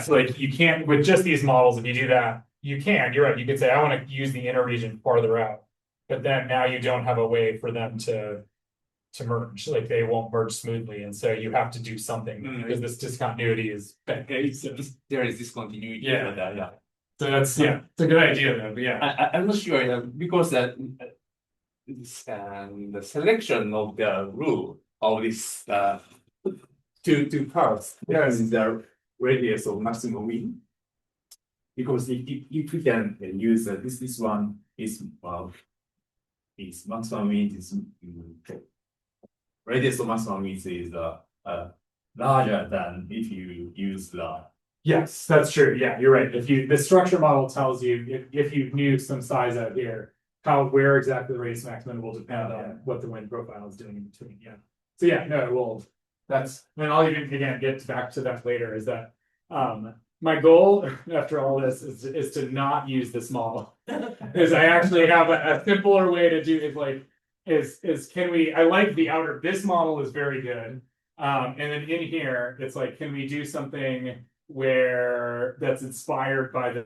like, you can't, with just these models, if you do that, you're right, you could say, I want to use the inner region farther out, but then now you don't have a way for them to merge, like, they won't merge smoothly, and so you have to do something, because this discontinuity is bad. There is discontinuity. Yeah. So that's, it's a good idea, though, but I'm not sure, because the selection of the rule of this two curves, there is the radius of maximum wind. Because if we can use this one is maximum wind is radius of maximum wind is larger than if you use the. Yes, that's true. Yeah, you're right. The structure model tells you if you knew some size out here, where exactly the radius maximum will depend on what the wind profile is doing in between. Yeah. So no, well, and I'll even again get back to that later. Is that my goal after all this is to not use this model. Is I actually have a simpler way to do it. Like, can we? I like the outer. This model is very good. And then in here, it's like, can we do something where that's inspired by the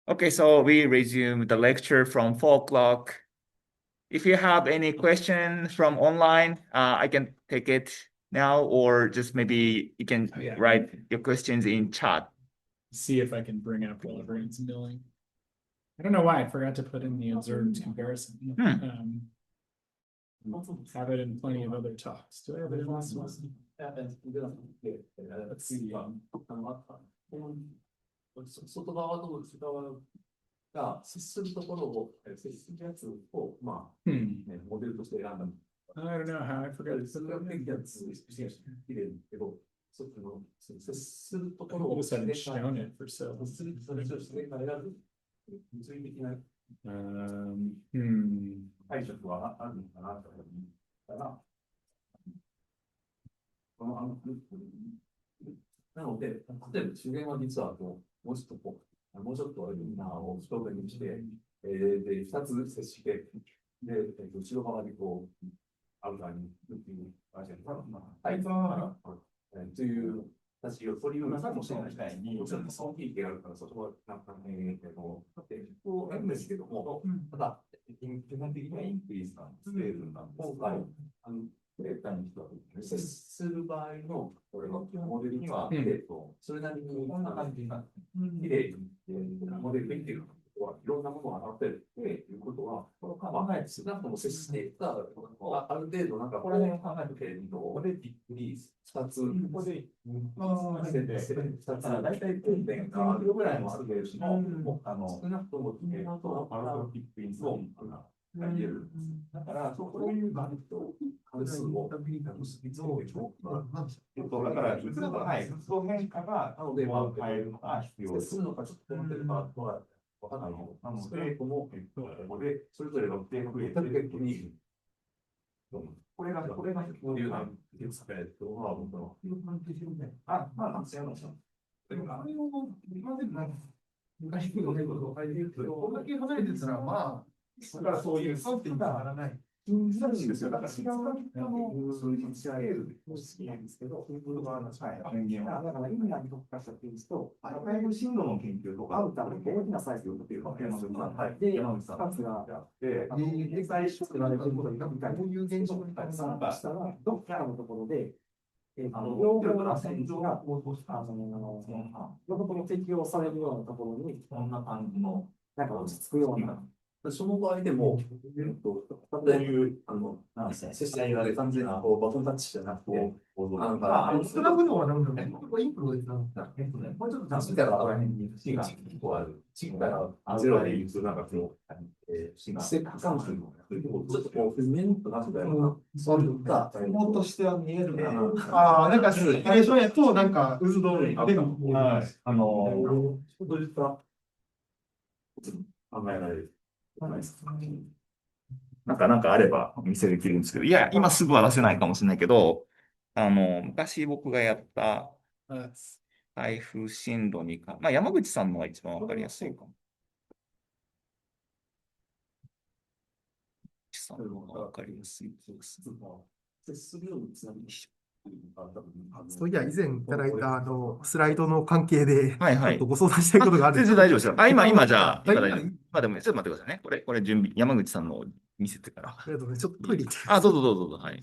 Okay, so we resume the lecture from 4 o'clock. If you have any question from online, I can take it now, or just maybe you can write your questions in chat. see if I can bring up Lagrange milling. I don't know why I forgot to put in the observed comparison. Have it in plenty of other talks. Do I have it in this one? Let's see. 外側と内側が接するところを、接するやつを、まあ、モデルとして選んだ。I don't know how I forgot to それができたやつ、綺麗だけど、その接するところを、接するそれを選ぶ、物理的な解釈はあるのかなと思ったら、なので、例えば、主言は実はもうちょっともうちょっとを一目にして、で、二つ接して、で、後ろ側にこう、アウターに行くっていう感じで、タイプは、という形を取り入れるかもしれないに、もちろんその経験があるから、そこはなんかこう、あるんですけども、ただ、基本的にはインクリースなんですけれども、今回、接する場合のモデルには、それなりに綺麗にモデルできていることは、いろんなものが当たってるっていうことは、この考え、少なくとも接していた、ある程度、なんか、これを考えるけれど、ここでびっくり2つ、ここで2つ、大体 0.5 ぐらいもあるけれども、少なくとも、パラボリックインゾーンが言える。だから、そういう関数を、だから、普通の変化が、なので、変えるのが必要です。するのか、ちょっと思ってるかはわからないの。なので、この、で、それぞれの定額に、これが理由なんですけど、僕の。でも、あれを、今でも、昔のことを書いてるけど、これだけ離れてたら、まあ、だからそういう観点が上がらない。難しいですよ。だから違う数字スケールも好きなんですけど、だから意味が特化したケースと、外部進路の研究とか、会うために大きなサイズを取っているわけですよ。で、山口さん。2つがあって、実際、作られていることにこういう現状に参加したら、どっかのところで、両方の線上が、両方の適用されるようなところに、こんな感じの、なんか落ち着くような。その場合でも、こういう、なんですね、接して言われた完全なバトンタッチじゃなくて、スクラムのはなんだろう、インプロでもうちょっと足したら、C が1個ある。C から0で言うと、なんかこう、ステップ関数の、ちょっとこう、面となってたような、そういった、ものとしては見えるかな。なんか、最初やと、なんか、渦通りでも、はい、ちょっと言った考えられる。なんかあればお見せできるんですけど、いや、今すぐは出せないかもしれないけど、昔僕がやった台風進路にまあ、山口さんのが一番わかりやすいかも。さんのがわかりやすいです。そういや、以前いただいたスライドの関係で、はいはい、ちょっとご相談したいことがあるんです。全然大丈夫ですよ。今じゃあ、まあでも、ちょっと待ってくださいね。これ準備、山口さんのを見せてから。ありがとうございます。ちょっとトイレ行って。どうぞどうぞ、はい。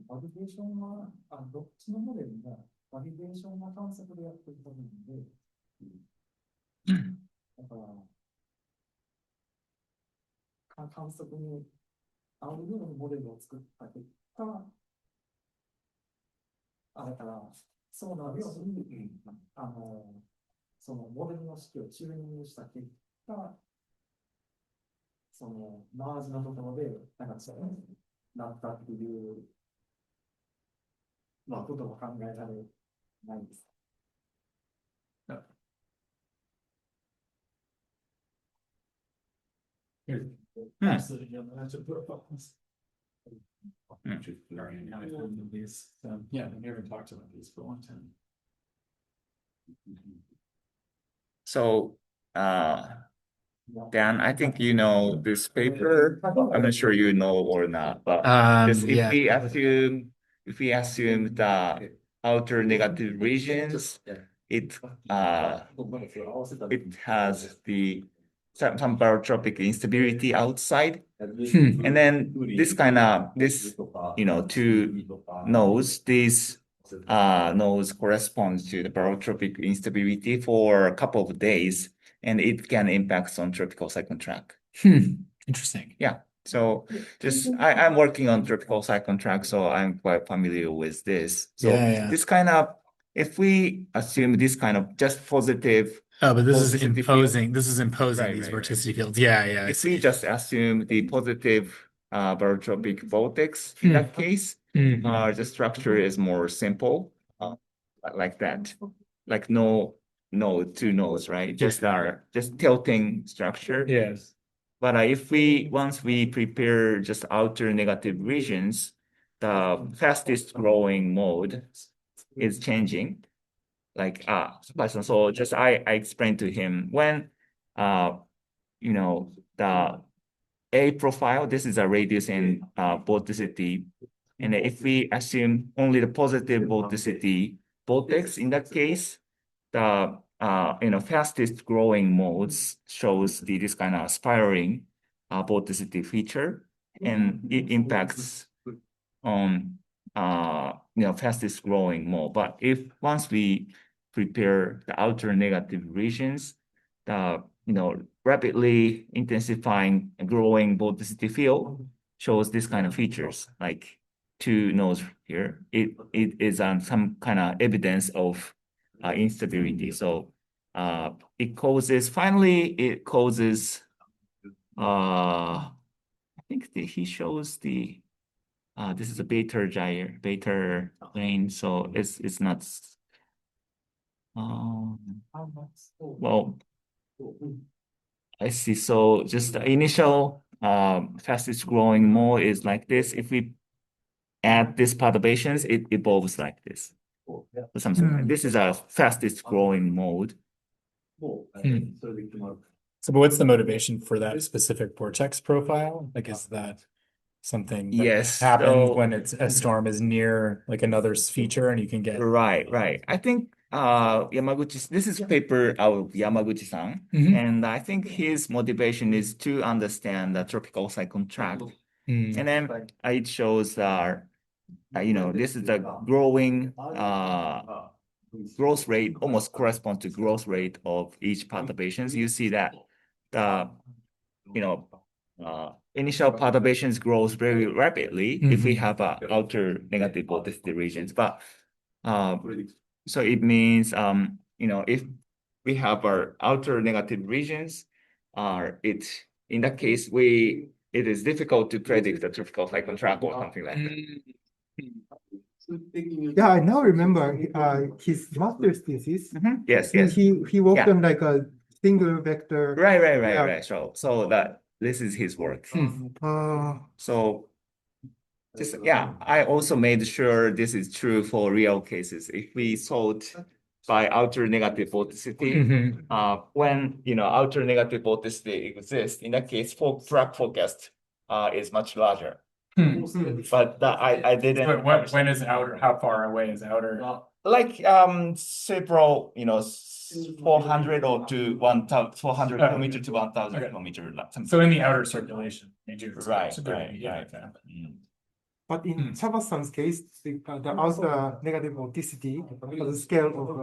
バリデーションは、どっちのモデルも、バリデーションは観測でやっていたので、だから、観測に合うようなモデルを作った結果、だから、そうなるように、そのモデルの式をチューニングした結果、そのマージのところで、なんかそうなったっていう、ことも考えられないです。Absolutely, yeah, that's a good focus. Yeah, we never talked about these for a long time. So, Dan, I think you know this paper. I'm not sure you know or not, but if we assume the outer negative regions, it has the some barotropic instability outside. And then this two nodes, these nodes corresponds to the barotropic instability for a couple of days, and it can impact on tropical cyclone track. Interesting. Yeah. So I'm working on tropical cyclone track, so I'm quite familiar with this. So this if we assume this kind of just positive. Oh, but this is vorticity imposing. field. This is imposing these vorticity fields. Yeah, yeah. If we just assume the positive barotropic vortex, in that case, the structure is more simple, like that, like two nodes, right? Just tilting structure. Yes. But once we prepare just outer negative regions, the fastest growing mode is changing. Like so just I explained to him when the A profile, this is a radius and vorticity. And if we assume only the positive vorticity vortex, in that case, the fastest growing modes shows this kind of spiraling vorticity feature, and it impacts on fastest growing mode. But once we prepare the outer negative regions, the rapidly intensifying and growing vorticity field shows this kind of features, like two nodes here. It is some kind of evidence of instability. So it causes I think he shows the this is a beta plane, so it's not well, I see. So just the initial fastest growing mode is like this. If we add this perturbations, it evolves like this. Or something. This is our fastest growing mode. So, but what's the motivation for that specific vortex profile? Like, is that something that happens when a storm is near like another feature and you can get right. I think Yamaguchi, this is paper of Yamaguchi-san, and I think his motivation is to understand the tropical cyclone track. And then it shows this is the growing growth rate, almost corresponds to growth rate of each perturbations. You see that the initial perturbations grows very rapidly if we have outer negative vorticity regions. But so it means if we have our outer negative regions, in that case it is difficult to predict the tropical cyclone track or something like that. Yeah, I now remember his master's thesis. Yes. He worked on like a single vector. Right. So that this is his work. So I also made sure this is true for real cases. If we sort by outer negative vorticity, when outer negative vorticity exists, in that case, track forecast is much larger. But I didn't. When is outer? How far away is outer? Like several 400 or to 1,000 400 kilometer to 1,000 kilometer. So in the outer circulation, you do. Right. But in Chavas-san's case, the outer negative vorticity has a scale of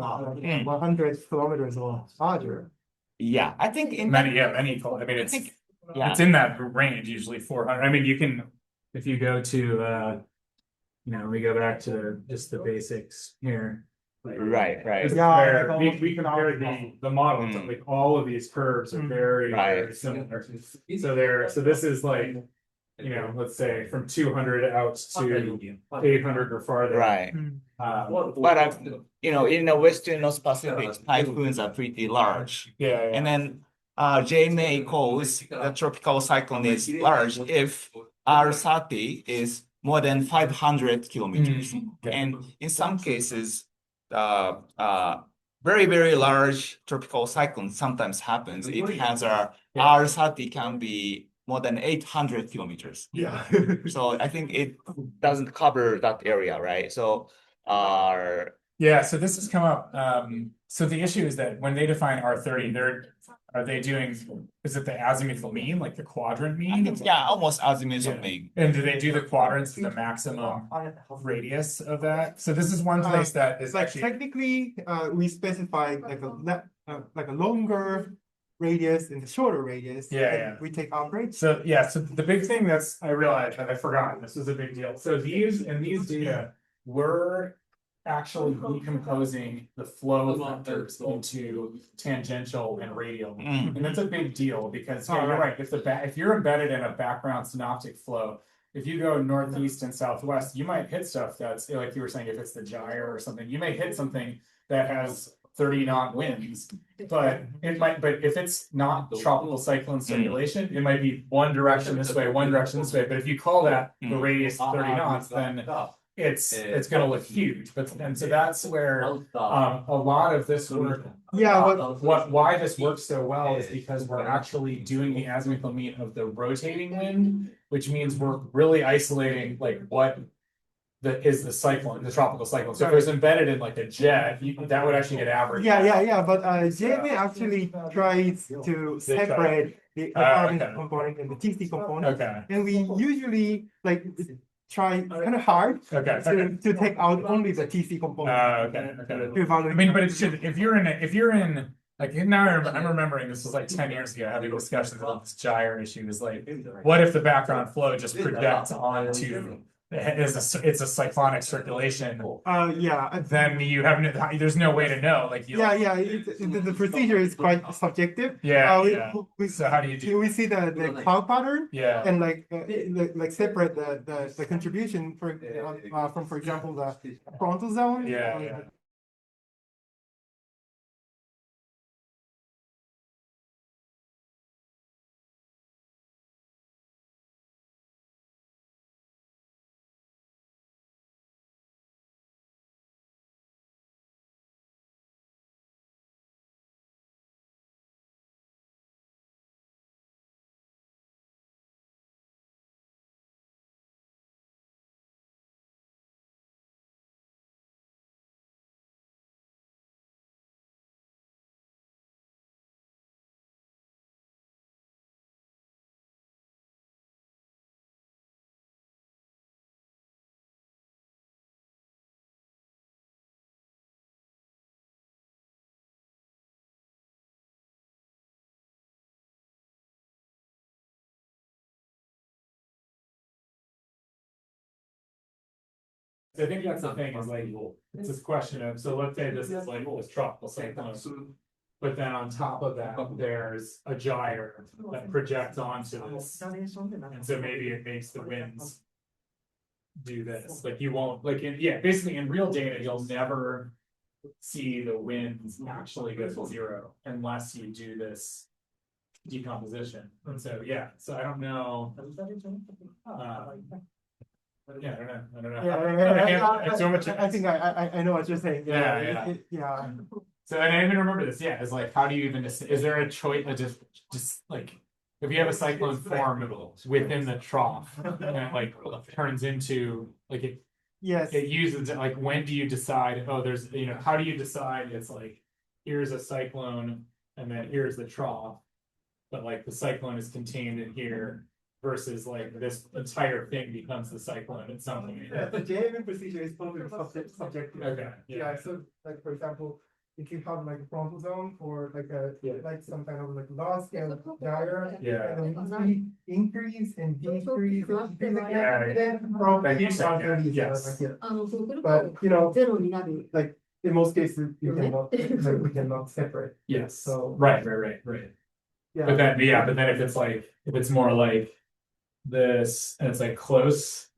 100 kilometers or larger. Yeah, I think in many. I mean, it's in that range, usually 400. I mean, you can, if you go to, we go back to just the basics here. Right. Yeah, we compare the models. Like all of these curves are very similar. So this is like, let's say from 200 out to 800 or farther. Right. But in the Western North Pacific, typhoons are pretty large. Yeah. And then JMA calls the tropical cyclone is large if R30 is more than 500 kilometers. And in some cases, very, very large tropical cyclone sometimes happens. It has R30 can be more than 800 kilometers. Yeah. So I think it doesn't cover that area, right? So so this has come up. So the issue is that when they define R30, Are they doing, is it the azimuthal mean, like the quadrant mean? Yeah, almost azimuthal mean. And do they do the quadrants to the maximum radius of that? So this is one place that is like actually. technically, we specify like a longer radius and a shorter radius. Yeah. We take average. So so the big thing I realized that I forgot, this was a big deal. So these data were actually decomposing the flow vectors into tangential and radial. And that's a big deal because you're right. If you're embedded in a background synoptic flow, if you go northeast and southwest, you might hit stuff that's like you were saying, if it's the gyre or something, you may hit something that has 30 knot winds, but if it's not tropical cyclone circulation, it might be one direction this way, one direction this way. But if you call that the radius 30 knots, then it's going to look huge. And so that's where a lot of this work. Why this works so well is because we're actually doing the azimuthal mean of the rotating wind, which means we're really isolating like what is the cyclone, the tropical cyclone. So if it was embedded in like a jet, that would actually get averaged. Yeah. But JMA actually tries to separate the carbon component and the TC component. And we usually like try kind of hard to take out only the TC component. I mean, but it should, if you're in like now I'm remembering this was like 10 years ago having discussions about this gyre issue is like, what if the background flow just projects onto it's a cyclonic circulation. Then you have there's no way to know. Like the procedure is quite subjective. So how do you do? We see the cloud pattern. And like separate the contribution from for example the frontal zone. I think that's the thing is like, it's this question of, so let's say this is like this tropical cyclone, but then on top of that, there's a gyre that projects onto this. And so maybe it makes the winds do this. Like you won't, like, basically in real data, you'll never see the winds actually go to zero unless you do this decomposition. And so, so I don't know. I don't know. I so much. I think I know what you're saying. So and I even remember this. It's like, how do you even? Is there a choice? Just like if you have a cyclone form within the trough, and it like turns into like it. It uses it like when do you decide? Oh, there's how do you decide? It's like here's a cyclone, and then here's the trough, but like the cyclone is contained in here. Versus like this entire thing becomes the cyclone at some point. The JMM procedure is totally subjective. So like for example, if you have like a frontal zone or like like some kind of like large scale gyre, and then we increase and decrease then probably but like in most cases you cannot we cannot separate. So right. But then if it's more like this and it's like close,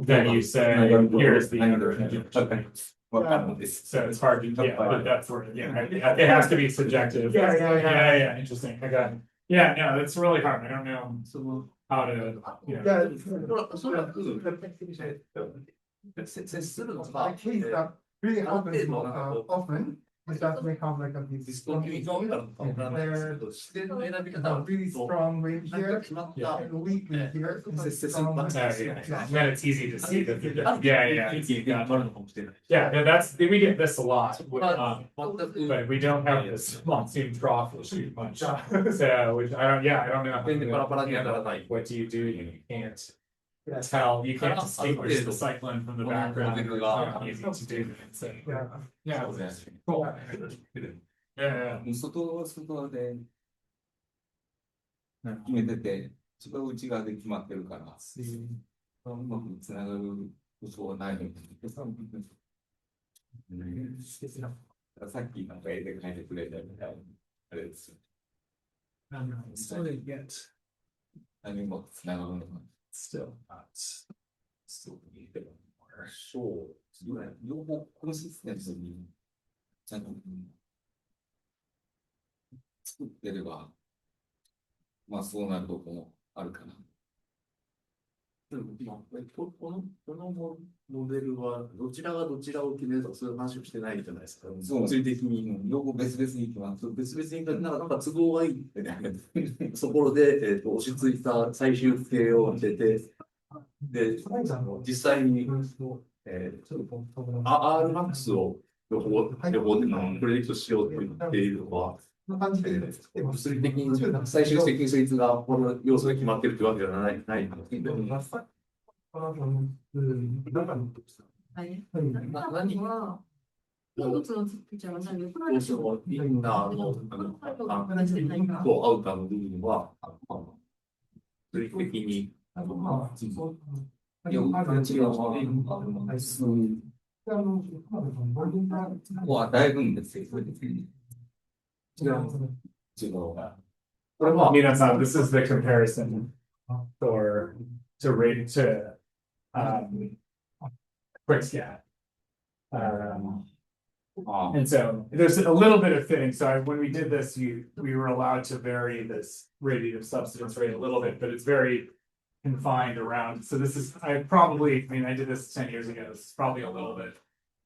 then you say here's the other. So it's hard to but that's where it has to be subjective. Interesting. I got it. No, that's really hard. I don't know how to case that really happens often It doesn't have like a really strong wind here and weak wind here. Then it's easy to see that. Yeah, that's we get this a lot. But we don't have this monsoon trough issue much. So which I don't know. What do you do? You can't tell. You can't distinguish the cyclone from the background. It's not easy to do. So, yeah. Cool. Yeah. 外で決めてて、それを内側で決まってるから、うまくつながることはないので、さっきなんか絵で描いてくれたみたいな、あれですよ。Still didn't get. 何もつながるのか。Still not. Still need it more. Sure. 両方コンシステンスにちゃんと作ってれば、まあそうなるとこもあるかな。このモデルはどちらがどちらを決めるとかそういう話をしてないじゃないですか。物理的に両方別々に決まる。別々になんか都合がいいってね。そこで、押し付いた最終形を当てて、で、実際に、Rmax を両方でプレディクトしようっていうのは、物理的に最終的にそいつがこの要素で決まってるってわけではないので。何は一つのピクチャーは何をインナーのアウターの部分は物理的にだいぶんですよ。Minasan, this is the comparison for to rate to QuickScan. And so there's a little bit of fitting. So when we did this, we were allowed to vary this radiative substance rate a little bit, but it's very confined around. So this is, I did this 10 years ago. This is probably a little bit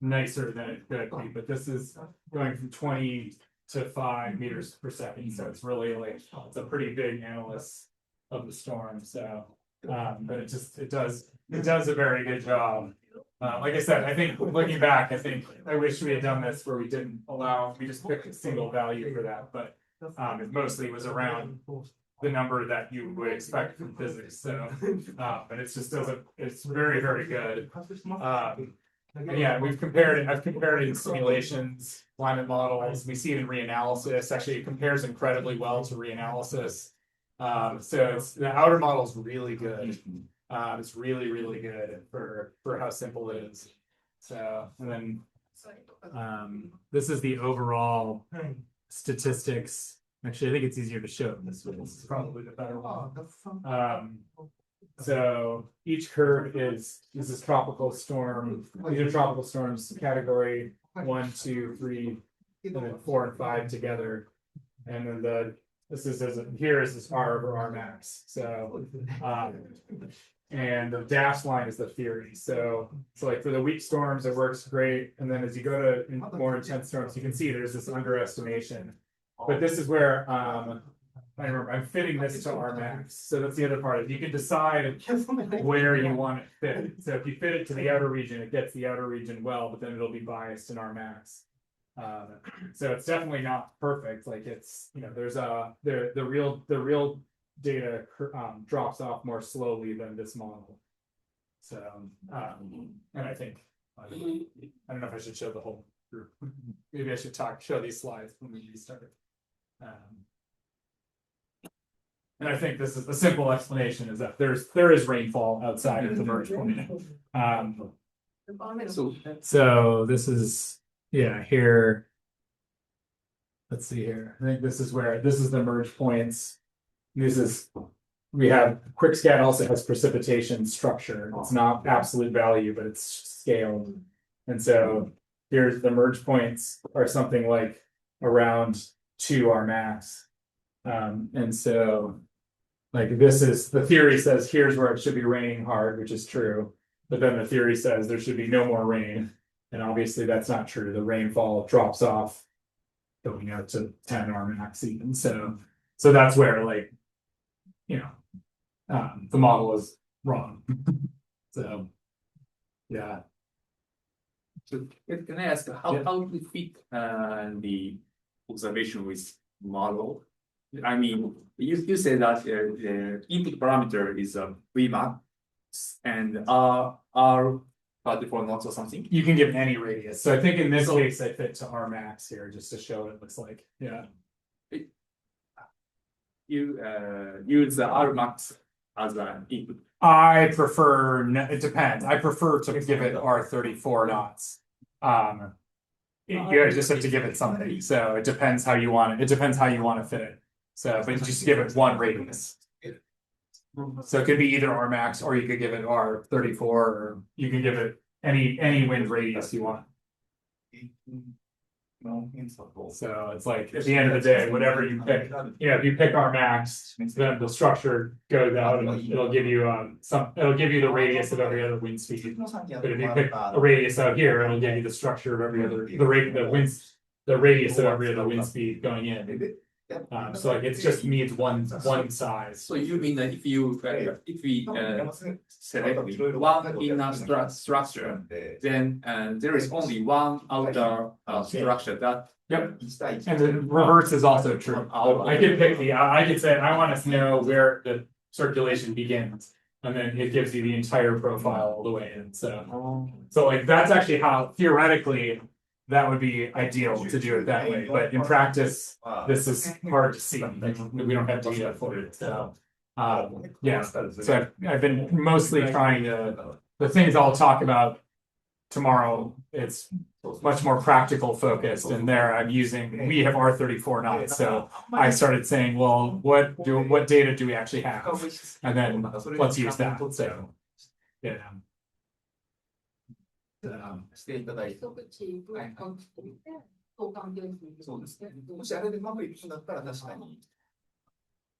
nicer than it could be, but this is going from 20 to 5 meters per second. So it's really it's a pretty big analysis of the storm. So, but it does a very good job. Like I said, I think looking back, I wish we had done this where we just picked a single value for that, but it mostly was around the number that you would expect from physics. So, but it's very, very good. And yeah, I've compared it in simulations, climate models. We see it in reanalysis. Actually, it compares incredibly well to reanalysis. So the outer model is really good. It's really, really good for how simple it is. So, and then this is the overall statistics. Actually, I think it's easier to show this one. This is probably the better one. So each curve is this tropical storm. These are tropical storms category 1, 2, 3, and then 4 and 5 together. And then here is this R over R max. So and the dashed line is the theory. So like for the weak storms, it works great. And then as you go to more intense storms, you can see there's this underestimation. But this is where I'm fitting this to R max. So that's the other part. You can decide where you want it fit. So if you fit it to the outer region, it gets the outer region well, but then it'll be biased in R max. So it's definitely not perfect. Like it's, there's the real data drops off more slowly than this model. So and I think I don't know if I should show the whole group. Maybe I should show these slides when we restart. And I think this is the simple explanation is that there is rainfall outside of the merge point. So this is here. Let's see here. I think this is the merge points. We have QuickScan also has precipitation structure. It's not absolute value, but it's scaled. And so here's the merge points are something like around 2 R max. And so like the theory says here's where it should be raining hard, which is true. But then the theory says there should be no more rain. And obviously that's not true. The rainfall drops off going out to 10 R max even. So that's where like, the model is wrong. So yeah. So can I ask how to fit the observation with model? I mean, you say that the input parameter is a Vmax and R for knots or something. You can give any radius. So I think in this case I fit to R max here just to show what it looks like. Yeah. You use the R max as an input. I prefer, it depends. I prefer to give it R34 knots. You just have to give it something. So it depends how you want it. It depends how you want to fit it. So, but just give it one radius. So it could be either R max or you could give it R34 or you can give it any wind radius you want. So it's like at the end of the day, whatever you pick, if you pick R max, then the structure goes out and it'll give you it'll give you the radius of every other wind speed. But if you pick a radius out here, it'll give you the structure of every other the radius of every other wind speed going in. So like it just needs one size. So you mean that if we select one inner structure, then there is only one outer structure that. Yep. And the reverse is also true. I could pick I could say I want to know where the circulation begins, and then it gives you the entire profile all the way in. So like that's actually how theoretically that would be ideal to do it that way. But in practice, this is hard to see. Like, we don't have data for it. So yeah. So I've been mostly trying to the things I'll talk about tomorrow. It's much more practical focused, and there we have R34 knots. So I started saying, well, what data do we actually have? And then let's use that. So yeah. していただいて、そうですね。もしあれでうまくいくんだったら確かに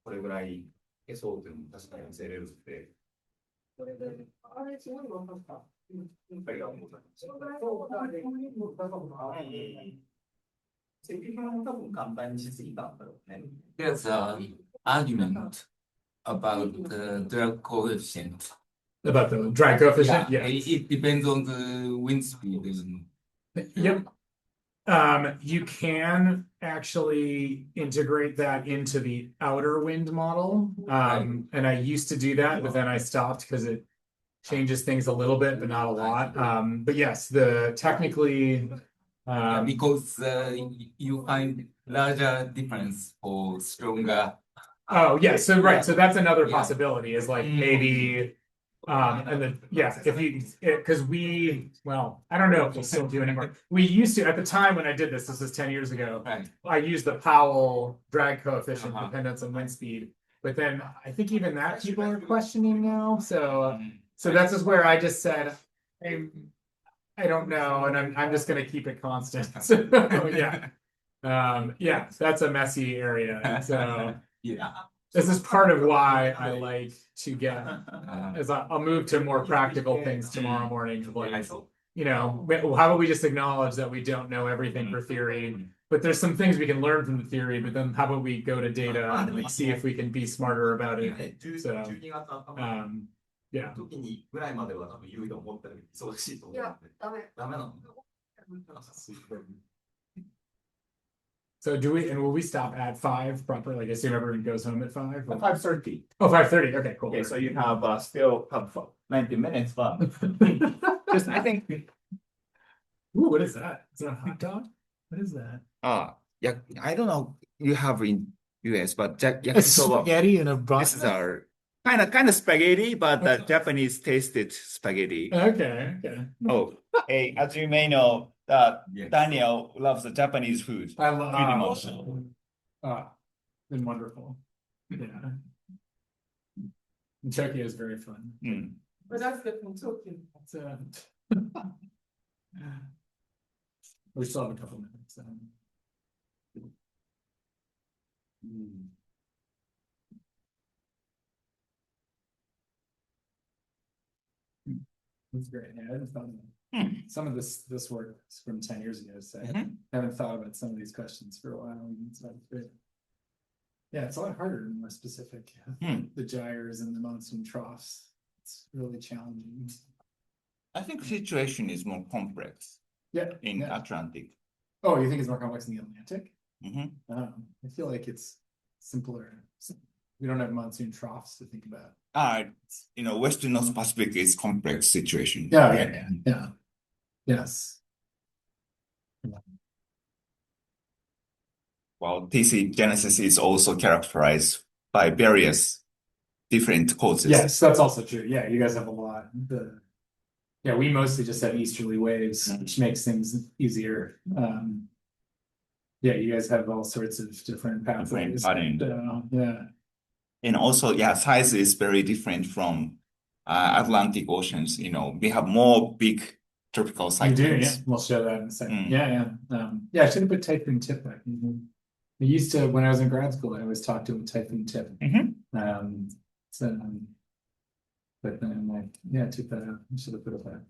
これぐらい消そうというのも確かに見せれるので。これであれすごい分かった。ありがとうございます。石版も多分簡単にしすぎたんだろうね。There's an argument about the drag coefficient. About the drag coefficient? Yeah. It depends on the wind speed. Yep. You can actually integrate that into the outer wind model. And I used to do that, but then I stopped because it changes things a little bit, but not a lot. But yes, technically. Because you find larger difference for stronger. Oh, yeah. So, right. So that's another possibility is like maybe. And then, yeah, because I don't know if we still do anymore. We used to, at the time when I did this is 10 years ago, I used the Powell drag coefficient dependence on wind speed. But then I think even that people are questioning now. So that's just where I just said, I don't know, and I'm just going to keep it constant. So, yeah. Yeah, that's a messy area. So, yeah. This is part of why I like to get, as I'll move to more practical things tomorrow morning. Like, how about we just acknowledge that we don't know everything for theory, but there's some things we can learn from the theory, but then how about we go to data and like see if we can be smarter about it. So, yeah. So will we stop at 5 proper? Like I assume everyone goes home at 5? 5:30. Oh, 5:30. Okay, cool. Okay, so you have still have 90 minutes fun. Just I think. Ooh, what is that? Is that a hot dog? What is that? Yeah, I don't know. You have in US, but a spaghetti and a broth. This is our kind of spaghetti, but Japanese tasted spaghetti. Okay. Oh, hey, as you may know, Daniel loves the Japanese food. I love pretty much. Been wonderful. Yeah. Tokyo is very fun. But that's different Tokyo. We still have a couple minutes. That's great. Yeah, I haven't thought about some of this work is from 10 years ago, so I haven't thought about some of these questions for a while. So it's great. Yeah, it's a lot harder and more specific. The gyres and the monsoon troughs. It's really challenging. I think situation is more complex. Yeah. In Atlantic. Oh, you think it's more complex in the Atlantic? Mm-hmm. I feel like it's simpler. We don't have monsoon troughs to think about. Western North Pacific is complex situation. Yeah. Yes. Well, TC genesis is also characterized by various different causes. Yes, that's also true. Yeah, you guys have a lot. We mostly just have easterly waves, which makes things easier. You guys have all sorts of different pathways. And also, size is very different from Atlantic oceans. We have more big tropical cyclones. You do, yeah. We'll show that in a second. I should have put typhoon tip back. I used to, when I was in grad school, I always talked to a typhoon tip. But then I'm like, I took that out. I should have put it back.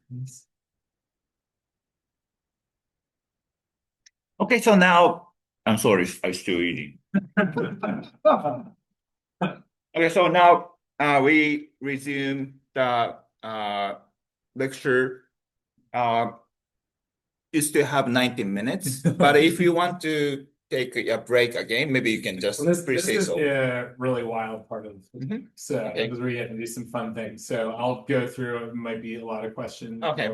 Okay, so now, I'm sorry, I'm still eating. Okay, so now we resume the lecture. You still have 90 minutes, but if you want to take a break again, maybe you can just this say is so. a really wild part of it. So this is where you get to do some fun things. So I'll go through, it might be a lot of questions. Okay.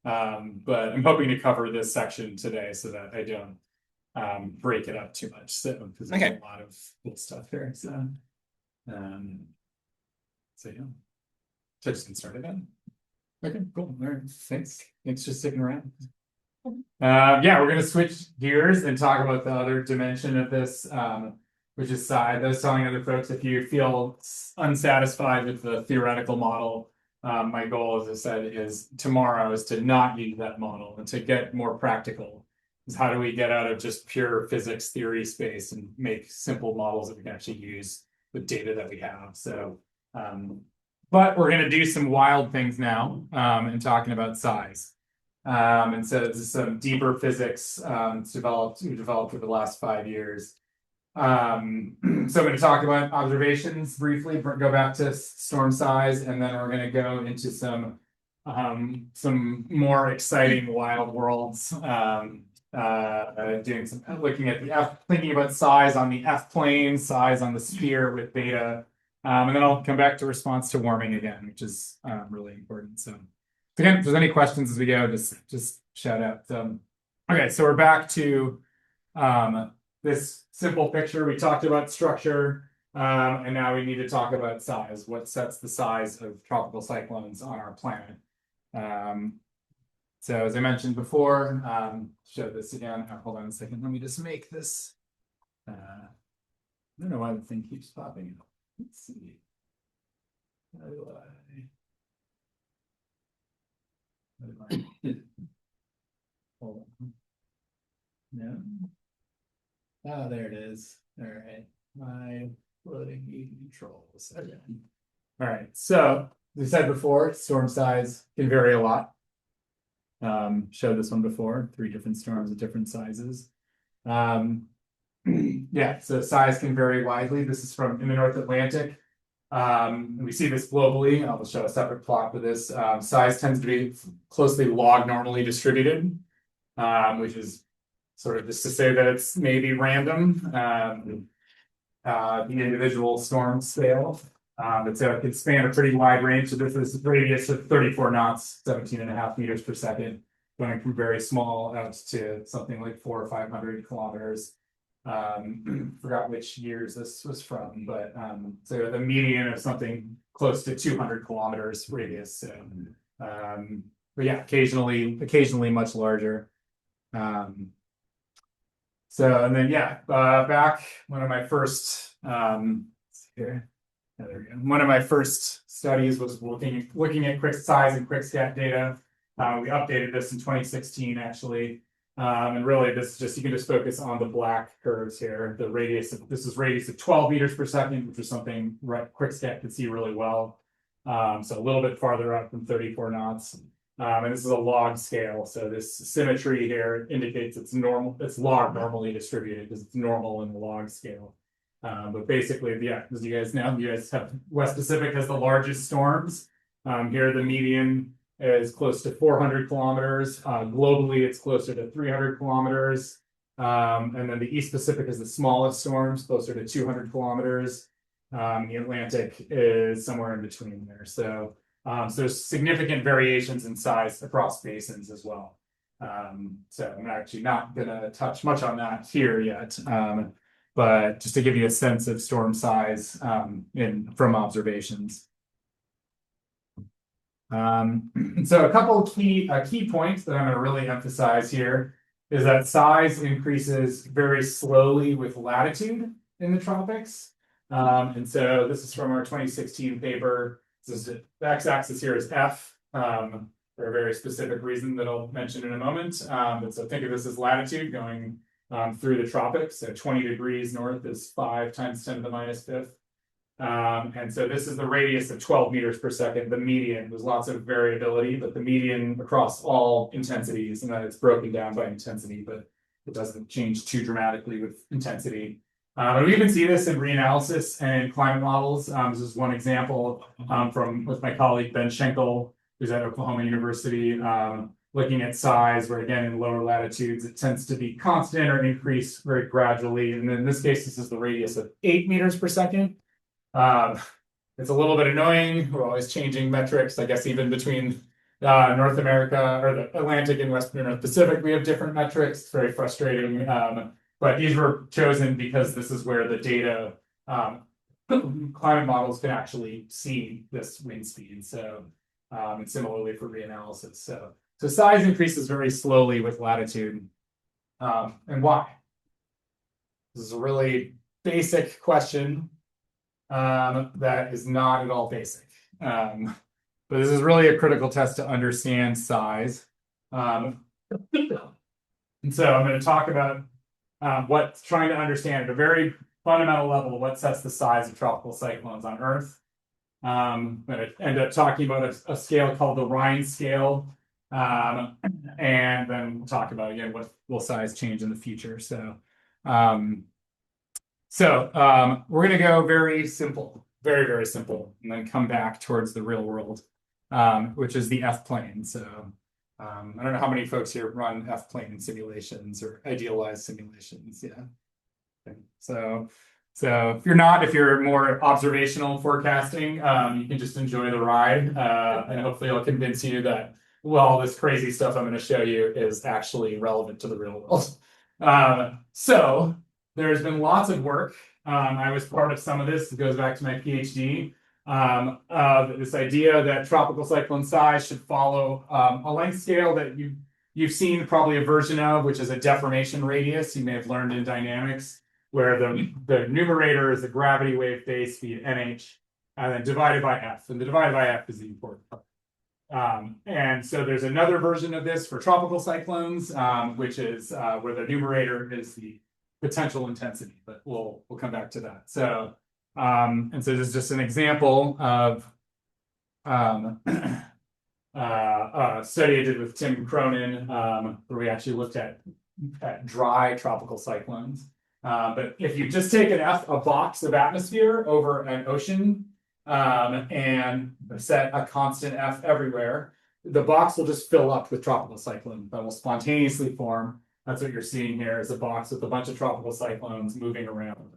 But I'm hoping to cover this section today so that I don't break it up too much. So because there's a lot of cool stuff here. So so I just get started then. Okay, cool. All right. Thanks for sticking around. We're going to switch gears and talk about the other dimension of this, which is size. I was telling other folks, if you feel unsatisfied with the theoretical model, my goal, as I said, is tomorrow is to not use that model and to get more practical. Is how do we get out of just pure physics theory space and make simple models that we can actually use with data that we have. So, but we're going to do some wild things now and talking about size. And so this is some deeper physics we developed over the last 5 years. So I'm going to talk about observations briefly, go back to storm size, and then we're going to go into some more exciting wild worlds. Doing some looking at the thinking about size on the F plane, size on the sphere with beta, and then I'll come back to response to warming again, which is really important. So again, if there's any questions as we go, just shout out. Okay, so we're back to this simple picture. We talked about structure, and now we need to talk about size. What sets the size of tropical cyclones on our planet? So as I mentioned before, show this again. Hold on a second. Let me just make this. I don't know why the thing keeps popping up. Let's see. How do I hold on. No. Oh, there it is. All right. My loading controls. Okay. All right. So as I said before, storm size can vary a lot. Showed this one before, 3 different storms of different sizes. So size can vary widely. This is from in the North Atlantic. We see this globally. I'll show a separate plot for this. Size tends to be closely log normally distributed, which is sort of just to say that it's maybe random. The individual storm scale. So it can span a pretty wide range. So this is radius of 34 knots, 17.5 meters per second, going from very small out to something like 400 or 500 kilometers. Forgot which years this was from, but so the median of something close to 200 kilometers radius. So, but yeah, occasionally much larger. So and then back one of my first here. There we go. One of my first studies was looking at quick size and quickscat data. We updated this in 2016, actually. And really, this is just, you can just focus on the black curves here. The radius of 12 meters per second, which is something quickscat could see really well. So a little bit farther up from 34 knots. And this is a log scale. So this symmetry here indicates it's normal, it's log normally distributed because it's normal in the log scale. But basically, yeah, as you guys know, you guys have West Pacific has the largest storms. Here, the median is close to 400 kilometers. Globally, it's closer to 300 kilometers. And then the East Pacific is the smallest storms, closer to 200 kilometers. The Atlantic is somewhere in between there. So there's significant variations in size across basins as well. So I'm actually not going to touch much on that here yet. But just to give you a sense of storm size from observations. So a couple of key points that I'm going to really emphasize here is that size increases very slowly with latitude in the tropics. And so this is from our 2016 paper. The x-axis here is F for a very specific reason that I'll mention in a moment. But so think of this as latitude going through the tropics. So 20 degrees north is 5 times 10 to the minus fifth. And so this is the radius of 12 meters per second. The median, there's lots of variability, but the median across all intensities, and then it's broken down by intensity, but it doesn't change too dramatically with intensity. And we even see this in reanalysis and climate models. This is one example with my colleague Ben Schenkel, who's at Oklahoma University, looking at size, where again in lower latitudes it tends to be constant or increase very gradually. And in this case, this is the radius of 8 meters per second. It's a little bit annoying. We're always changing metrics, I guess, even between North America or the Atlantic and Western North Pacific, we have different metrics. It's very frustrating. But these were chosen because this is where the data climate models can actually see this wind speed. So, and similarly for reanalysis. So size increases very slowly with latitude. And why? This is a really basic question. That is not at all basic. But this is really a critical test to understand size. And so I'm going to talk about trying to understand at a very fundamental level what sets the size of tropical cyclones on Earth. I'm going to end up talking about a scale called the Rhine scale. And then we'll talk about, again, what will size change in the future. So we're going to go very simple, very, very simple, and then come back towards the real world, which is the F-plane. So I don't know how many folks here run F-plane simulations or idealized simulations. Yeah. Okay. So if you're more observational forecasting, you can just enjoy the ride, and hopefully I'll convince you that, well, this crazy stuff I'm going to show you is actually relevant to the real world. So there's been lots of work. I was part of some of this. It goes back to my PhD. Of this idea that tropical cyclone size should follow a length scale that you've seen probably a version of, which is a deformation radius. You may have learned in dynamics, where the numerator is the gravity wave phase speed NH, and then divided by F. And the divided by F is the important part. And so there's another version of this for tropical cyclones, which is where the numerator is the potential intensity, but we'll come back to that. So and so this is just an example of a study I did with Tim Cronin, where we actually looked at dry tropical cyclones. But if you just take a box of atmosphere over an ocean and set a constant F everywhere, the box will just fill up with tropical cyclones that will spontaneously form. That's what you're seeing here is a box with a bunch of tropical cyclones moving around.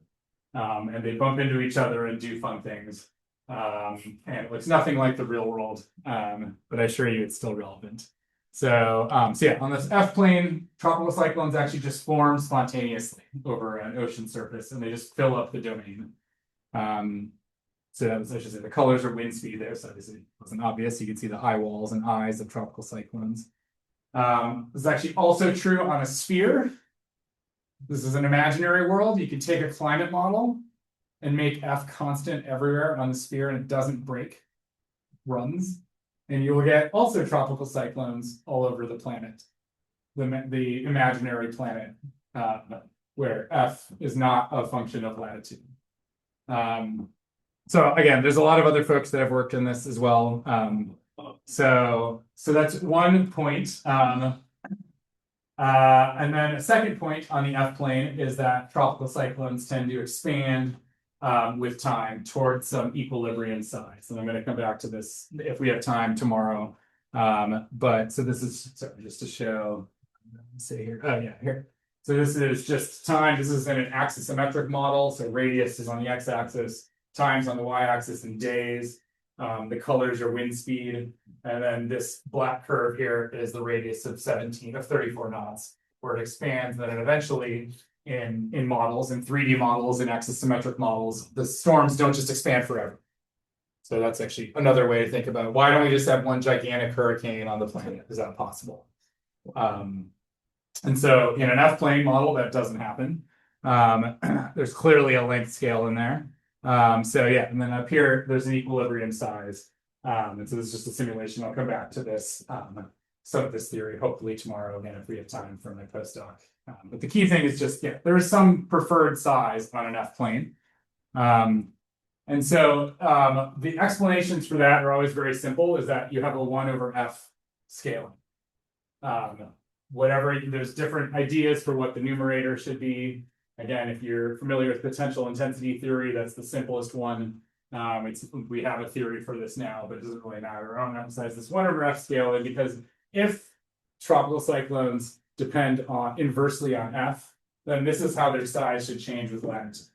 And they bump into each other and do fun things. And it looks nothing like the real world, but I assure you it's still relevant. So yeah, on this F plane, tropical cyclones actually just form spontaneously over an ocean surface, and they just fill up the domain. So that was, I should say, the colors are wind speed there, so obviously it wasn't obvious. You can see the eye walls and eyes of tropical cyclones. This is actually also true on a sphere. This is an imaginary world. You can take a climate model and make F constant everywhere on the sphere, and it doesn't break, runs. And you will get also tropical cyclones all over the planet, the imaginary planet, where F is not a function of latitude. So again, there's a lot of other folks that have worked in this as well. So that's one point. And then a second point on the F plane is that tropical cyclones tend to expand with time towards some equilibrium size. And I'm going to come back to this if we have time tomorrow. But so this is just to show, let's see here. Oh yeah, here. So this is just time. This is in an axisymmetric model. So radius is on the x-axis, times on the y-axis in days. The colors are wind speed. And then this black curve here is the radius of 34 knots, where it expands. And then eventually in models, in 3D models, in axisymmetric models, the storms don't just expand forever. So that's actually another way to think about it. Why don't we just have one gigantic hurricane on the planet? Is that possible? And so in an F-plane model, that doesn't happen. There's clearly a length scale in there. So yeah, and then up here, there's an equilibrium size. And so this is just a simulation. I'll come back to this, some of this theory, hopefully tomorrow, again, if we have time for my postdoc. But the key thing is just, yeah, there is some preferred size on an F-plane. And so the explanations for that are always very simple, is that you have a 1/f scaling. There's different ideas for what the numerator should be. Again, if you're familiar with potential intensity theory, that's the simplest one. We have a theory for this now, but it doesn't really matter. I want to emphasize this 1/f scaling because if tropical cyclones depend inversely on F, then this is how their size should change with latitude.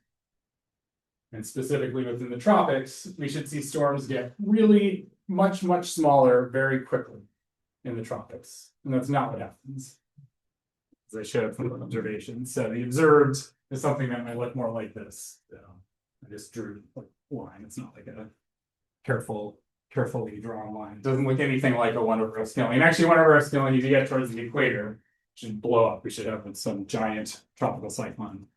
And specifically within the tropics, we should see storms get really much smaller very quickly in the tropics. And that's not what happens, as I showed from the observations. So the observed is something that might look more like this. So I just drew a line. It's not like a carefully drawn line. It doesn't look anything like a 1/f scaling. And actually 1/f scaling, if you get towards the equator, should blow up. We should have some giant tropical cyclone.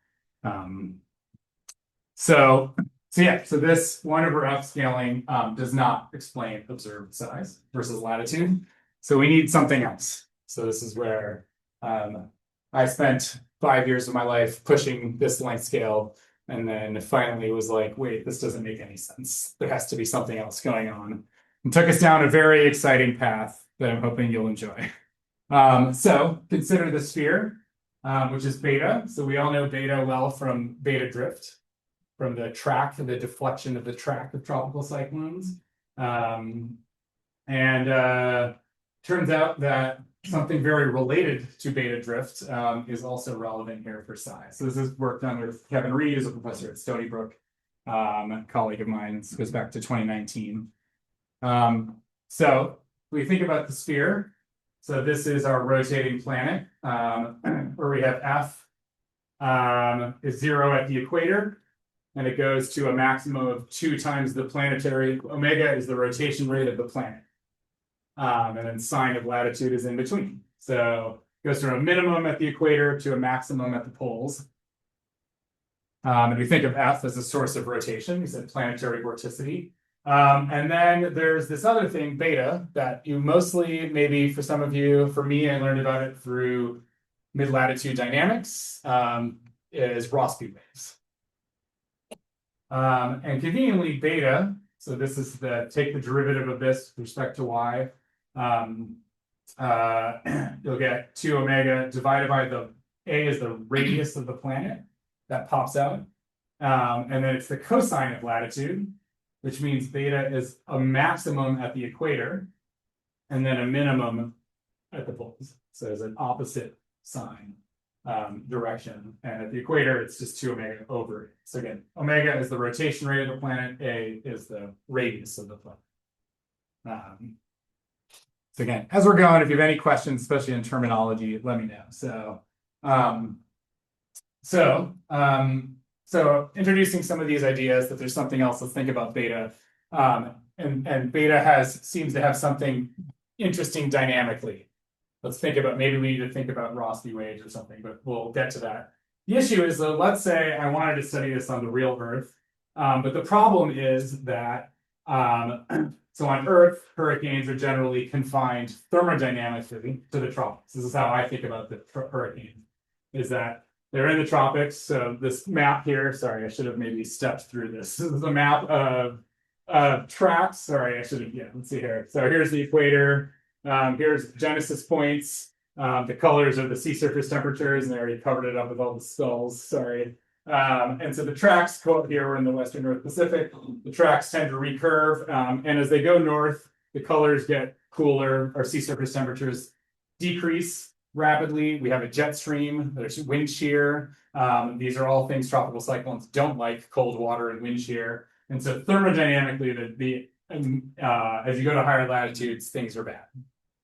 So this 1/f scaling does not explain observed size versus latitude. So we need something else. So this is where I spent 5 years of my life pushing this length scale, and then finally was like, wait, this doesn't make any sense. There has to be something else going on. And took us down a very exciting path that I'm hoping you'll enjoy. So consider the sphere, which is beta. So we all know beta well from beta drift, from the deflection of the track of tropical cyclones. Turns out that something very related to beta drift is also relevant here for size. So this is work done with Kevin Reed, who's a professor at Stony Brook, a colleague of mine. This goes back to 2019. So we think about the sphere. So this is our rotating planet, where we have F is 0 at the equator, and it goes to a maximum of 2 times the planetary. Omega is the rotation rate of the planet. And then sine of latitude is in between. So it goes from a minimum at the equator to a maximum at the poles. And we think of F as a source of rotation. We said planetary vorticity. And then there's this other thing, beta, that you mostly, maybe for some of you, for me, I learned about it through mid-latitude dynamics, is Rossby waves. And conveniently, beta, so this is take the derivative of this with respect to y. You'll get 2 omega divided by A is the radius of the planet that pops out. And then it's the cosine of latitude, which means beta is a maximum at the equator and then a minimum at the poles. So it's an opposite sign direction. And at the equator, it's just 2 omega over it. So again, omega is the rotation rate of the planet, A is the radius of the planet. So again, as we're going, if you have any questions, especially in terminology, let me know. So introducing some of these ideas that there's something else. Let's think about beta. And beta seems to have something interesting dynamically. Let's think about, maybe we need to think about Rossby waves or something, but we'll get to that. The issue is, though, let's say I wanted to study this on the real Earth, but the problem is that so on Earth, hurricanes are generally confined thermodynamically to the tropics. This is how I think about the hurricane, is that they're in the tropics. So this map here, sorry, I should have maybe stepped through this. This is a map of tracks. Sorry, I should have, yeah, let's see here. So here's the equator. Here's genesis points. The colors are the sea surface temperatures, and I already covered it up with all the skulls. Sorry. And so the tracks here, we're in the Western North Pacific. The tracks tend to recurve, and as they go north, the colors get cooler. Our sea surface temperatures decrease rapidly. We have a jet stream. There's wind shear. These are all things tropical cyclones don't like: cold water and wind shear. And so thermodynamically, as you go to higher latitudes, things are bad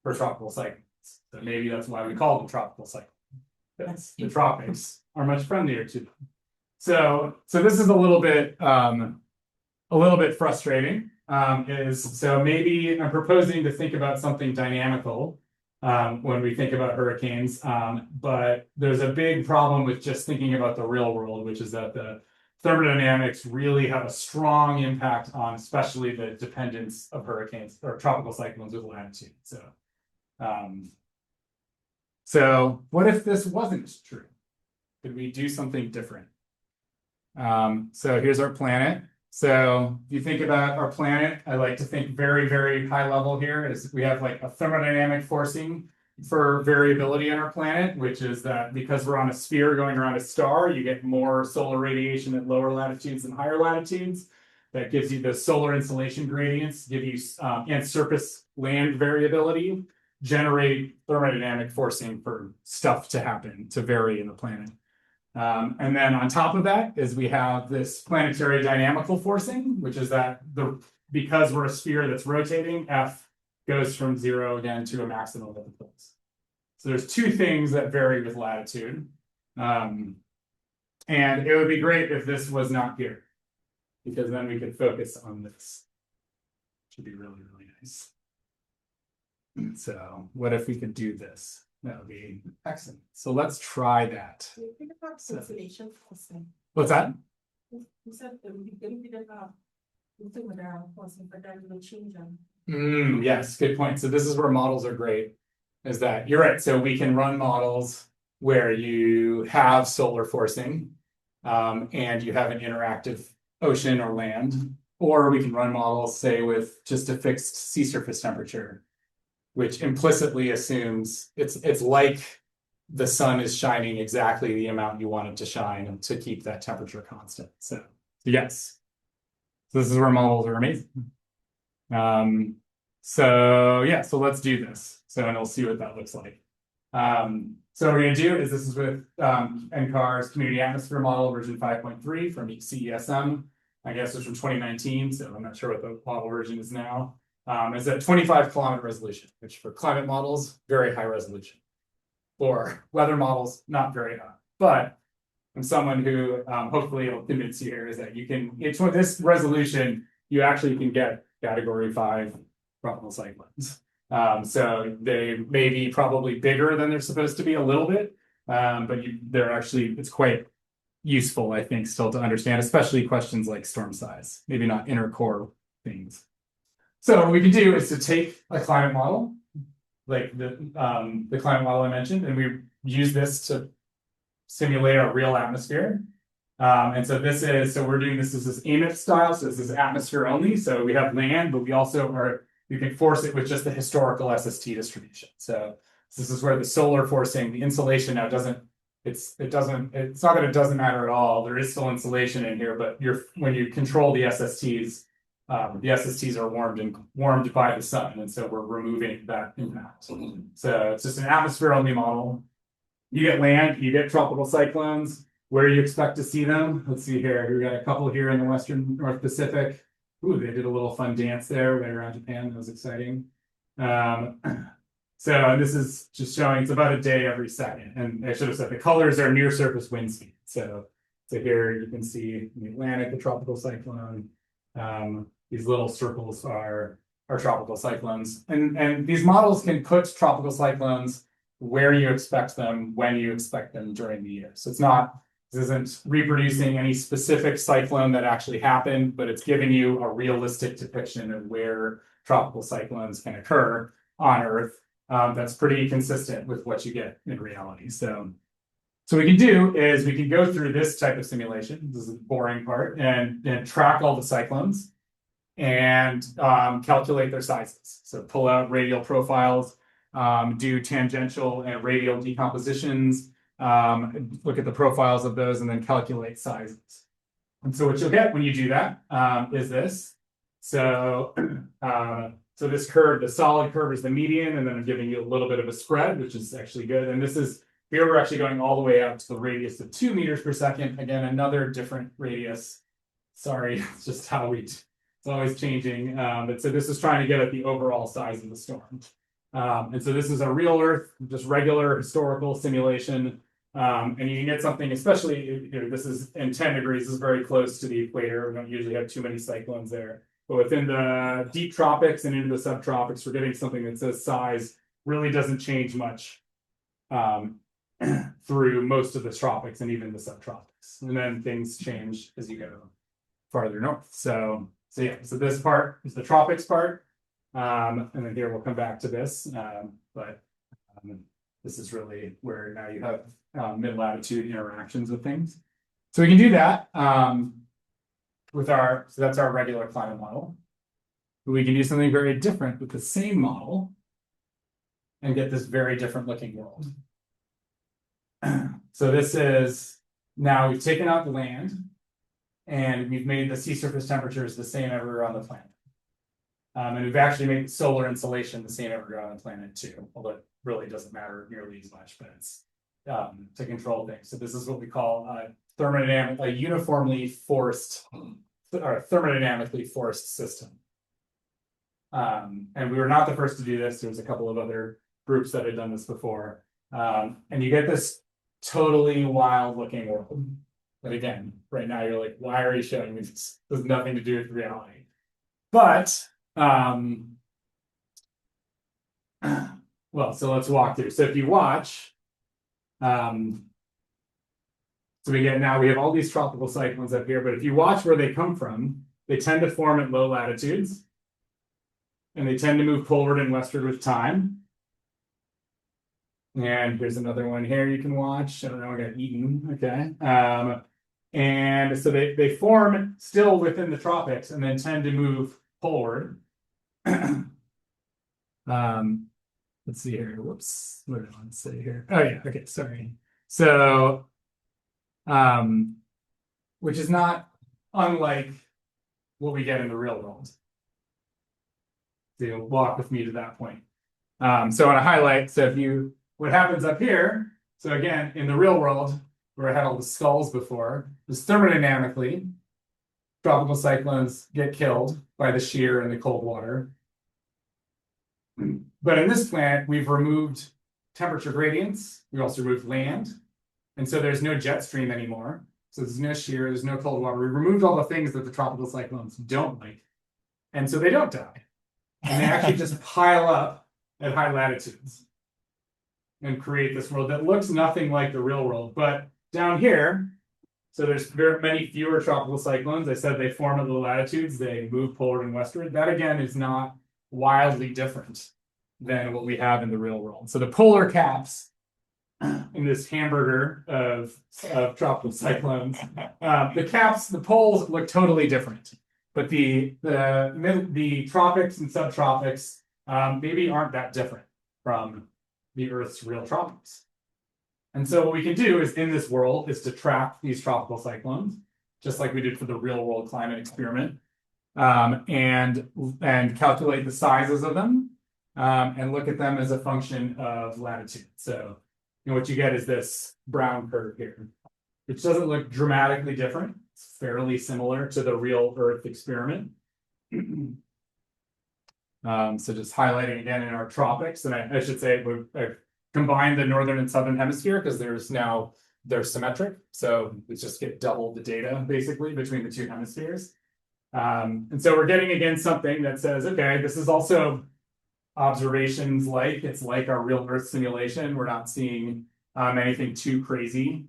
for tropical cyclones. So maybe that's why we call them tropical cyclones. The tropics are much friendlier to them. So this is a little bit frustrating. So maybe I'm proposing to think about something dynamical when we think about hurricanes. But there's a big problem with just thinking about the real world, which is that the thermodynamics really have a strong impact on especially the dependence of hurricanes or tropical cyclones with latitude. So what if this wasn't true? Could we do something different? So here's our planet. So if you think about our planet, I like to think very, very high level here is we have like a thermodynamic forcing for variability on our planet, which is that because we're on a sphere going around a star, you get more solar radiation at lower latitudes than higher latitudes. That gives you the solar insolation gradients, give you and surface land variability, generate thermodynamic forcing for stuff to happen, to vary in the planet. And then on top of that is we have this planetary dynamical forcing, which is that because we're a sphere that's rotating, F goes from 0 again to a maximum of the place. So there's two things that vary with latitude. And it would be great if this was not here, because then we could focus on this. Should be really, really nice. So what if we could do this? That would be excellent. So let's try that. What's that? You said that we did forcing, but then we'll change them. Yes, good point. So this is where models are great, is that you're right. So we can run models where you have solar forcing and you have an interactive ocean or land, or we can run models, say, with just a fixed sea surface temperature, which implicitly assumes it's like the sun is shining exactly the amount you want it to shine to keep that temperature constant. So yes, so this is where models are amazing. So let's do this. And we'll see what that looks like. So what we're gonna do is this is with NCAR's Community Atmosphere Model version 5.3 from CESM. I guess it's from 2019, so I'm not sure what the model version is now. Is at 25-kilometer resolution, which for climate models, very high resolution. For weather models, not very high. But I'm someone who hopefully will convince you here is that you can, with this resolution, you actually can get category 5 tropical cyclones. So they may be probably bigger than they're supposed to be a little bit, but they're actually, it's quite useful, I think, still to understand, especially questions like storm size, maybe not inner core things. So what we can do is to take a climate model, like the climate model I mentioned, and we use this to simulate our real atmosphere. And so we're doing this as this AMIP style, so this is atmosphere only. So we have land, but we also you can force it with just the historical SST distribution. So this is where the solar forcing, the insulation now it's not that it doesn't matter at all. There is still insulation in here, but when you control the SSTs are warmed by the sun, and so we're removing that impact. So it's just an atmosphere only model. You get land, you get tropical cyclones. Where you expect to see them? Let's see here. We got a couple here in the Western North Pacific. Ooh, they did a little fun dance there right around Japan. That was exciting. So this is just showing it's about a day every second. And I should have said the colors are near surface wind speed. So here you can see the Atlantic, the tropical cyclone. These little circles are tropical cyclones. And these models can put tropical cyclones where you expect them, when you expect them during the year. So this isn't reproducing any specific cyclone that actually happened, but it's giving you a realistic depiction of where tropical cyclones can occur on Earth. That's pretty consistent with what you get in reality. So So what we can do is we can go through this type of simulation. This is the boring part, and track all the cyclones and calculate their sizes. So pull out radial profiles, do tangential and radial decompositions, look at the profiles of those, and then calculate sizes. And so what you'll get when you do that is this. So, so this curve, the solid curve is the median, and then I'm giving you a little bit of a spread, which is actually good. And this is, here we're actually going all the way out to the radius of 2 meters per second. Again, another different radius. Sorry, it's just how it's always changing. But so this is trying to get at the overall size of the storm. And so this is a real Earth, just regular historical simulation. And you can get something, especially, this is in 10 degrees, this is very close to the equator. We don't usually have too many cyclones there. But within the deep tropics and into the subtropics, we're getting something that says size really doesn't change much through most of the tropics and even the subtropics. And then things change as you go farther north. So yeah, so this part is the tropics part. And then here we'll come back to this. But this is really where now you have mid-latitude interactions with things. So we can do that with so that's our regular climate model. But we can do something very different with the same model and get this very different looking world. So this is, now we've taken out the land and we've made the sea surface temperatures the same everywhere on the planet. And we've actually made solar insolation the same everywhere on the planet too, although it really doesn't matter nearly as much, but it's to control things. So this is what we call a uniformly forced or thermodynamically forced system. And we were not the first to do this. There was a couple of other groups that had done this before. And you get this totally wild looking world. But again, right now you're like, why are you showing me this? This has nothing to do with reality. But well, so let's walk through. So if you watch, so we have all these tropical cyclones up here, but if you watch where they come from, they tend to form at low latitudes and they tend to move poleward and westward with time. And here's another one here you can watch. I don't know, I got eaten. Okay. And so they form still within the tropics and then tend to move poleward. Let's see here. Whoops. What did I want to say here? Oh yeah. Okay. Sorry. So, which is not unlike what we get in the real world. So you'll walk with me to that point. So I want to highlight. So what happens up here? So again, in the real world, where I had all the skulls before, is thermodynamically, tropical cyclones get killed by the shear and the cold water. But in this plant, we've removed temperature gradients. We also removed land. And so there's no jet stream anymore. So there's no shear, there's no cold water. We removed all the things that the tropical cyclones don't like. And so they don't die. And they actually just pile up at high latitudes and create this world that looks nothing like the real world. But down here, so there's very many fewer tropical cyclones. I said they form at low latitudes, they move poleward and westward. That again is not wildly different than what we have in the real world. So the polar caps in this hamburger of tropical cyclones, the poles look totally different. But the tropics and subtropics maybe aren't that different from the Earth's real tropics. And so what we can do is in this world is to track these tropical cyclones, just like we did for the real world climate experiment, and calculate the sizes of them and look at them as a function of latitude. So what you get is this brown curve here, which doesn't look dramatically different. It's fairly similar to the real Earth experiment. So just highlighting again in our tropics, and I should say I've combined the northern and southern hemisphere because they're symmetric. So we just get double the data basically between the two hemispheres. And so we're getting again something that says, okay, this is also observations it's like our real Earth simulation. We're not seeing anything too crazy.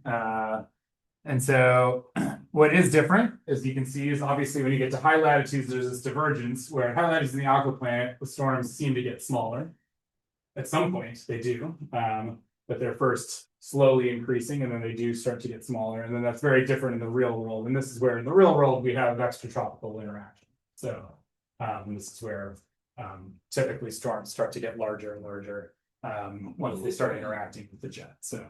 And so what is different, as you can see, is obviously when you get to high latitudes, there's this divergence where at high latitudes in the aquaplanet, the storms seem to get smaller. At some point, they do. but they're first slowly increasing and then they do start to get smaller. And then that's very different in the real world. And this is where in the real world we have extratropical interaction. So this is where typically storms start to get larger and larger once they start interacting with the jet. So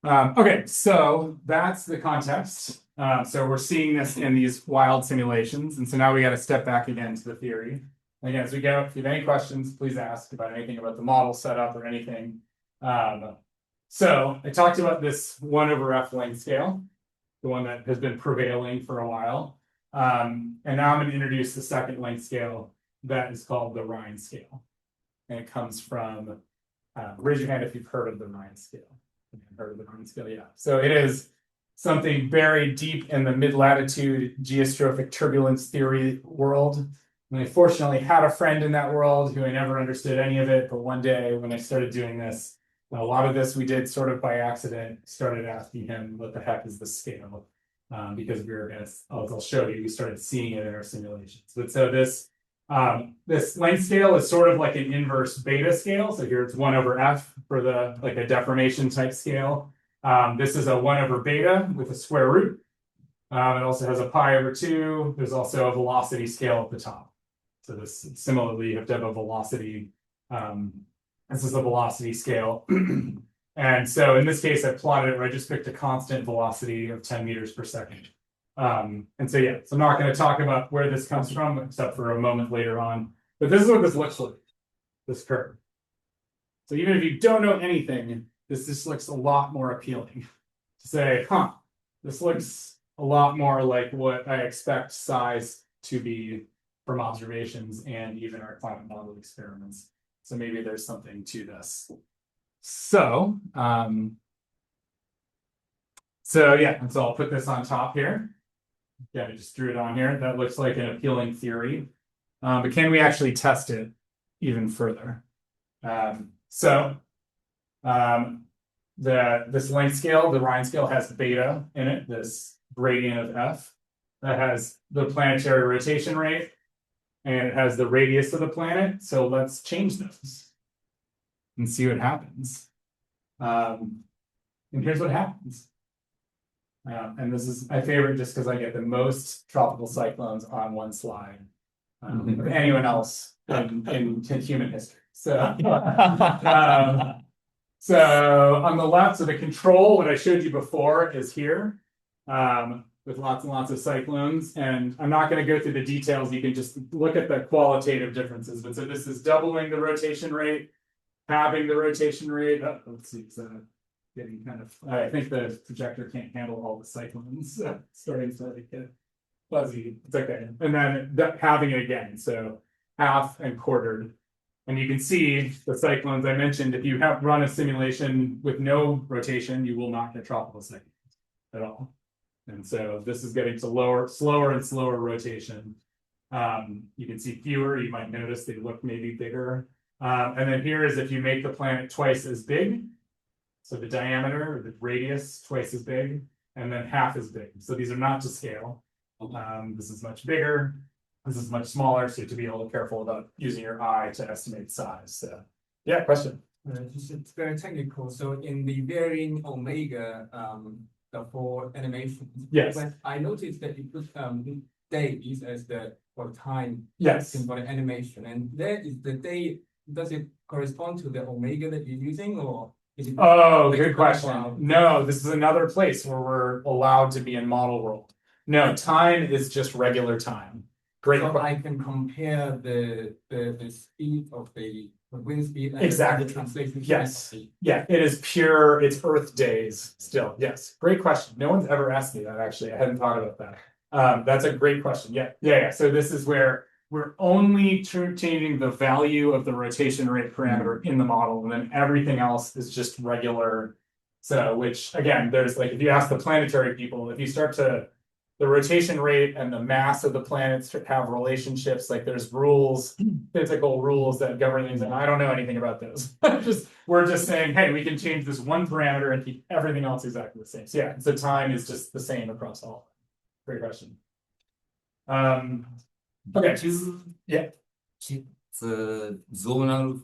okay, so that's the context. So we're seeing this in these wild simulations. And so now we got to step back again to the theory. Again, as we go, if you have any questions, please ask about anything about the model setup or anything. So I talked about this 1/f length scale, the one that has been prevailing for a while. And now I'm going to introduce the second length scale that is called the Rhine scale. And it comes from, raise your hand if you've heard of the Rhine scale. Heard of the Rhine scale, yeah. So it is something buried deep in the mid-latitude geostrophic turbulence theory world. And I fortunately had a friend in that world who I never understood any of it, but one day when I started doing this, a lot of this we did sort of by accident, started asking him what the heck is the scale? Because we were gonna, I'll show you, we started seeing it in our simulations. But so this length scale is sort of like an inverse beta scale. So here it's 1/f for the like a deformation type scale. This is a 1/beta with a square root. It also has a pi/2. There's also a velocity scale at the top. So this similarly, you have to have a velocity. This is a velocity scale. And so in this case, I plotted it where I just picked a constant velocity of 10 meters per second. And so yeah, so I'm not going to talk about where this comes from, except for a moment later on. But this is what this looks like, this curve. So even if you don't know anything, this just looks a lot more appealing. To say, huh, this looks a lot more like what I expect size to be from observations and even our climate model experiments. So maybe there's something to this. So, yeah, and so I'll put this on top here. Yeah, I just drew it on here. That looks like an appealing theory. But can we actually test it even further? This length scale, the Rhine scale, has beta in it, this gradient of f. That has the planetary rotation rate, and it has the radius of the planet. So let's change those and see what happens. And here's what happens. And this is my favorite just because I get the most tropical cyclones on one slide of anyone else in human history. So, so on the left, so the control, what I showed you before is here with lots and lots of cyclones. And I'm not going to go through the details. You can just look at the qualitative differences. But so this is doubling the rotation rate, halving the rotation rate. Oh, let's see, it's getting kind of, I think the projector can't handle all the cyclones. Starting to get fuzzy. It's okay. And then halving it again. So half and quartered. And you can see the cyclones I mentioned. If you have run a simulation with no rotation, you will not get tropical cyclones at all. And so this is getting to slower and slower rotation. You can see fewer. You might notice they look maybe bigger. And then here is if you make the planet twice as big. So the diameter or the radius twice as big, and then half as big. So these are not to scale. This is much bigger. This is much smaller. So you have to be a little careful about using your eye to estimate size. So, yeah, question. It's very technical. So in the varying omega for animation, yes, but I noticed that you put days as the for time. Yes. For the animation, and that is the day. Does it correspond to the omega that you're using, or? Oh, good question. No, this is another place where we're allowed to be in model world. No, time is just regular time. Great. So I can compare the speed of the wind speed and exactly the translation. Yes. Yeah, it is pure, it's Earth days still. Yes. Great question. No one's ever asked me that actually. I hadn't thought about that. That's a great question. Yeah. So this is where we're only changing the value of the rotation rate parameter in the model, and then everything else is just regular. So, which again, there's like, if you ask the planetary people, if you start to, the rotation rate and the mass of the planets have relationships, like there's rules, physical rules that govern things, and I don't know anything about those. We're just saying, hey, we can change this one parameter and keep everything else exactly the same. So yeah, so time is just the same across all. Great question. Okay. Yeah. It's zonal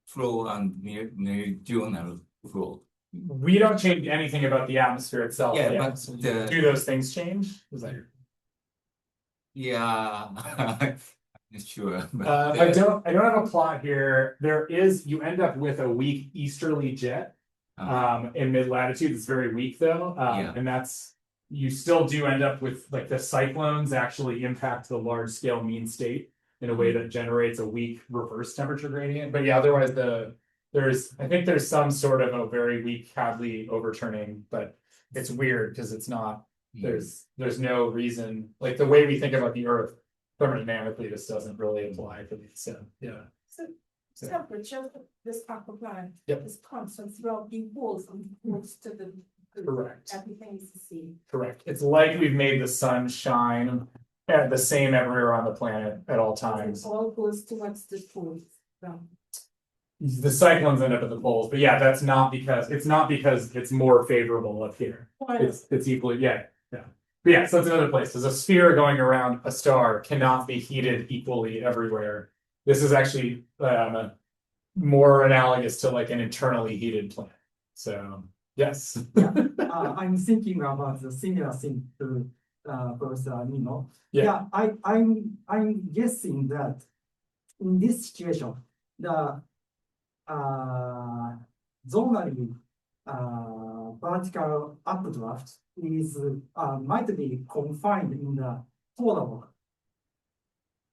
flow and meridional flow. We don't change anything about the atmosphere itself. Yeah, yet. but Do those things change? Is that yeah, I'm not sure. But I don't have a plot here. There is, you end up with a weak easterly jet in mid latitude. It's very weak though. And that's, you still do end up with like the cyclones actually impact the large scale mean state in a way that generates a weak reverse temperature gradient. But yeah, otherwise I think there's some sort of a very weak Hadley overturning, but it's weird because it's not, there's no reason, like the way we think about the Earth thermodynamically, this doesn't really apply for these. So yeah. So temperature of this aquaplan is constant throughout the poles from poles to the correct. Everything is the same. Correct. It's like we've made the sun shine at the same everywhere on the planet at all times. It all goes towards the poles. The cyclones end up at the poles, but yeah, that's not because it's more favorable up here. It's equally But yeah, so that's another place. There's a sphere going around a star cannot be heated equally everywhere. This is actually more analogous to like an internally heated planet. So yes. I'm thinking about the similar thing to Professor Nino. I'm guessing that in this situation, the zonally vertical updraft is might be confined in the polar world.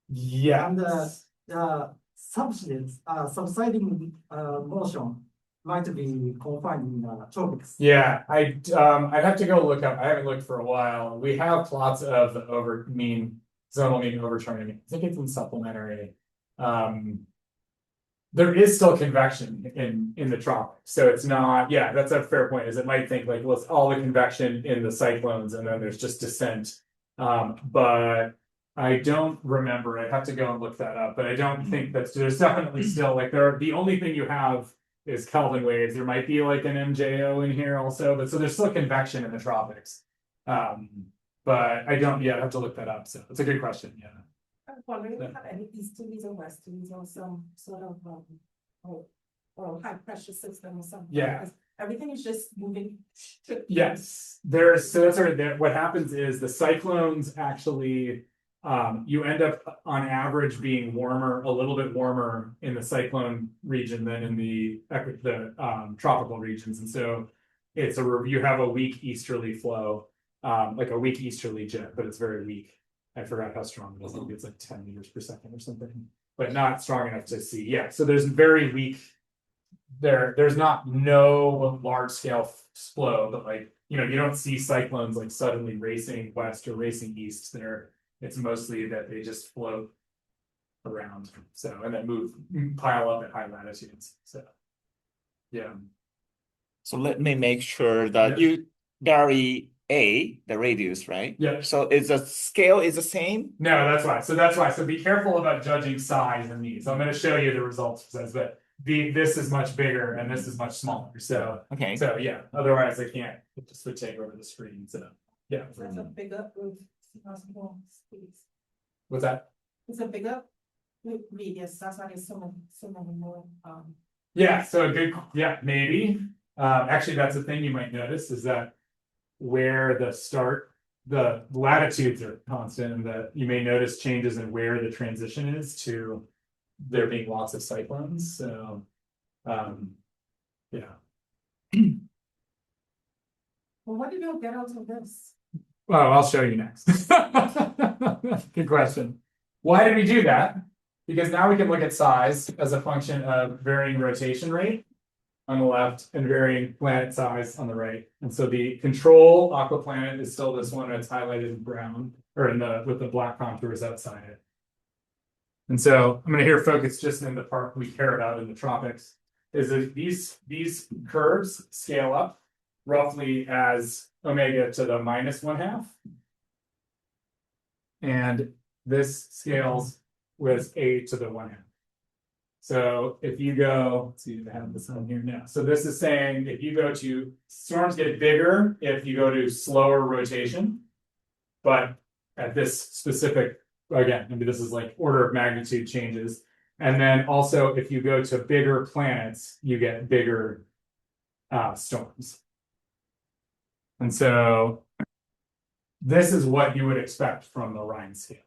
Yeah. And the subsiding motion might be confined in the tropics. Yeah, I'd have to go look up. I haven't looked for a while. We have plots of the zonal mean overturning. I think it's in supplementary. There is still convection in the tropics, so it's not. Yeah, that's a fair point. Is it might think like, well, it's all the convection in the cyclones, and then there's just descent. But I don't remember. I'd have to go and look that up. But I don't think there's definitely still like the only thing you have is Kelvin waves. There might be like an MJO in here also, but so there's still convection in the tropics. But I don't. Yeah, I have to look that up. So it's a good question. Yeah. I'm wondering if we have any easterlies or westerlies or some sort of or high pressure system or something. Yeah. Because everything is just moving. Yes, there's so that's sort of what happens is the cyclones actually you end up on average being warmer, a little bit warmer in the cyclone region than in the tropical regions, and so it's you have a weak easterly flow, like a weak easterly jet, but it's very weak. I forgot how strong it is. I think it's like 10 meters per second or something, but not strong enough to see. Yeah, so there's very weak. There's not no large scale flow, but like you don't see cyclones like suddenly racing west or racing east. It's mostly that they just float around, so and then pile up at high latitudes. So yeah. So let me make sure that you vary the radius, right? Yeah. So is the scale is the same? No, that's why. So be careful about judging size in these. So I'm going to show you the results for this, but this is much bigger and this is much smaller. So okay. So yeah. Otherwise, I can't just would take over the screen. So yeah. That's a bigger What's that? It's a bigger radius. That's why there's so many more. Yeah. So maybe. Actually, that's the thing you might notice is that where the latitudes are constant, and that you may notice changes in where the transition is to there being lots of cyclones. So, yeah. Well, what did you get out of this? Well, I'll show you next. Good question. Why did we do that? Because now we can look at size as a function of varying rotation rate on the left and varying planet size on the right. And so the control aquaplanet is still this one that's highlighted in brown or with the black contours outside it. And so I'm going to here focus just in the part we care about in the tropics is that these curves scale up roughly as omega to the -1/2. And this scales with a to the 1/2. So if you go, let's see if I have this on here now. So this is saying if you go to storms get bigger if you go to slower rotation, but at this specific, again, maybe this is like order of magnitude changes. And then also, if you go to bigger planets, you get bigger storms. And so this is what you would expect from the Rhine scale.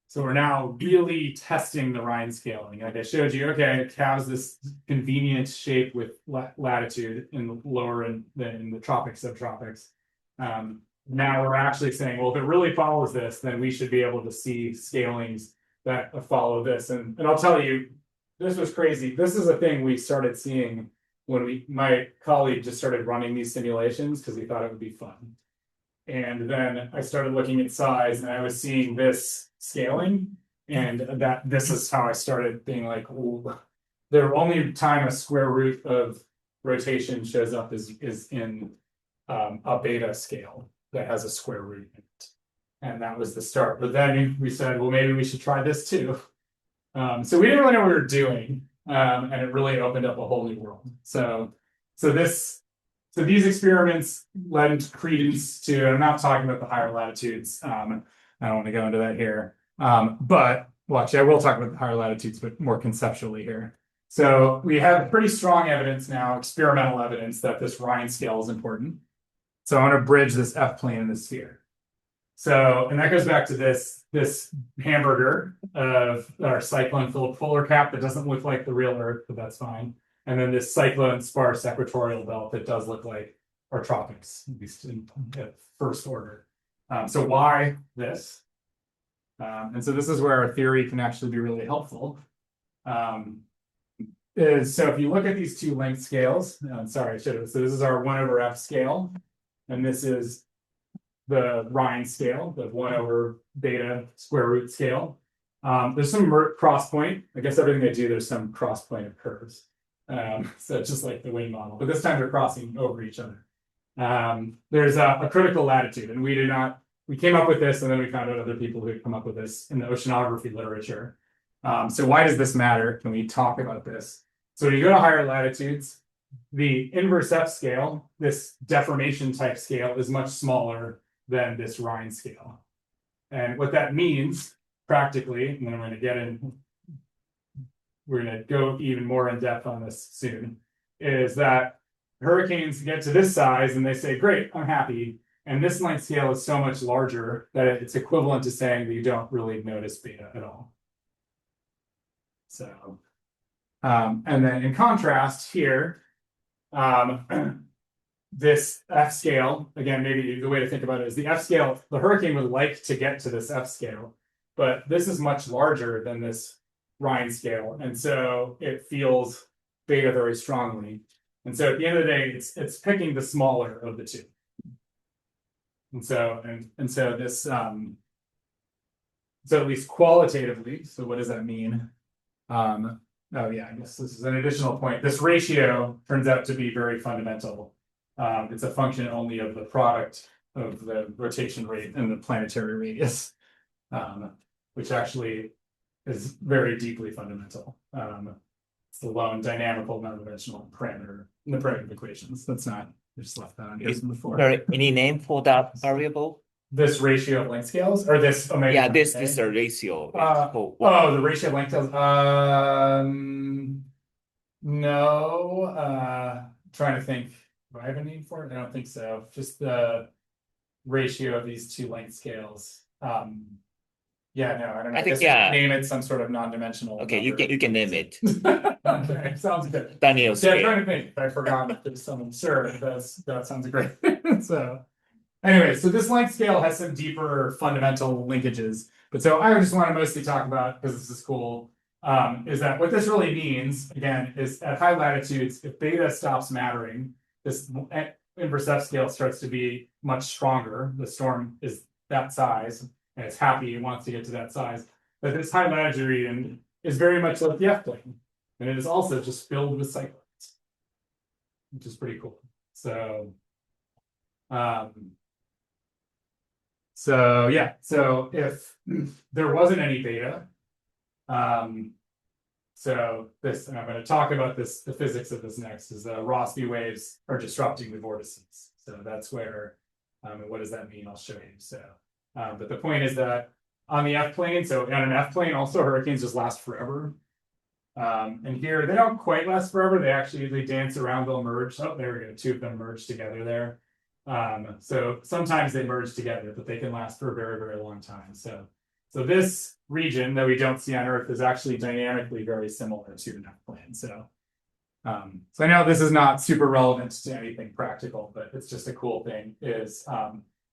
So we're now really testing the Rhine scaling. Like I showed you, okay, it has this convenient shape with latitude in the lower and then in the tropics, subtropics. Now we're actually saying, well, if it really follows this, then we should be able to see scalings that follow this. And I'll tell you, this was crazy. This is a thing we started seeing when my colleague just started running these simulations because he thought it would be fun. And then I started looking at size and I was seeing this scaling, and that this is how I started being like, ooh. The only time a square root of rotation shows up is in a beta scale that has a square root in it. And that was the start. But then we said, well, maybe we should try this too. So we didn't really know what we were doing. And it really opened up a whole new world. So these experiments lend credence to, I'm not talking about the higher latitudes. I don't want to go into that here. But well, actually, I will talk about the higher latitudes, but more conceptually here. So we have pretty strong evidence now, experimental evidence, that this Rhine scale is important. So I want to bridge this F plane in the sphere. So, and that goes back to this hamburger of our cyclone-filled polar cap that doesn't look like the real Earth, but that's fine. And then this cyclone-sparse equatorial belt that does look like our tropics, at least in first order. So why this? And so this is where our theory can actually be really helpful. So if you look at these two length scales, sorry, I should have. So this is our 1/f scale, and this is the Rhine scale, the 1 beta square root scale. There's some cross point. I guess everything I do, there's some cross point of curves. So it's just like the wind model, but this time they're crossing over each other. There's a critical latitude, and we came up with this, and then we found out other people who had come up with this in the oceanography literature. So why does this matter? Can we talk about this? So when you go to higher latitudes, the inverse F scale, this deformation type scale, is much smaller than this Rhine scale. And what that means practically, and then we're going to go even more in depth on this soon, is that hurricanes get to this size and they say, great, I'm happy. And this length scale is so much larger that it's equivalent to saying that you don't really notice beta at all. So, and then in contrast here, this F scale, again, maybe the way to think about it is the F scale, the hurricane would like to get to this F scale, but this is much larger than this Rhine scale. And so it feels beta very strongly. And so at the end of the day, it's picking the smaller of the two. And so this, so at least qualitatively, so what does that mean? Oh yeah, I guess this is an additional point. This ratio turns out to be very fundamental. It's a function only of the product of the rotation rate and the planetary radius, which actually is very deeply fundamental. It's the lone dynamical non-dimensional parameter in the parameter equations. That's not, I just left that on here from before. Sorry, any name for that variable? This ratio of length scales, or this omega? Yeah, this is a ratio. The ratio of length scales. No. Trying to think. Do I have a name for it? I don't think so. Just the ratio of these two length scales. Yeah, no, I don't know. I think yeah. Name it some sort of non-dimensional. Okay, you can name it. Okay, sounds good. Daniel scale. Yeah, I'm trying to think. I forgot if there's someone. Sure, that sounds great. So anyway, so this length scale has some deeper fundamental linkages. But so I just want to mostly talk about, because this is cool, is that what this really means, again, is at high latitudes, if beta stops mattering, this inverse F scale starts to be much stronger. The storm is that size, and it's happy, it wants to get to that size. But this high latitude region is very much like the F plane, and it is also just filled with cyclones, which is pretty cool. So yeah, so if there wasn't any beta, so this, and I'm going to talk about this, the physics of this next, is the Rossby waves are disrupting the vortices. So that's where, and what does that mean? I'll show you. So, but the point is that on the F plane. So on an F plane, also hurricanes just last forever. And here they don't quite last forever. They actually usually dance around, they'll merge. Oh, there we go. Two of them merge together there. So sometimes they merge together, but they can last for a very, very long time. So this region that we don't see on Earth is actually dynamically very similar to an F plane. So I know this is not super relevant to anything practical, but it's just a cool thing is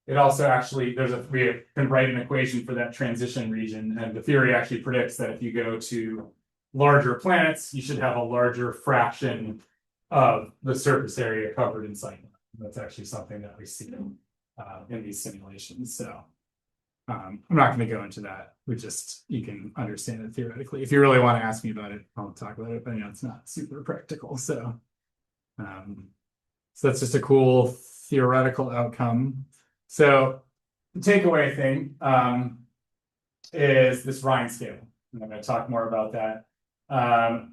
it also actually, we can write an equation for that transition region. And the theory actually predicts that if you go to larger planets, you should have a larger fraction of the surface area covered in cyclone. That's actually something that we see in these simulations. So I'm not going to go into that. You can understand it theoretically. If you really want to ask me about it, I'll talk about it, but it's not super practical. So that's just a cool theoretical outcome. So the takeaway thing is this Rhine scale. And I'm going to talk more about that.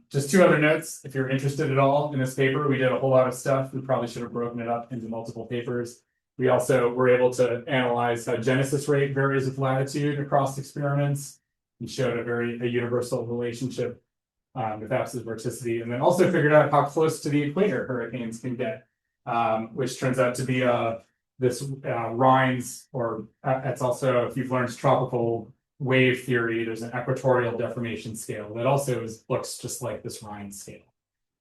Just two other notes, if you're interested at all in this paper, we did a whole lot of stuff. We probably should have broken it up into multiple papers. We also were able to analyze how genesis rate varies with latitude across experiments. We showed a universal relationship with absolute vorticity, and then also figured out how close to the equator hurricanes can get, which turns out to be this Rhine's, or it's also, if you've learned tropical wave theory, there's an equatorial deformation scale that also looks just like this Rhine scale.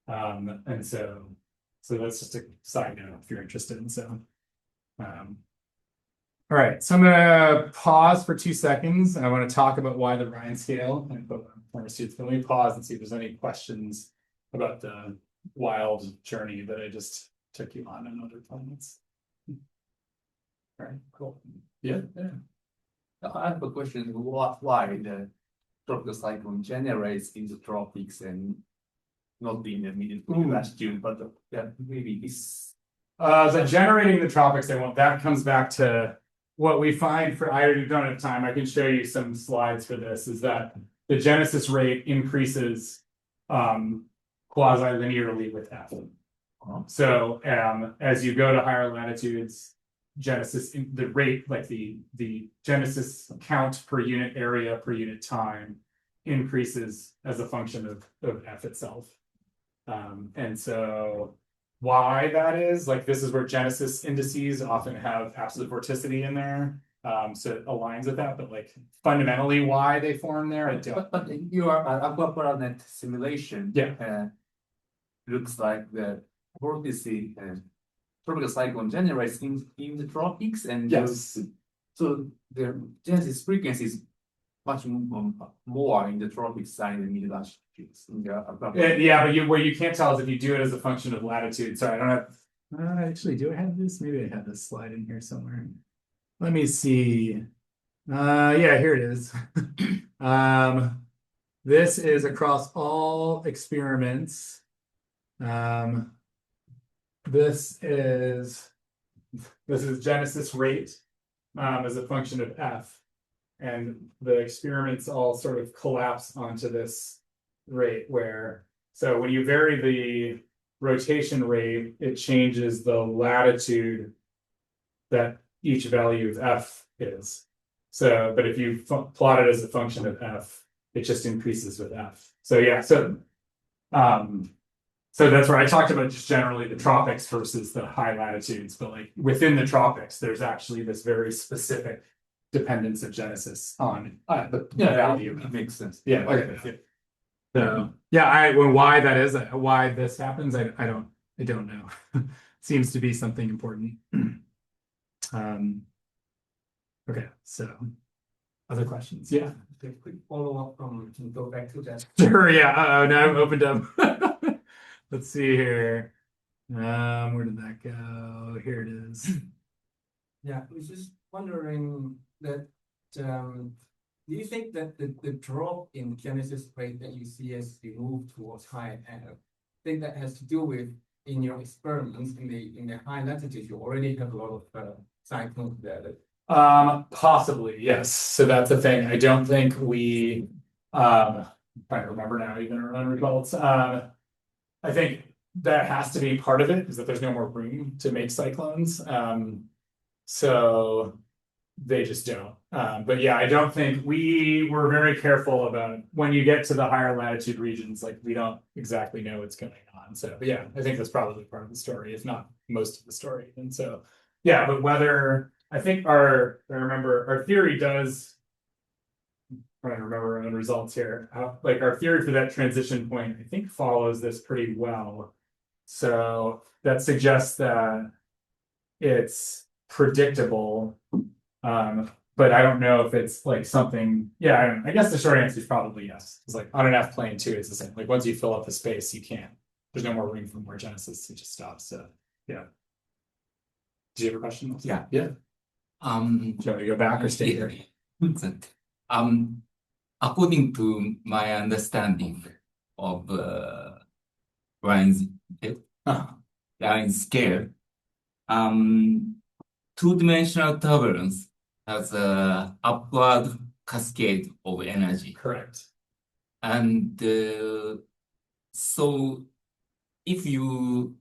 And so that's just a side note if you're interested. And so, all right, so I'm gonna pause for 2 seconds. I want to talk about why the Rhine scale and former students. Let me pause and see if there's any questions about the wild journey that I just took you on other planets. All right, cool. Yeah. I have a question. Why the tropical cyclone generates in the tropics and not in the middle latitude, but maybe this. The generating the tropics, that comes back to what we find for, I don't have time, I can show you some slides for this, is that the genesis rate increases quasi-linearly with F. So as you go to higher latitudes, genesis, the rate, like the genesis count per unit area per unit time increases as a function of F itself. And so why that is, like, this is where genesis indices often have absolute vorticity in there. So it aligns with that, but like fundamentally why they form there, I don't. But your aquaplanet simulation looks like the vorticity tropical cyclone generates in the tropics, and so the genesis frequency is much more in the tropics than in the middle latitudes. But what you can't tell is if you do it as a function of latitude. Sorry, I don't have. Actually, do I have this? Maybe I have this slide in here somewhere. Let me see. Yeah, here it is. This is across all experiments. This is genesis rate as a function of F, and the experiments all sort of collapse onto this rate where, so when you vary the rotation rate, it changes the latitude that each value of F is. So, but if you plot it as a function of F, it just increases with F. So yeah, so that's where I talked about just generally the tropics versus the high latitudes, but like within the tropics, there's actually this very specific dependence of genesis on the value. It makes sense. Yeah. Okay. So yeah, why that is, why this happens, I don't know. Seems to be something important. Okay, so other questions? Yeah. A quick follow-up to go back to that. Sure. Yeah. Now I've opened up. Let's see here. Where did that go? Here it is. Yeah, I was just wondering that do you think that the drop in genesis rate that you see as we move towards high F, I think that has to do with in your experiments in the high latitude, you already have a lot of cyclones there. Possibly, yes. So that's the thing. I don't think we I'm trying to remember now, even our own results. I think that has to be part of it, is that there's no more room to make cyclones. So they just don't. But yeah, I don't think we were very careful about when you get to the higher latitude regions, like we don't exactly know what's going on. So but yeah, I think that's probably part of the story, if not most of the story. And so yeah, but whether I think I remember our theory does. Trying to remember our own results here. Like our theory for that transition point, I think follows this pretty well. So that suggests that it's predictable. But I don't know if it's like something, yeah, I guess the short answer is probably yes. It's like on an F plane too, it's the same. Like once you fill up the space, you can't, there's no more room for more genesis, it just stops. So yeah. Do you have a question? Yeah. Yeah. Do you want to go back or stay here? According to my understanding of line scale, two-dimensional turbulence has a upward cascade of energy. Correct. And so if you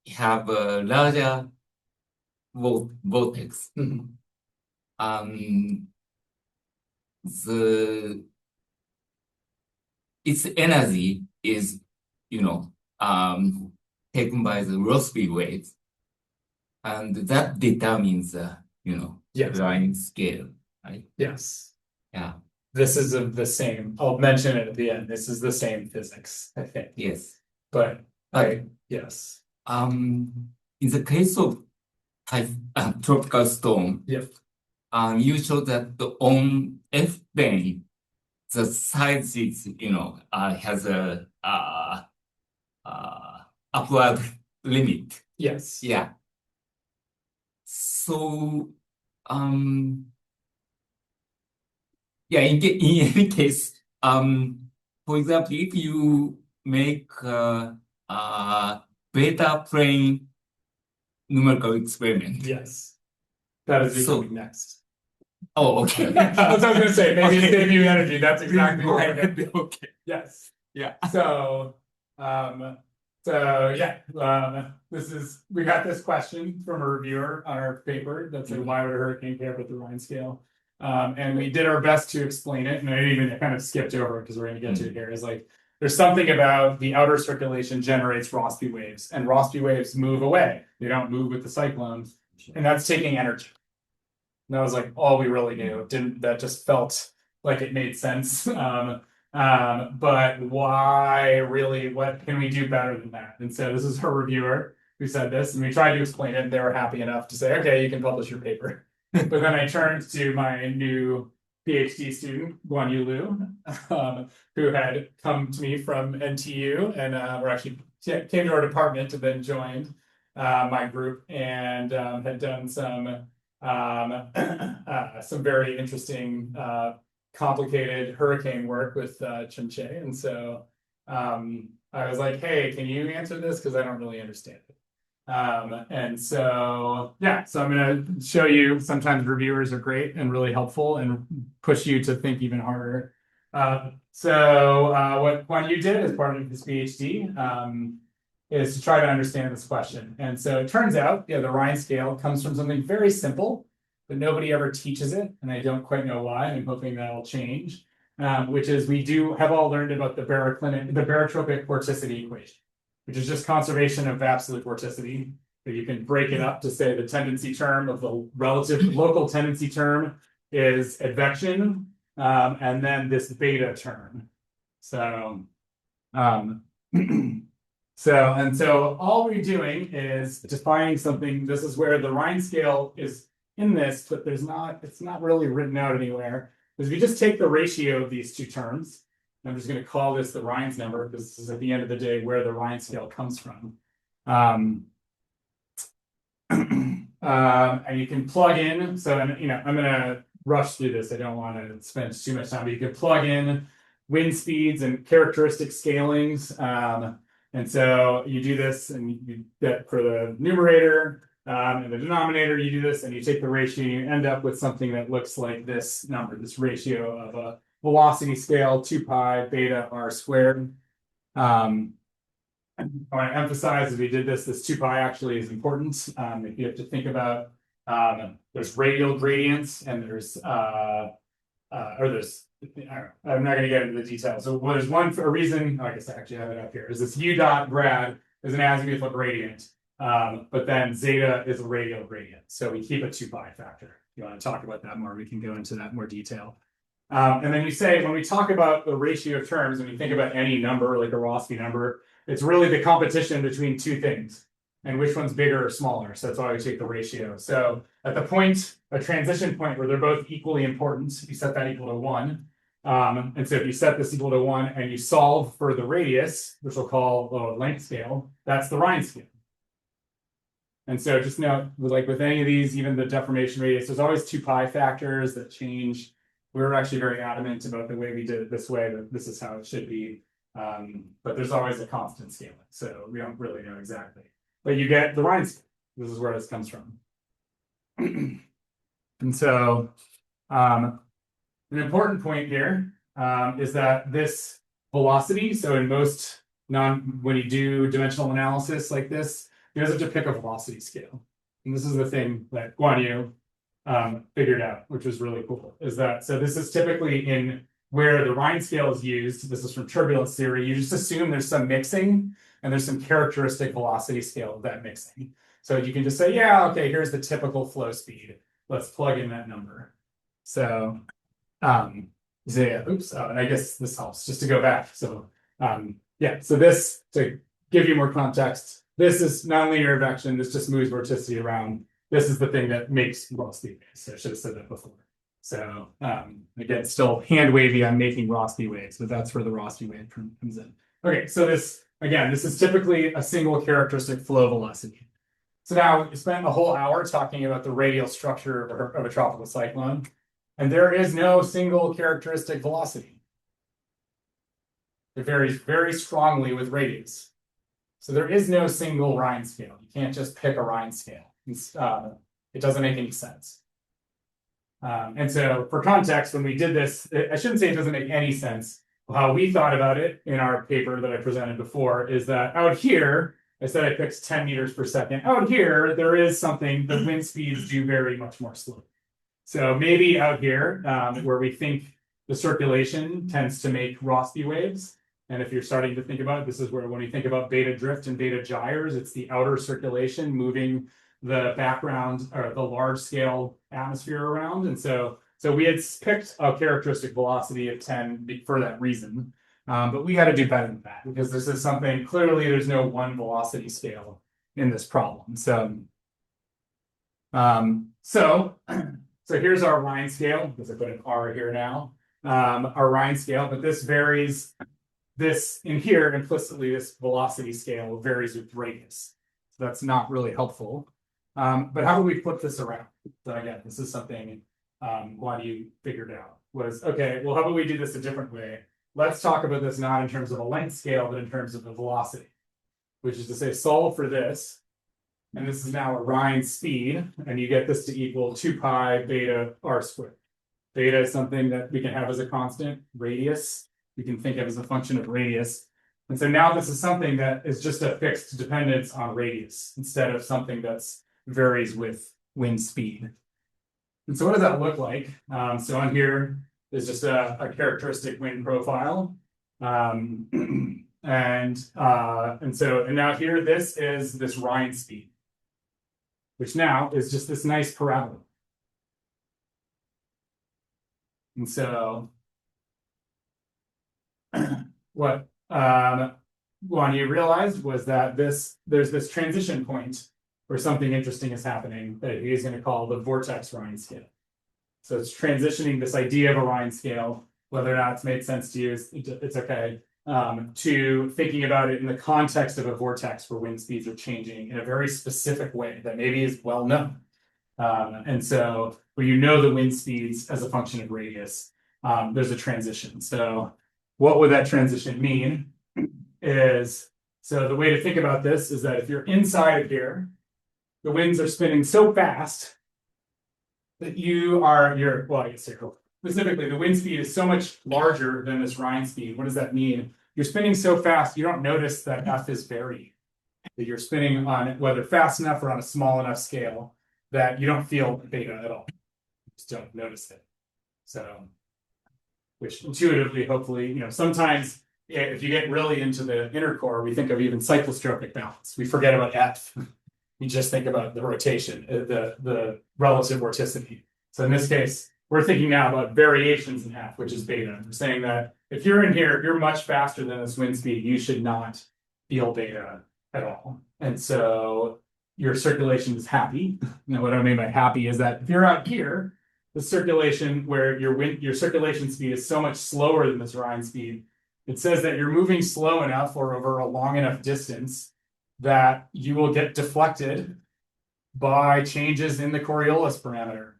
have a larger vortex, its energy is, taken by the Rossby waves, and that determines Yes. line scale, right? Yes. Yeah. This is the same. I'll mention it at the end. This is the same physics, I think. Yes. But yes. In the case of tropical storm, yep. You show that on F plane, the size is, has a upward limit. Yes. Yeah. So, yeah, in any case, for example, if you make beta plane numerical experiment. Yes. That is becoming next. Oh, okay. That's what I was going to say. Maybe it's saving you energy. That's exactly what we're Right. getting. Okay. Yes. Yeah. So we got this question from a reviewer on our paper that said, why would a hurricane pair with the Rhine scale? And we did our best to explain it, and I even kind of skipped over it because we're going to get to it here. Is like there's something about the outer circulation generates Rossby waves, and Rossby waves move away. They don't move with the cyclones, and that's taking energy. And that was like all we really knew. That just felt like it made sense. But why really, what can we do better than that? And so this is her reviewer who said this, and we tried to explain it, and they were happy enough to say, okay, you can publish your paper. But then I turned to my new PhD student, Guanyu Liu, who had come to me from NTU and or actually came to our department and then joined my group and had done some very interesting complicated hurricane work with Chunche. And so I was like, hey, can you answer this? Because I don't really understand it. And so, yeah, so I'm going to show you, sometimes reviewers are great and really helpful and push you to think even harder. What Guanyu did as part of his PhD is to try to understand this question. And so it turns out, the Rhine scale comes from something very simple, but nobody ever teaches it, and I don't quite know why, and I'm hoping that'll change, which is we have all learned about the barotropic vorticity equation, which is just conservation of absolute vorticity. But you can break it up to say the tendency term of the relative local tendency term is advection, and then this beta term. So all we're doing is defining something. This is where the Rhine scale is in this, but it's not really written out anywhere. Because if you just take the ratio of these two terms, I'm just going to call this the Rhine's number because this is at the end of the day where the Rhine scale comes from. And you can plug in. So I'm going to rush through this. I don't want to spend too much time. But you can plug in wind speeds and characteristic scalings. And so you do this, and you get for the numerator and the denominator. You do this, and you take the ratio. And you end up with something that looks like this number, this ratio of a velocity scale 2 pi beta r squared. I want to emphasize as we did this 2 pi actually is important. If you have to think about There's radial gradients, and there's I'm not going to get into the details. So there's a reason. I guess I actually have it up here. Is this u dot grad is an azimuthal gradient, but then zeta is a radial gradient. So we keep a 2 pi factor. If you want to talk about that more, we can go into that in more detail. And then you say, when we talk about the ratio of terms, and we think about any number, like a Rossby number, it's really the competition between two things, and which one's bigger or smaller. So that's why we take the ratio. So at the point, a transition point where they're both equally important, you set that equal to 1. And so if you set this equal to 1 and you solve for the radius, which we'll call the length scale, that's the Rhine scale. And so just note, like with any of these, even the deformation radius, there's always 2 pi factors that change. We're actually very adamant about the way we did it this way, that this is how it should be. But there's always a constant scaling, so we don't really know exactly. But you get the Rhine scale. This is where this comes from. And so an important point here is that this velocity, so in most when you do dimensional analysis like this, you guys have to pick a velocity scale. And this is the thing that Guan Yu figured out, which was really cool, is that, so this is typically in where the Rhine scale is used. This is from turbulence theory. You just assume there's some mixing and there's some characteristic velocity scale of that mixing. So you can just say, yeah, okay, here's the typical flow speed. Let's plug in that number. So, yeah, oops, and I guess this helps just to go back. So, yeah, so this, to give you more context, this is nonlinear advection. This just moves vorticity around. This is the thing that makes Rossby waves. So I should have said that before. So, again, still hand wavy on making Rossby waves, but that's where the Rossby wave comes in. Okay, so this, again, this is typically a single characteristic flow velocity. So now we spent a whole hour talking about the radial structure of a tropical cyclone, and there is no single characteristic velocity. It varies very strongly with radius. So there is no single Rhine scale. You can't just pick a Rhine scale. It doesn't make any sense. And so for context, when we did this, I shouldn't say it doesn't make any sense. How we thought about it in our paper that I presented before is that out here, I said I picked 10 meters per second. Out here, there is something, the wind speeds do vary much more slowly. So maybe out here, where we think the circulation tends to make Rossby waves. And if you're starting to think about it, this is where when you think about beta drift and beta gyres, it's the outer circulation moving the background or the large scale atmosphere around. And so we had picked a characteristic velocity of 10 for that reason. But we got to do better than that, because this is something, clearly there's no one velocity scale in this problem. So here's our Rhine scale, because I put an R here now, our Rhine scale, but this varies, this in here implicitly, this velocity scale varies with radius. So that's not really helpful. But how do we flip this around? So again, this is something Guan Yu figured out, was, okay, well, how about we do this a different way? Let's talk about this not in terms of a length scale, but in terms of the velocity, which is to say, solve for this. And this is now a Rhine speed, and you get this to equal 2 pi beta r squared. Beta is something that we can have as a constant. Radius, we can think of as a function of radius. And so now this is something that is just a fixed dependence on radius, instead of something that's varies with wind speed. And so what does that look like? So on here is just a characteristic wind profile. And now here, this is this Rhine speed, which now is just this nice parabola. And so what Guan Yu realized was that there's this transition point where something interesting is happening that he's going to call the vortex Rhine scale. So it's transitioning this idea of a Rhine scale, whether or not it's made sense to you, it's okay, to thinking about it in the context of a vortex where wind speeds are changing in a very specific way that maybe is well known. And so where you know the wind speeds as a function of radius, there's a transition. So what would that transition mean is, so the way to think about this is that if you're inside of here, the winds are spinning so fast that specifically the wind speed is so much larger than this Rhine speed. What does that mean? You're spinning so fast, you don't notice that F is varying. That you're spinning on whether fast enough or on a small enough scale. that you don't feel beta at all. You just don't notice it. So, which intuitively, hopefully, sometimes if you get really into the inner core, we think of even cyclostropic balance. We forget about F. We just think about the rotation, the relative vorticity. So in this case, we're thinking now about variations in F, which is beta. We're saying that if you're in here, you're much faster than this wind speed, you should not feel beta at all. And so your circulation is happy. Now, what I mean by happy is that if you're out here, the circulation where your circulation speed is so much slower than this Rhine speed, it says that you're moving slow enough or over a long enough distance that you will get deflected by changes in the Coriolis parameter.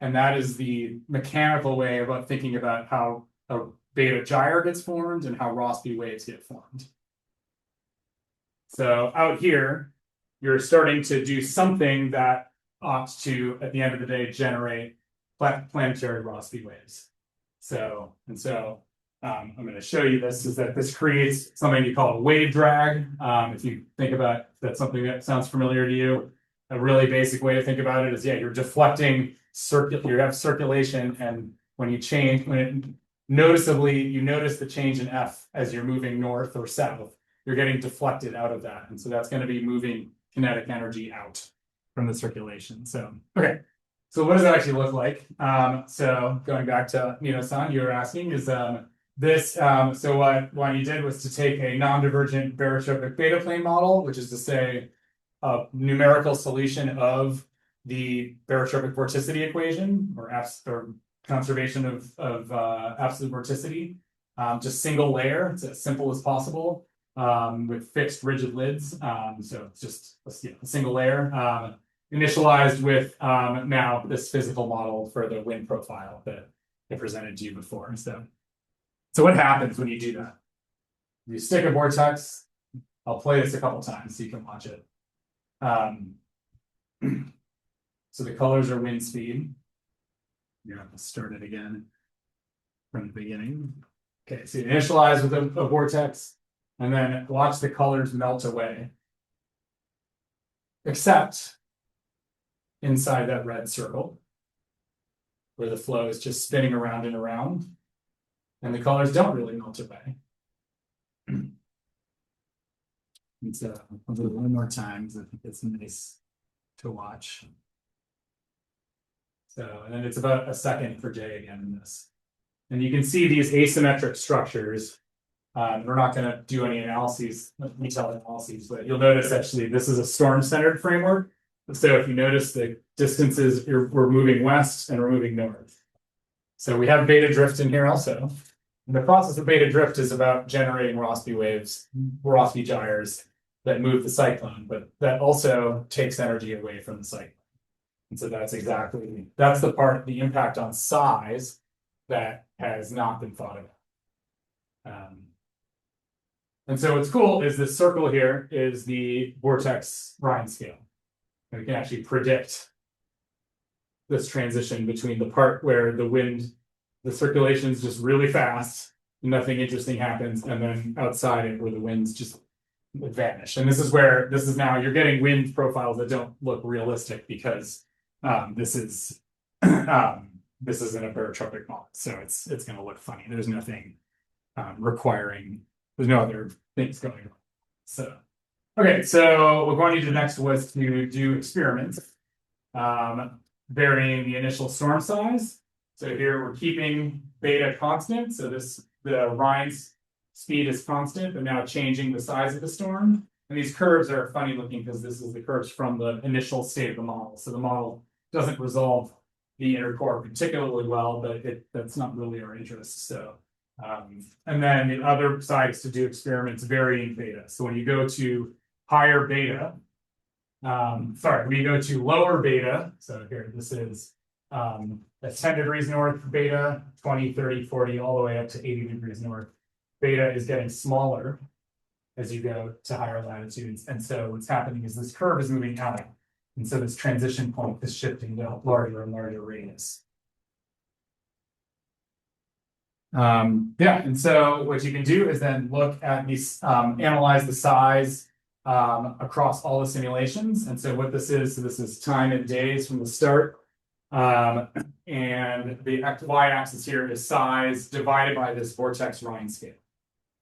And that is the mechanical way about thinking about how a beta gyre gets formed and how Rossby waves get formed. So out here, you're starting to do something that ought to, at the end of the day, generate planetary Rossby waves. I'm going to show you this, is that this creates something you call a wave drag. If you think about that's something that sounds familiar to you, a really basic way to think about it is, you're deflecting, you have circulation, and when you change, noticeably, you notice the change in F as you're moving north or south, you're getting deflected out of that. And so that's going to be moving kinetic energy out from the circulation. So, okay. So what does that actually look like? So going back to Mino-san, you were asking is this, so what Wani did was to take a non-divergent barotropic beta plane model, which is to say a numerical solution of the barotropic vorticity equation, or conservation of absolute vorticity, just single layer. It's as simple as possible with fixed rigid lids. So it's just a single layer. Initialized with now this physical model for the wind profile that I presented to you before. So what happens when you do that? You stick a vortex. I'll play this a couple times so you can watch it. So the colors are wind speed. You're going to start it again from the beginning. Okay, so you initialize with a vortex, and then watch the colors melt away. Except inside that red circle, where the flow is just spinning around and around, and the colors don't really melt away. And so I'll do it one more time because I think it's nice to watch. So, and then it's about a second for J again in this. And you can see these asymmetric structures. We're not going to do any analyses, detailed analyses, but you'll notice actually this is a storm-centered framework. So if you notice the distances, we're moving west and we're moving north. So we have beta drift in here also. And the process of beta drift is about generating Rossby waves, Rossby gyres that move the cyclone, but that also takes energy away from the cyclone. And so that's the part, the impact on size that has not been thought about. And so what's cool is this circle here is the vortex Rhine scale. And we can actually predict this transition between the part where the circulation is just really fast, nothing interesting happens, and then outside it where the winds just vanish. And this is now you're getting wind profiles that don't look realistic because this is in a barotropic model, so it's going to look funny. There's nothing there's no other things going on. So okay, so what Gwani did next was to do experiments, varying the initial storm size. So here we're keeping beta constant. So the Rhine's speed is constant, but now changing the size of the storm. And these curves are funny looking because this is the curves from the initial state of the model. So the model doesn't resolve the inner core particularly well, but that's not really our interest. So, and then the other side is to do experiments varying beta. So when you go to higher beta, when you go to lower beta, so here, this is at 10 degrees north beta, 20, 30, 40, all the way up to 80 degrees north. Beta is getting smaller as you go to higher latitudes. And so what's happening is this curve is moving out. And so this transition point is shifting to larger and larger radius. And so what you can do is then look at these, analyze the size across all the simulations. And so what this is time in days from the start. And the y-axis here is size divided by this vortex Rhine scale.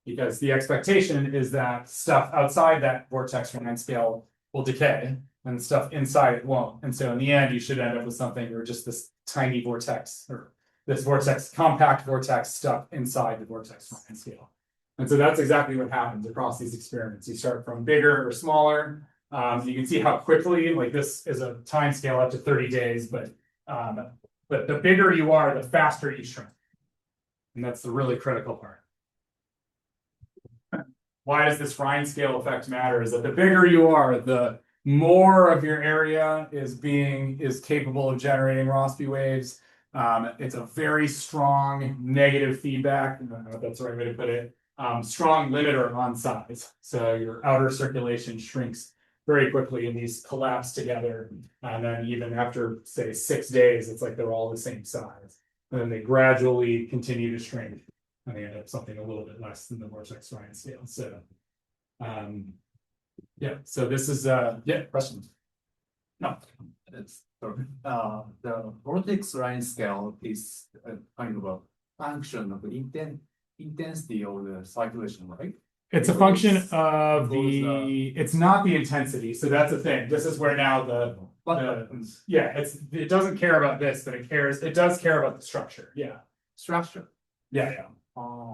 Because the expectation is that stuff outside that vortex Rhine scale will decay and stuff inside it won't. And so in the end, you should end up with something or just this tiny vortex or this vortex, compact vortex stuff inside the vortex Rhine scale. And so that's exactly what happens across these experiments. You start from bigger or smaller. You can see how quickly, like this is a time scale up to 30 days, but the bigger you are, the faster you shrink. And that's the really critical part. Why does this Rhine scale effect matter? Is that the bigger you are, the more of your area is capable of generating Rossby waves. It's a very strong negative feedback. I don't know if that's the right way to put it. Strong limiter on size. So your outer circulation shrinks very quickly and these collapse together. And then even after, say, 6 days, it's like they're all the same size. And then they gradually continue to shrink. And they end up something a little bit less than the vortex Rhine scale. So, yeah, so this is, questions? No. It's, the vortex Rhine scale is kind of a function of the intensity of the circulation, right? It's a function of it's not the intensity. So that's the thing. This is where now it doesn't care about this, but it does care about the structure. Yeah. Structure. Yeah.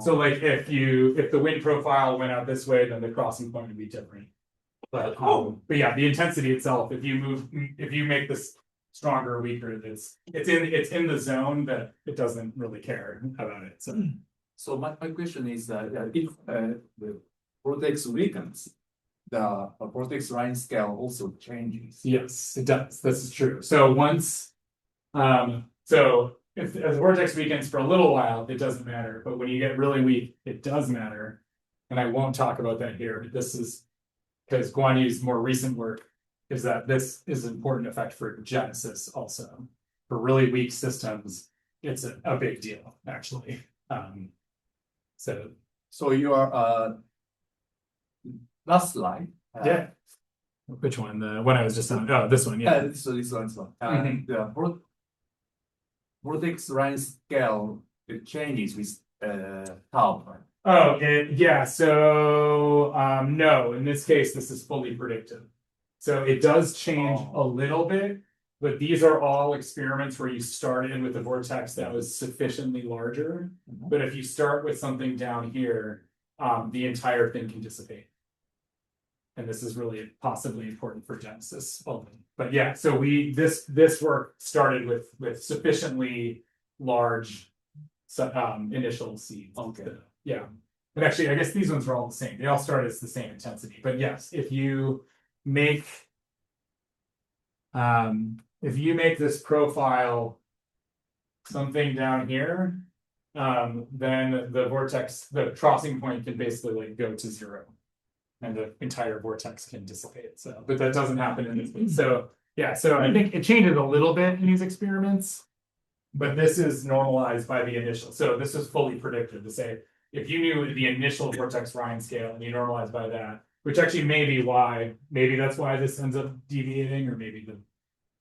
So like if the wind profile went out this way, then the crossing point would be different. But yeah, the intensity itself, if you make this stronger or weaker, it's in the zone that it doesn't really care about it. So my question is that if the vortex weakens, the vortex Rhine scale also changes. Yes, it does. This is true. So once if the vortex weakens for a little while, it doesn't matter. But when you get really weak, it does matter. And I won't talk about that here. This is because Guan Yu's more recent work is that this is an important effect for genesis also. For really weak systems, it's a big deal, actually. So your last slide. Yeah. Which one? The one I was just on. Oh, this one. Yeah. This one. The vortex Rhine scale, it changes with tau. Oh, yeah. So no, in this case, this is fully predictive. So it does change a little bit, but these are all experiments where you started with a vortex that was sufficiently larger. But if you start with something down here, the entire thing can dissipate. And this is really possibly important for genesis only. But yeah, so this work started with sufficiently large initial seeds. Okay. Yeah. But actually, I guess these ones are all the same. They all start as the same intensity. But yes, if you make this profile something down here, then the crossing point can basically like go to 0. And the entire vortex can dissipate. So, but that doesn't happen in this case. So yeah, so I think it changes a little bit in these experiments, but this is normalized by the initial. So this is fully predictive to say, if you knew the initial vortex Rhine scale and you normalize by that, which actually maybe that's why this ends up deviating, or maybe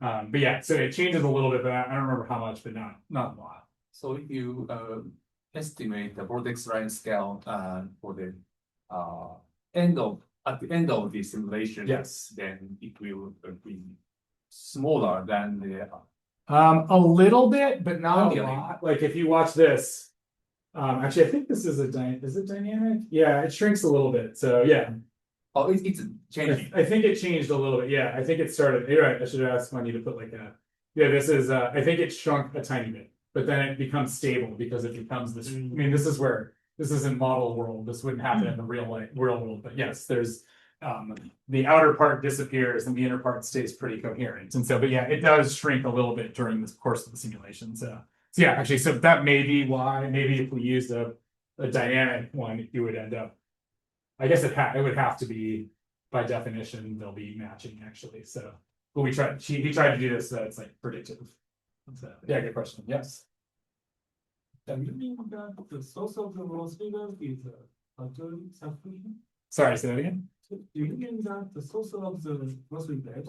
but yeah, so it changes a little bit, but I don't remember how much, but not a lot. So if you estimate the vortex Rhine scale for the at the end of the simulation, yes, then it will be smaller than the a little bit, but not a lot. Like if you watch this, actually, I think this is is it dynamic? Yeah, it shrinks a little bit. So yeah. Oh, it's changing. I think it changed a little bit. Yeah, I think it started. You're right. I should have asked Wendy to put like that. Yeah, this is. I think it shrunk a tiny bit, but then it becomes stable because it becomes this. I mean, this is where. This is in model world. This wouldn't happen in the real world. But yes, there's the outer part disappears and the inner part stays pretty coherent. And so, but yeah, it does shrink a little bit during the course of the simulation. So yeah, actually, so that may be why. Maybe if we used a dynamic one, you would end up. I guess it would have to be by definition they'll be matching actually. So, but he tried to do this so it's like predictive. So yeah, good question. Yes. The meaning that the source of the Rossby is actually substitution. Sorry, say that again. Do you mean that the source of the grocery bag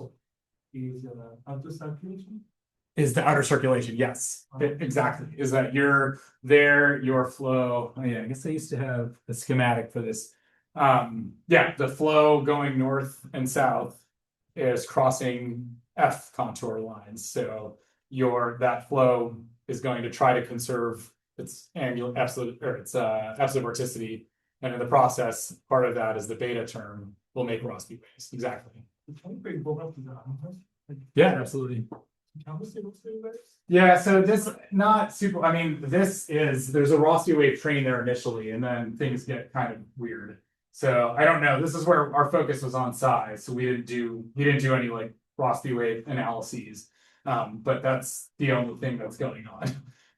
is outer circulation? Is the outer circulation, yes. Exactly. Is that you're there, your flow. Oh, yeah, I guess I used to have a schematic for this. Yeah, the flow going north and south is crossing F contour lines. So that flow is going to try to conserve its absolute vorticity. And in the process, part of that is the beta term will make Rossby waves. Exactly. Yeah, absolutely. Yeah, so this not super. I mean, there's a Rossby wave train there initially, and then things get kind of weird. So I don't know. This is where our focus was on size. So we didn't do any like Rossby wave analyses. But that's the only thing that's going on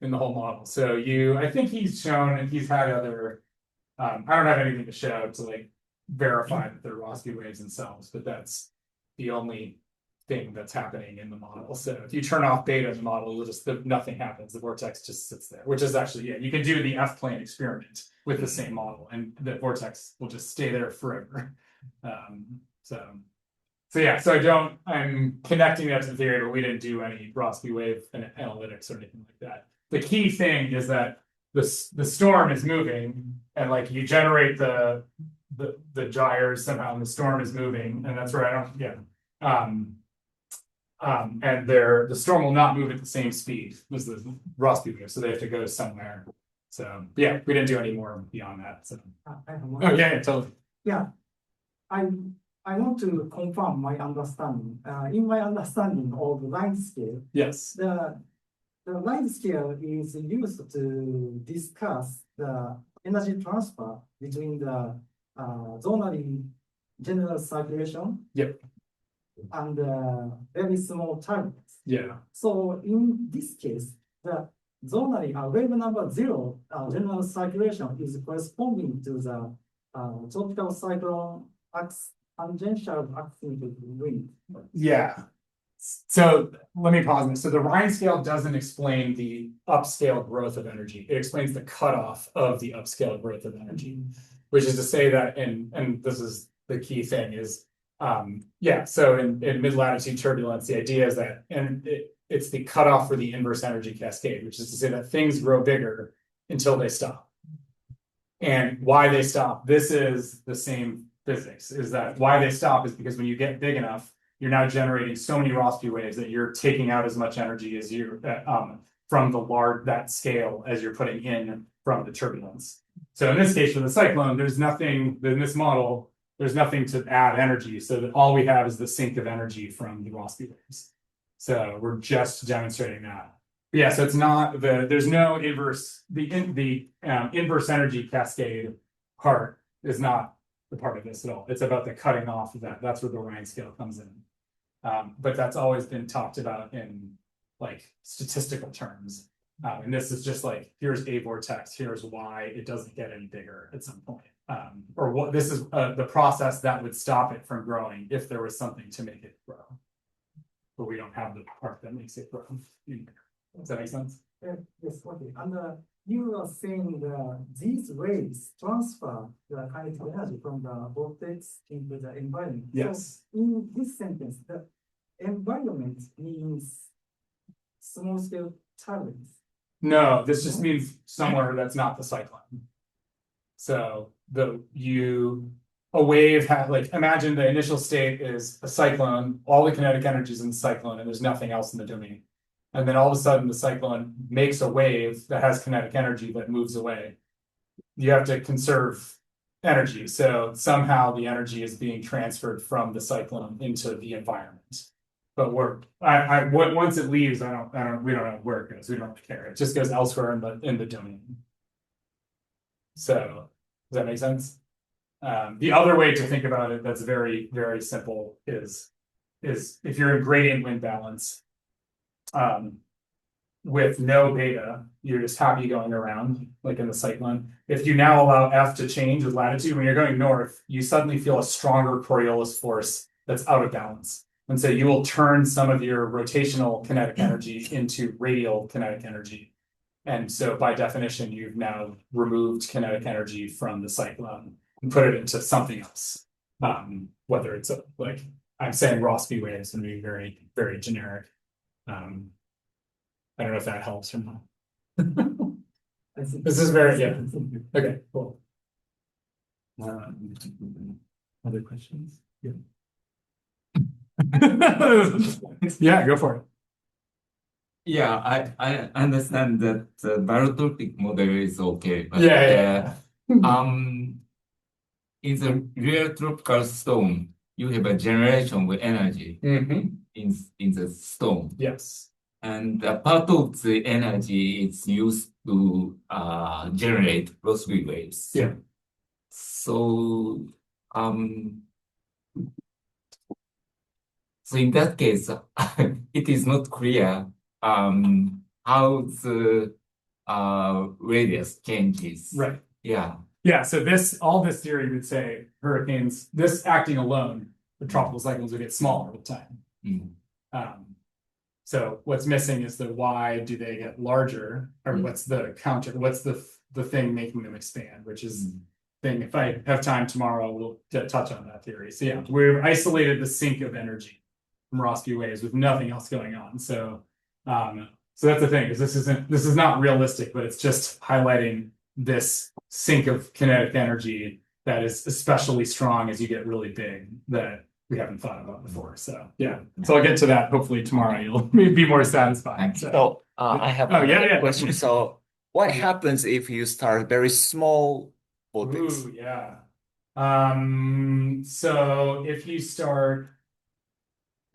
in the whole model. So I think he's shown and he's had other. I don't have anything to show to like verify that they're Rossby waves themselves, but that's the only thing that's happening in the model. So if you turn off beta in the model, nothing happens. The vortex just sits there, which is actually, yeah, you can do the F-plane experiment with the same model and the vortex will just stay there forever. So I'm connecting that to the theory, but we didn't do any Rossby wave analytics or anything like that. The key thing is that the storm is moving and like you generate the gyres somehow and the storm is moving and that's where and the storm will not move at the same speed as the Rossby wave, so they have to go somewhere. So yeah, we didn't do any more beyond that. So totally. Yeah, I want to confirm my understanding. In my understanding of line scale, yes, the line scale is used to discuss the energy transfer between the zonally general circulation. Yep. And very small turbulence. Yeah. So in this case, the zonally wave number 0 general circulation is corresponding to the tropical cyclone tangential axis wind. Yeah. So let me pause this. So the Rhine scale doesn't explain the upscale growth of energy. It explains the cutoff of the upscale growth of energy, which is to say that, and this is the key thing is, so in mid-latitude turbulence, the idea is that, and it's the cutoff for the inverse energy cascade, which is to say that things grow bigger until they stop. And why they stop, this is the same physics, is that why they stop is because when you get big enough, you're now generating so many Rossby waves that you're taking out as much energy as you from that scale as you're putting in from the turbulence. So in this case, for the cyclone, there's nothing in this model. There's nothing to add energy, so that all we have is the sink of energy from the Rossby waves. So we're just demonstrating that. But yeah, so it's not there's no inverse. The inverse energy cascade part is not the part of this at all. It's about the cutting off of that. That's where the Rhine scale comes in. But that's always been talked about in like statistical terms. And this is just like, here's a vortex, here's why it doesn't get any bigger at some point. Or what this is the process that would stop it from growing if there was something to make it grow. But we don't have the part that makes it grow. Does that make sense? Yes, okay. And you are saying that these waves transfer the kinetic energy from the vortex into the environment. Yes. So in this sentence, the environment means small scale turbulence. No, this just means somewhere that's not the cyclone. So a wave imagine the initial state is a cyclone, all the kinetic energy is in the cyclone, and there's nothing else in the domain. And then all of a sudden the cyclone makes a wave that has kinetic energy that moves away. You have to conserve energy. So somehow the energy is being transferred from the cyclone into the environment. But once it leaves, we don't know where it goes. We don't care. It just goes elsewhere in the domain. So does that make sense? The other way to think about it that's very, very simple is if you're in gradient wind balance, with no beta, you're just happy going around, like in the cyclone. If you now allow F to change with latitude, when you're going north, you suddenly feel a stronger Coriolis force that's out of balance. And so you will turn some of your rotational kinetic energy into radial kinetic energy. And so by definition, you've now removed kinetic energy from the cyclone and put it into something else. Whether it's like I'm saying Rossby way is going to be very, very generic. I don't know if that helps or not. This is very, yeah. Okay, cool. Other questions? Yeah. Yeah, go for it. Yeah, I understand that the barotropic model is okay, but in the real tropical storm, you have a generation of energy in the storm. Yes. And a part of the energy is used to generate Rossby waves. Yeah. So, so in that case, it is not clear how the radius changes. Right. Yeah. Yeah. So all this theory would say hurricanes, this acting alone, the tropical cyclones would get smaller with time. So what's missing is the why do they get larger, or what's the counter? What's the thing making them expand? Which is thing. If I have time tomorrow, we'll touch on that theory. So yeah, we've isolated the sink of energy from Rossby waves with nothing else going on. So so that's the thing, because this is not realistic, but it's just highlighting this sink of kinetic energy that is especially strong as you get really big that we haven't thought about before. So yeah, so I'll get to that hopefully tomorrow. You'll be more satisfied. So I have a question. So what happens if you start very small vortex? Ooh, yeah. So if you start,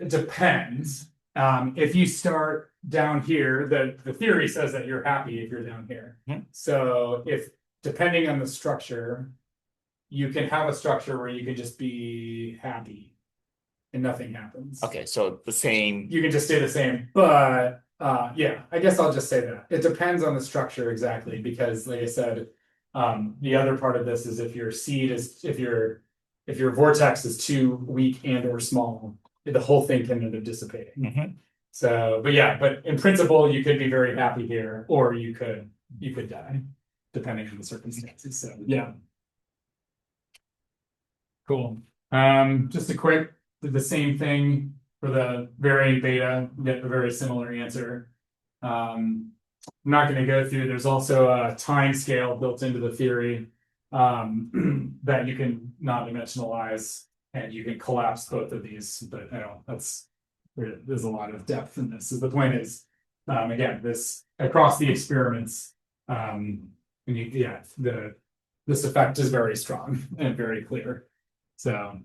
it depends. If you start down here, the theory says that you're happy if you're down here. So if depending on the structure, you can have a structure where you can just be happy and nothing happens. Okay, so the same. You can just stay the same, but yeah, I guess I'll just say that it depends on the structure exactly, because like I said, the other part of this is if your seed is if your vortex is too weak and or small, the whole thing can end up dissipating. So, but yeah, but in principle, you could be very happy here, or you could die, depending on the circumstances. So yeah, cool. Just a quick. Did the same thing for the very beta, get a very similar answer. I'm not going to go through. There's also a time scale built into the theory that you can not dimensionalize, and you can collapse both of these. But I don't. There's a lot of depth in this. So the point is, again, this across the experiments, this effect is very strong and very clear. So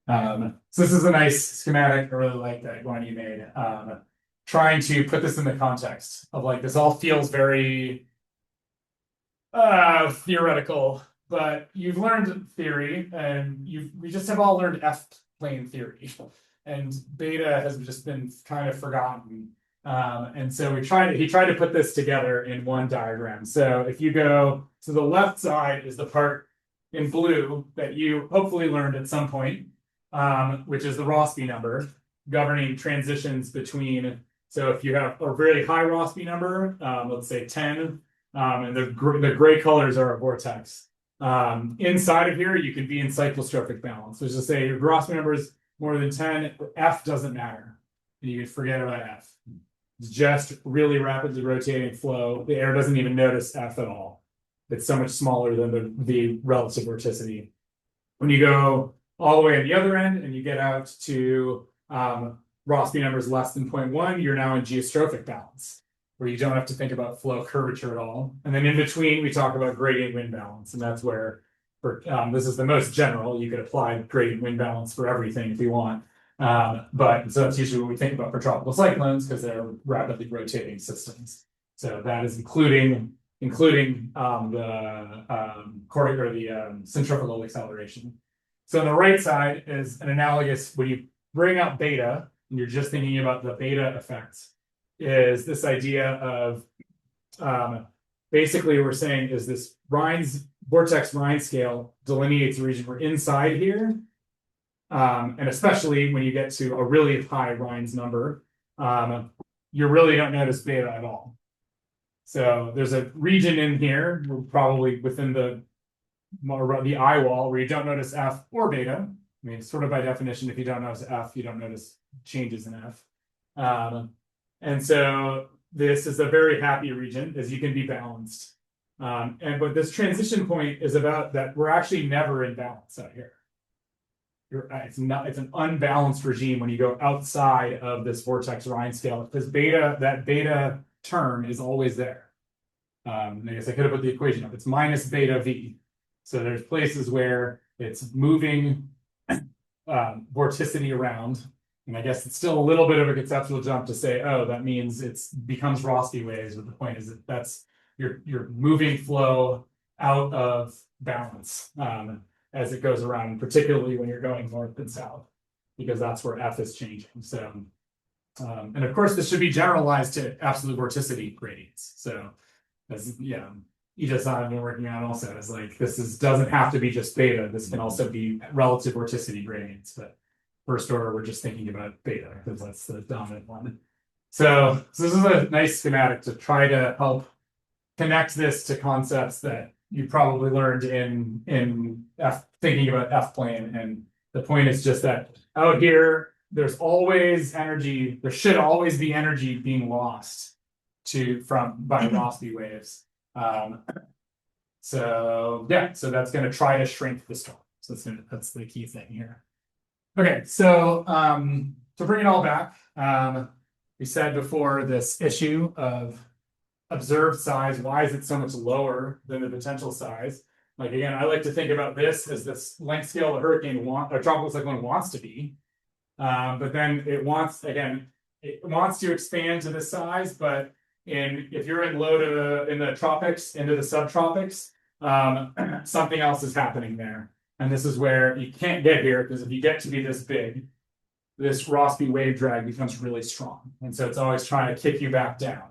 this is a nice schematic. I really like that one you made. Trying to put this in the context of like this all feels very theoretical, but you've learned theory, and we just have all learned F-plane theory, and beta has just been kind of forgotten. And so he tried to put this together in one diagram. So if you go to the left side is the part in blue that you hopefully learned at some point, which is the Rossby number governing transitions between. So if you have a very high Rossby number, let's say 10, and the gray colors are a vortex. Inside of here, you can be in cyclostrophic balance, which is to say your Rossby number is more than 10, F doesn't matter. And you can forget about F. It's just really rapidly rotating flow. The air doesn't even notice F at all. It's so much smaller than the relative vorticity. When you go all the way at the other end and you get out to Rossby numbers less than 0.1, you're now in geostrophic balance, where you don't have to think about flow curvature at all. And then in between, we talk about gradient wind balance, and that's where, this is the most general. You could apply gradient wind balance for everything if you want. But so that's usually what we think about for tropical cyclones, because they're rapidly rotating systems. So that is including the centrifugal acceleration. So on the right side is an analogous, when you bring out beta, and you're just thinking about the beta effects, is this idea of basically we're saying is this vortex-Rhine scale delineates a region we're inside here. And especially when you get to a really high Rhine's number, you really don't notice beta at all. So there's a region in here, probably within the eye wall, where you don't notice F or beta, I mean, sort of by definition, if you don't notice F, you don't notice changes in F. And so this is a very happy region, as you can be balanced. But this transition point is about that we're actually never in balance out here. It's an unbalanced regime when you go outside of this vortex Rhine scale, because that beta term is always there. I guess I could have put the equation up. It's minus beta V. So there's places where it's moving vorticity around. And I guess it's still a little bit of a conceptual jump to say, oh, that means it becomes Rossby waves. But the point is that that's your moving flow out of balance as it goes around, particularly when you're going north and south, because that's where F is changing. So, and of course, this should be generalized to absolute vorticity gradients. So, as Iida-san have been working on also, is like doesn't have to be just beta. This can also be relative vorticity gradients, but first order, we're just thinking about beta because that's the dominant one. So this is a nice schematic to try to help connect this to concepts that you probably learned in thinking about F-plane. And the point is just that out here, there's always energy. There should always be energy being lost by Rossby waves. So that's going to try to shrink the storm. So that's the key thing here. Okay, so to bring it all back, we said before this issue of observed size, why is it so much lower than the potential size? Like again, I like to think about this as this length scale a hurricane or tropical cyclone wants to be, but then it wants to expand to this size, but if you're in the tropics into the subtropics, something else is happening there. And this is where you can't get here, because if you get to be this big, this Rossby wave drag becomes really strong. And so it's always trying to kick you back down.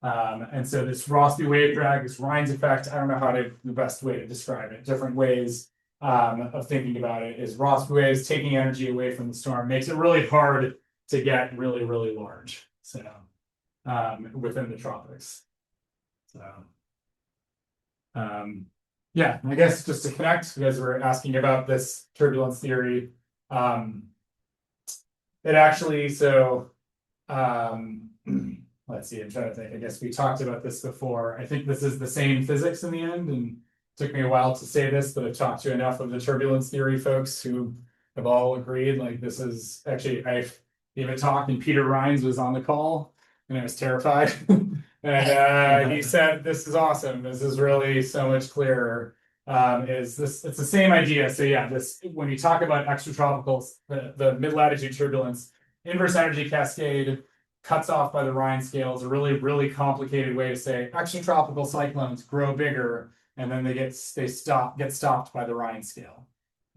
And so this Rossby wave drag, this Rhine's effect, I don't know the best way to describe it. Different ways of thinking about it is Rossby waves taking energy away from the storm makes it really hard to get really, really large. So within the tropics. So yeah, I guess just to connect, because we're asking about this turbulence theory, it actually, let's see, I'm trying to think. I guess we talked about this before. I think this is the same physics in the end, and it took me a while to say this, but I've talked to enough of the turbulence theory folks who have all agreed, like this is actually, I gave a talk and Peter Rhines was on the call, and I was terrified. And he said, this is awesome. This is really so much clearer. It's the same idea. So yeah, when you talk about extratropicals, the mid-latitude turbulence, inverse energy cascade cuts off by the Rhine scale is a really, really complicated way to say extratropical cyclones grow bigger and then they get stopped by the Rhine scale.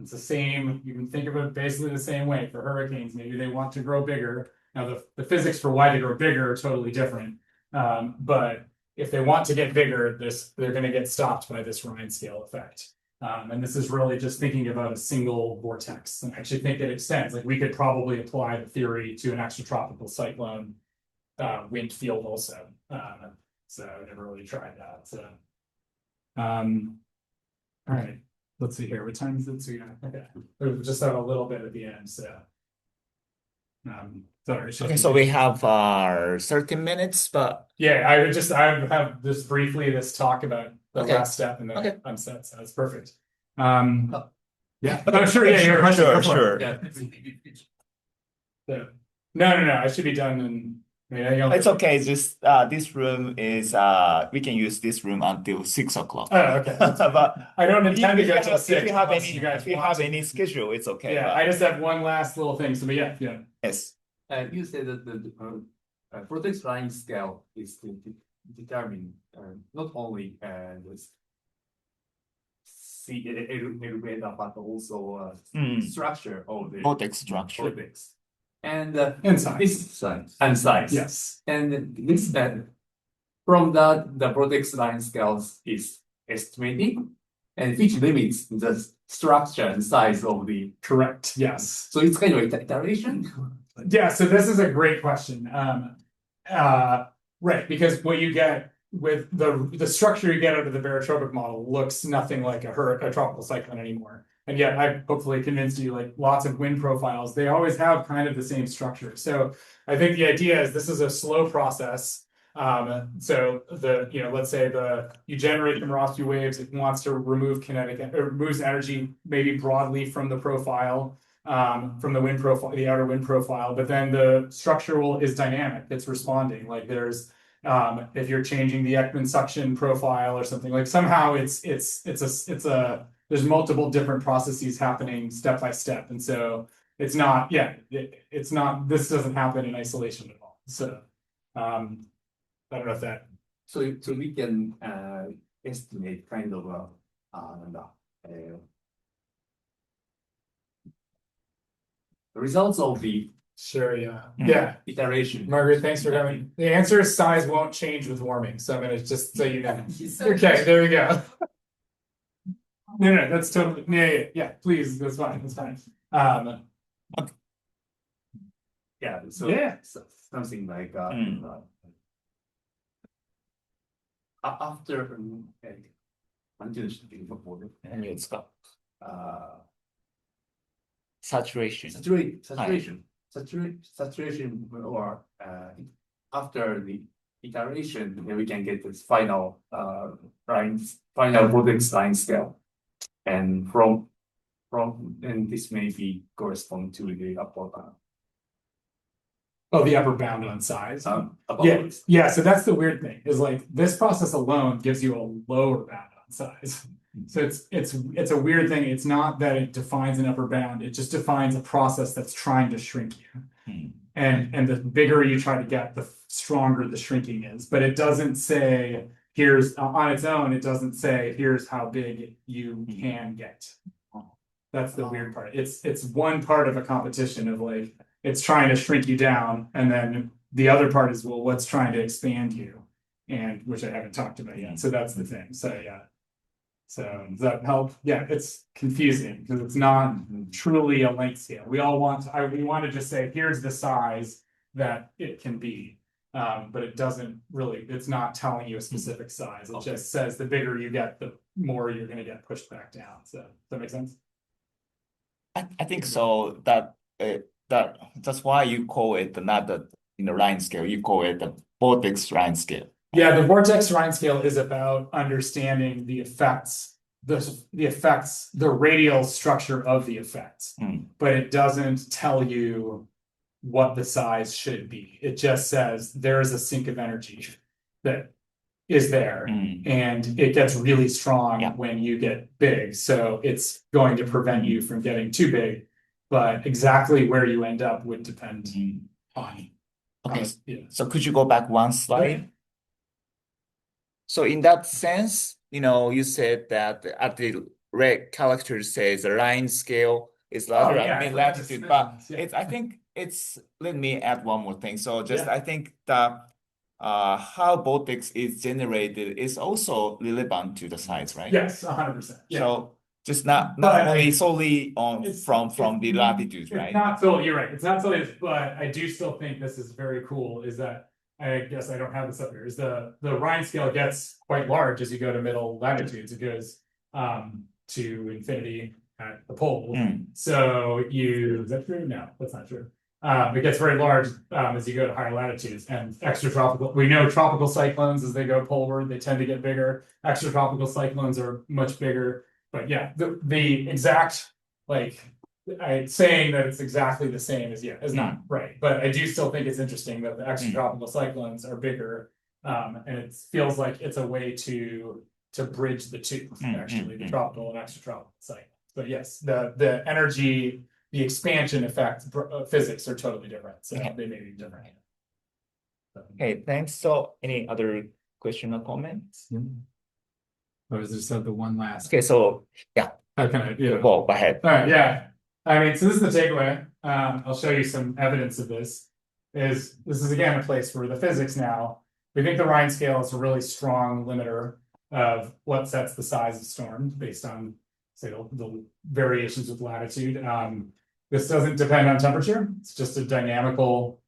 It's the same, you can think of it basically the same way for hurricanes. Maybe they want to grow bigger. Now the physics for why they grow bigger are totally different. But if they want to get bigger, they're going to get stopped by this Rhine scale effect. And this is really just thinking about a single vortex. And I actually think it extends. Like we could probably apply the theory to an extratropical cyclone wind field also. So I never really tried that. So, all right, let's see here. What time is it? So yeah, okay. We just have a little bit at the end. So. Sorry. Okay, so we have 30 minutes, but yeah, I have just briefly this talk about the last step, and then I'm set. So that's perfect. Yeah. Oh, sure. Yeah, sure. Yeah. So, no. I should be done in. It's okay. Just this room is we can use this room until 6 o'clock. Oh, okay. But I don't intend to go till 6. If you have any schedule, it's okay. Yeah, I just have one last little thing. So, but yeah. Yes. You said that the vortex line scale is to determine not only the elevator, but also structure of the vortex structure. Vortex. And size. Yes. And this from that the vortex line scales is estimating, and which limits the structure and size of the. Correct. Yes. So it's kind of an iteration. Yeah, so this is a great question. Right, because what you get with the structure you get out of the barotropic model looks nothing like a tropical cyclone anymore. And yet I've hopefully convinced you, like lots of wind profiles, they always have kind of the same structure. So I think the idea is this is a slow process. So let's say you generate the Miroski waves, it wants to remove removes energy maybe broadly from the profile, from the wind profile, the outer wind profile, but then the structure is dynamic, it's responding. Like there's if you're changing the Ekman suction profile or something, like somehow there's multiple different processes happening step by step. And so it's not, this doesn't happen in isolation at all. So I don't know if that. So we can estimate kind of the results of the iteration. Margaret, thanks for coming. The answer is size won't change with warming. So I'm gonna just so you know. Okay, there we go. No, that's totally yeah. Please, that's fine. That's fine. So something like after saturation or after the iteration, then we can get this final vortex line scale, and and this may be correspond to the upper bound. Oh, the upper bound on size. Yeah. So that's the weird thing is like this process alone gives you a lower bound on size. So it's a weird thing. It's not that it defines an upper bound. It just defines a process that's trying to shrink you. And the bigger you try to get, the stronger the shrinking is. But it doesn't say here's on its own. It doesn't say here's how big you can get. That's the weird part. It's one part of a competition of like it's trying to shrink you down, and then the other part is well, what's trying to expand you, and which I haven't talked about yet. So that's the thing. So yeah. So does that help? Yeah, it's confusing because it's not truly a length scale. We want to just say here's the size that it can be, but it doesn't really. It's not telling you a specific size. It just says the bigger you get, the more you're going to get pushed back down. So does that make sense? I think so. That's why you call it not the line scale. You call it the vortex line scale. Yeah, the vortex Rhine scale is about understanding the effects, the radial structure of the effects, but it doesn't tell you what the size should be. It just says there is a sink of energy that is there, and it gets really strong when you get big. So it's going to prevent you from getting too big, but exactly where you end up would depend on. Okay, so could you go back one slide? So in that sense, you said that at the red character says the line scale is larger at mid latitude, but I think let me add one more thing. So I think that how vortex is generated is also relevant to the size, right? Yes, 100%. So just not only solely from the latitude, right? Not solely, you're right. It's not solely, but I do still think this is very cool. Is that I guess I don't have this up here. Is the Rhine scale gets quite large as you go to middle latitudes. It goes to infinity at the pole. So is that true? No, that's not true. It gets very large as you go to higher latitudes, and extratropical. We know tropical cyclones as they go poleward, they tend to get bigger. Extratropical cyclones are much bigger. But yeah, the exact saying that it's exactly the same is not right. But I do still think it's interesting that the extratropical cyclones are bigger, and it feels like it's a way to bridge the two, actually, the tropical and extratropical cyclones. But yes, the energy, the expansion effect, physics are totally different. So they may be different. Okay, thanks. So any other question or comments? Or is there the one last? Okay, so yeah. Go ahead. All right, yeah. I mean, so this is the takeaway. I'll show you some evidence of this. This is again a place where the physics now, we think the Rhine scale is a really strong limiter of what sets the size of storms based on, say, the variations with latitude. This doesn't depend on temperature. It's just a dynamical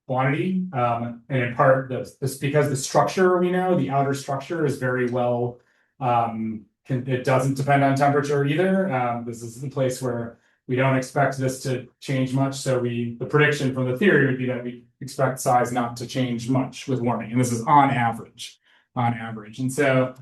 quantity. And in part, this because the structure we know, the outer structure is very well it doesn't depend on temperature either. This is a place where we don't expect this to change much. So the prediction from the theory would be that we expect size not to change much with warming. And this is on average. And so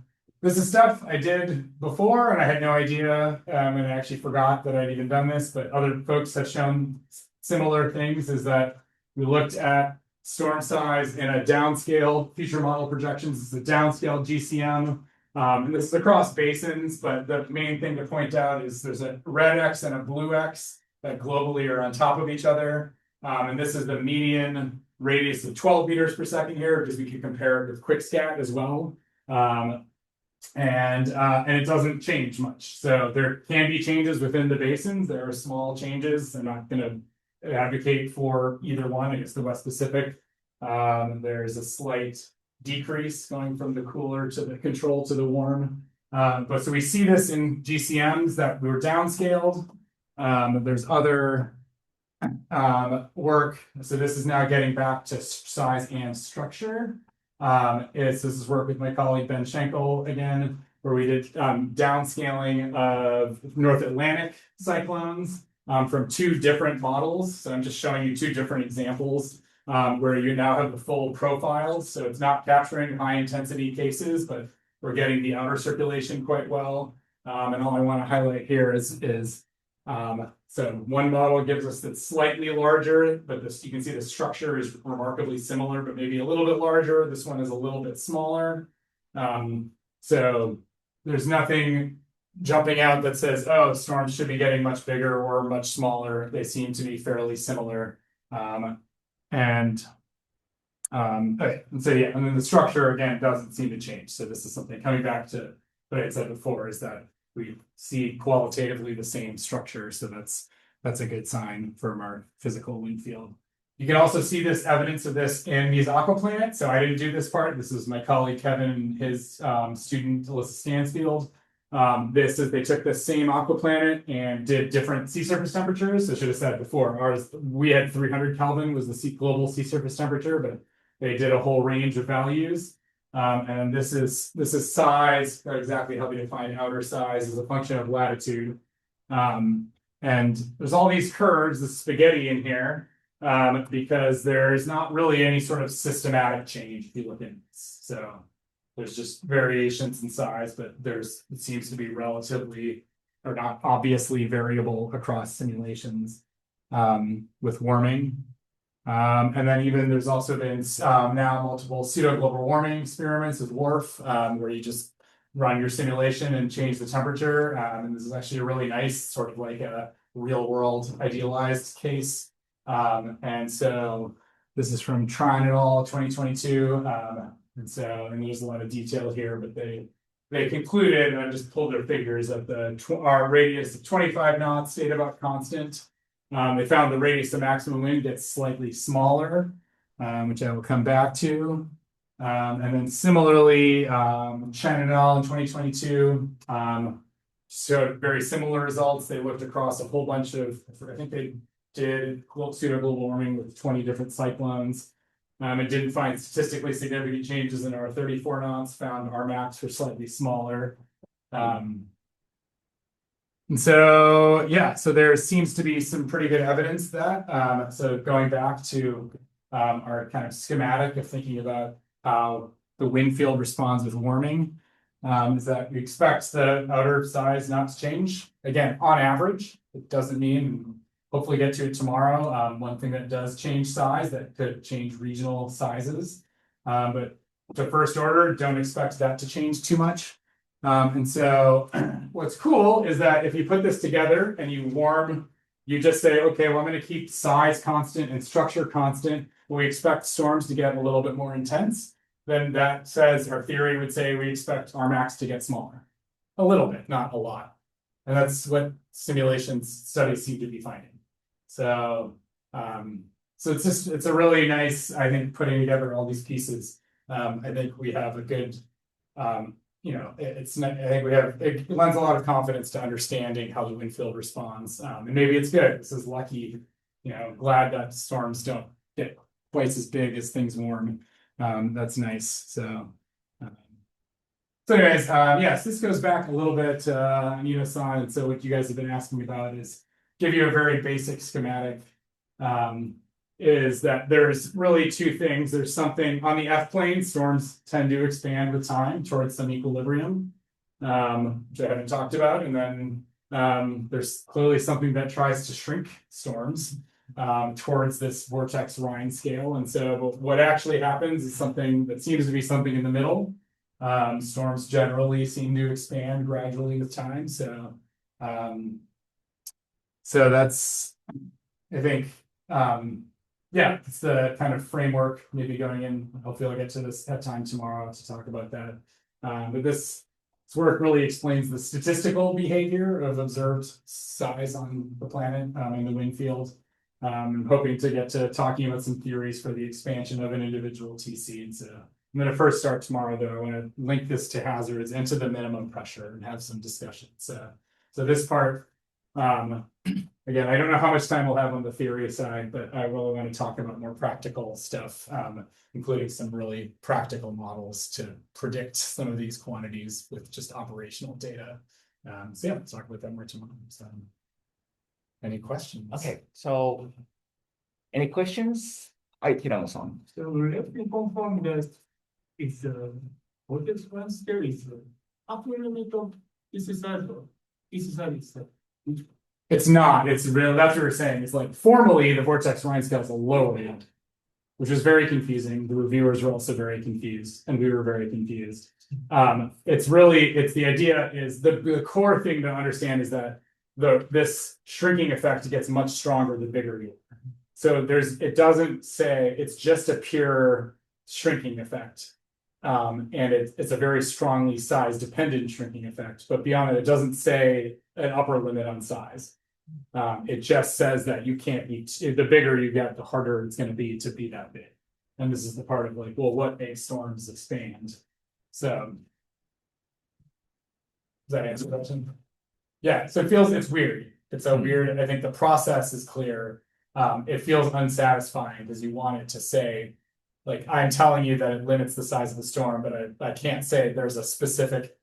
this is stuff I did before and I had no idea. And I actually forgot that I'd even done this, but other folks have shown similar things, is that we looked at storm size in a downscale future model projections. This is a downscale GCM. And this is across basins, but the main thing to point out is there's a red X and a blue X that globally are on top of each other. And this is the median radius of 12 meters per second here, because we can compare it with QuickScat as well. And it doesn't change much. So there can be changes within the basins. There are small changes. I'm not going to advocate for either one. I guess the West Pacific, there's a slight decrease going from the cooler to the control to the warm. But so we see this in GCMs that we were downscaled. There's other work. So this is now getting back to size and structure. This is work with my colleague Ben Schenkel again, where we did downscaling of North Atlantic cyclones from two different models. So I'm just showing you two different examples where you now have the full profiles. So it's not capturing high intensity cases, but we're getting the outer circulation quite well. And all I want to highlight here is so one model gives us that slightly larger, but you can see the structure is remarkably similar, but maybe a little bit larger. This one is a little bit smaller. So there's nothing jumping out that says, oh, storms should be getting much bigger or much smaller. They seem to be fairly similar. Okay, and so yeah, and then the structure again doesn't seem to change. So this is something coming back to what I said before, is that we see qualitatively the same structure. So that's a good sign from our physical wind field. You can also see this evidence of this in these aquaplanets. So I didn't do this part. This is my colleague Kevin and his student Alyssa Stansfield. This is, they took the same aquaplanet and did different sea surface temperatures. So I should have said before, we had 300 Kelvin was the global sea surface temperature, but they did a whole range of values. And this is size, exactly how we define outer size as a function of latitude. And there's all these curves, the spaghetti in here, because there's not really any sort of systematic change if you look at this. So there's just variations in size, but it seems to be relatively, or not obviously variable across simulations with warming. And then even there's also been now multiple pseudo global warming experiments with WRF, where you just run your simulation and change the temperature. And this is actually a really nice sort of like a real world idealized case. And so this is from Tron et al. 2022. And there's a lot of detail here, but they concluded, and I just pulled their figures, that our radius of 25 knots stayed about constant. They found the radius of maximum wind gets slightly smaller, which I will come back to. And then similarly, Chen et al. In 2022 showed very similar results. They looked across a whole bunch of, I think they did pseudo global warming with 20 different cyclones. It didn't find statistically significant changes in our 34 knots, found our max were slightly smaller. And so, yeah, so there seems to be some pretty good evidence that, so going back to our kind of schematic of thinking about how the wind field responds with warming, is that we expect the outer size not to change. Again, on average, it doesn't mean, hopefully get to it tomorrow. One thing that does change size, that could change regional sizes. But to first order, don't expect that to change too much. And so what's cool is that if you put this together and you just say, okay, well, I'm going to keep size constant and structure constant. We expect storms to get a little bit more intense. Then that says, our theory would say we expect our max to get smaller. A little bit, not a lot. And that's what simulations studies seem to be finding. So, so it's a really nice, I think, putting together all these pieces. I think we have a good, I think it lends a lot of confidence to understanding how the wind field responds. And maybe it's good. This is lucky, glad that storms don't get twice as big as things warm. That's nice. So, So anyways, yes, this goes back a little bit, Nina-san, and so what you guys have been asking about is give you a very basic schematic. Is that there's really two things. There's something on the F plane, storms tend to expand with time towards some equilibrium, which I haven't talked about. And then there's clearly something that tries to shrink storms towards this vortex Rhine scale. And so what actually happens is something that seems to be something in the middle. Storms generally seem to expand gradually with time. So that's, I think, yeah, it's the kind of framework maybe going in. Hopefully I'll get to this at time tomorrow to talk about that. But this work really explains the statistical behavior of observed size on the planet in the wind field. I'm hoping to get to talking about some theories for the expansion of an individual TC. And so I'm going to first start tomorrow, though. I want to link this to hazards and to the minimum pressure and have some discussions. So this part, again, I don't know how much time we'll have on the theory side, but I really want to talk about more practical stuff, including some really practical models to predict some of these quantities with just operational data. So yeah, let's talk about that more tomorrow. So, any questions? Okay, so any questions? Hirano-san. So let me confirm that it's vortex one scale is upper limit of this size or this size itself. It's not. It's real. That's what we're saying. It's like formally the vortex Rhine scale is a lower end, which is very confusing. The reviewers were also very confused, and we were very confused. It's the idea is the core thing to understand is that this shrinking effect gets much stronger the bigger you are. So it doesn't say it's just a pure shrinking effect. And it's a very strongly size dependent shrinking effect, but beyond it, it doesn't say an upper limit on size. It just says that you can't be, the bigger you get, the harder it's going to be that big. And this is the part of like, well, what makes storms expand? So does that answer the question? Yeah, so it's weird. It's so weird. I think the process is clear. It feels unsatisfying because you want it to say, like, I'm telling you that it limits the size of the storm, but I can't say there's a specific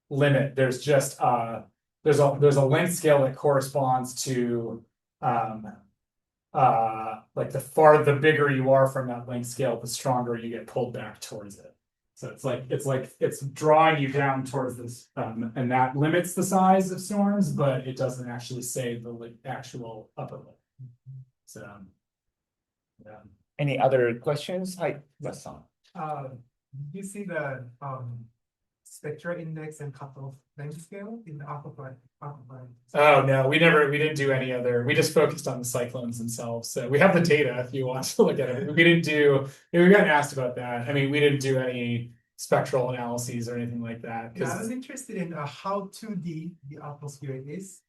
limit. There's just there's a length scale that corresponds to like the bigger you are from that length scale, the stronger you get pulled back towards it. So it's drawing you down towards this, and that limits the size of storms, but it doesn't actually say the actual upper limit. So yeah. Any other questions? Hi, Wes-san. You see the spectral index and cutoff length scale in the upper part. Oh no, we didn't do any other. We just focused on the cyclones themselves. So we have the data if you want to look at it. We didn't do. We got asked about that. I mean, we didn't do any spectral analyses or anything like that. Yeah, I was interested in how 2D the atmosphere is.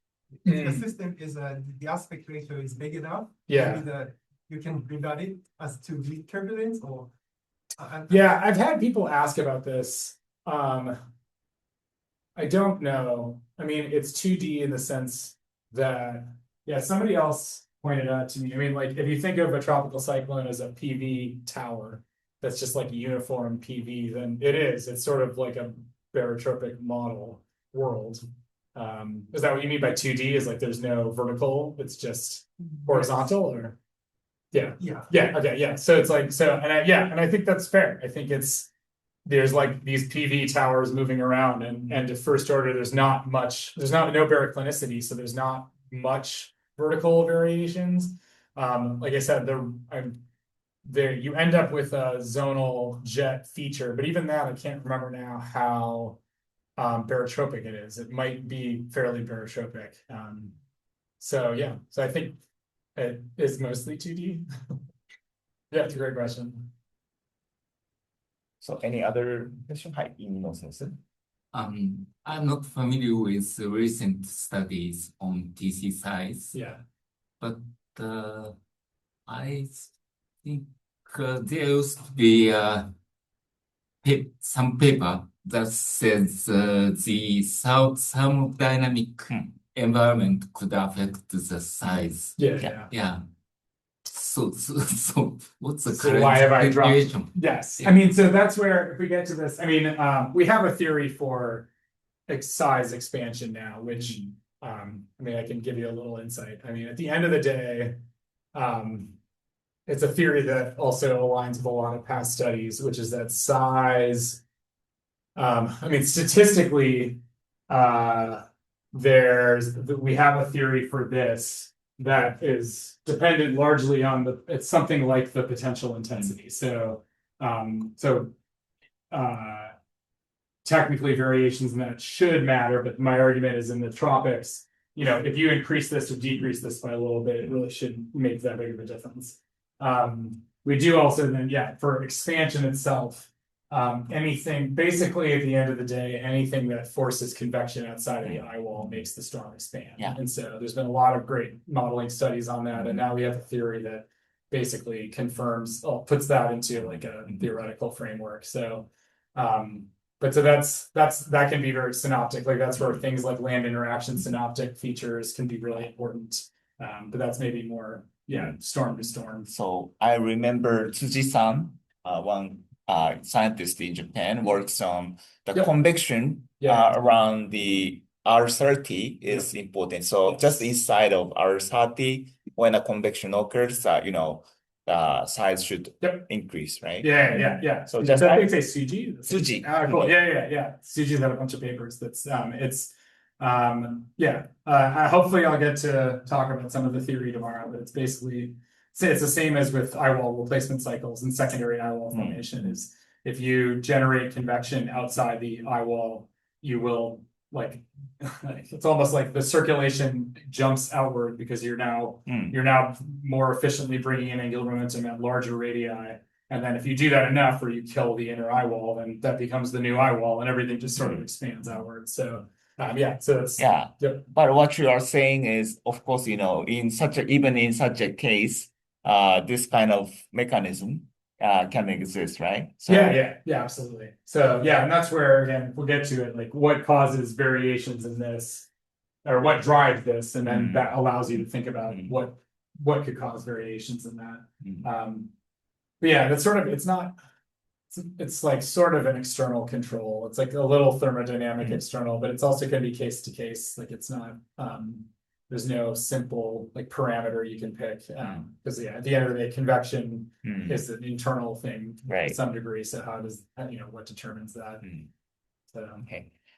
If the system is the aspect ratio is big enough, yeah, maybe you can regard it as 2D turbulence or. Yeah, I've had people ask about this. I don't know. I mean, it's 2D in the sense that, yeah, somebody else pointed out to me. I mean, like, if you think of a tropical cyclone as a PV tower, that's just like a uniform PV, then it is. It's sort of like a barotropic model world. Is that what you mean by 2D? Is like there's no vertical, it's just horizontal, or? Yeah. Okay. Yeah. So it's like and I think that's fair. I think there's like these PV towers moving around, and to first order, there's no baroclinicity, so there's not much vertical variations. Like I said, you end up with a zonal jet feature, but even that I can't remember now how barotropic it is. It might be fairly barotropic. So I think it is mostly 2D. Yeah, it's a great question. So any other question? Hi, Ino-sensei. I'm not familiar with the recent studies on TC size. Yeah. But I think there used to be some paper that says the thermodynamic environment could affect the size. Yeah. So So what's the So current why have I dropped? situation? Yes, I mean, so that's where if we get to this, I mean, we have a theory for size expansion now, which I mean, I can give you a little insight. I mean, at the end of the day, it's a theory that also aligns with a lot of past studies, which is that size. I mean, statistically, we have a theory for this that is dependent largely on it's something like the potential intensity. So, technically variations in that should matter, but my argument is in the tropics, you know, if you increase this or decrease this by a little bit, it really shouldn't make that big of a difference. We do also then, yeah, for expansion itself, anything, basically at the end of the day, anything that forces convection outside of the eye wall makes the storm expand. Yeah. And so there's been a lot of great modeling studies on that. And now we have a theory that basically confirms, puts that into like a theoretical framework. So, but so that can be very synoptic. Like that's where things like land interaction synoptic features can be really important. But that's maybe more, yeah, storm to storm. So I remember Tsuji-san, one scientist in Japan, works on the convection around the R30 is important. So just inside of R30, when a convection occurs, you know, size should increase, right? Yeah. So Does just that thing say Suji? Suji. Cool. Yeah. Suji's had a bunch of papers. Hopefully I'll get to talk about some of the theory tomorrow, but it's basically it's the same as with eye wall replacement cycles and secondary eye wall formation. Is if you generate convection outside the eye wall, you will it's almost like the circulation jumps outward because you're now more efficiently bringing in angular momentum at larger radii. And then if you do that enough where you kill the inner eye wall, then that becomes the new eye wall and everything just sort of expands outward. So but what you are saying is, of course, you know, even in such a case, this kind of mechanism can exist, right? So yeah, absolutely. So yeah, and that's where again we'll get to it, like what causes variations in this, or what drives this, and then that allows you to think about what could cause variations in that. But yeah, that's sort of it's like sort of an external control. It's like a little thermodynamic external, but it's also going to be case to case. Like it's not there's no simple like parameter you can pick because at the end of the day, convection is an internal thing to some degree. So how does what determines that? So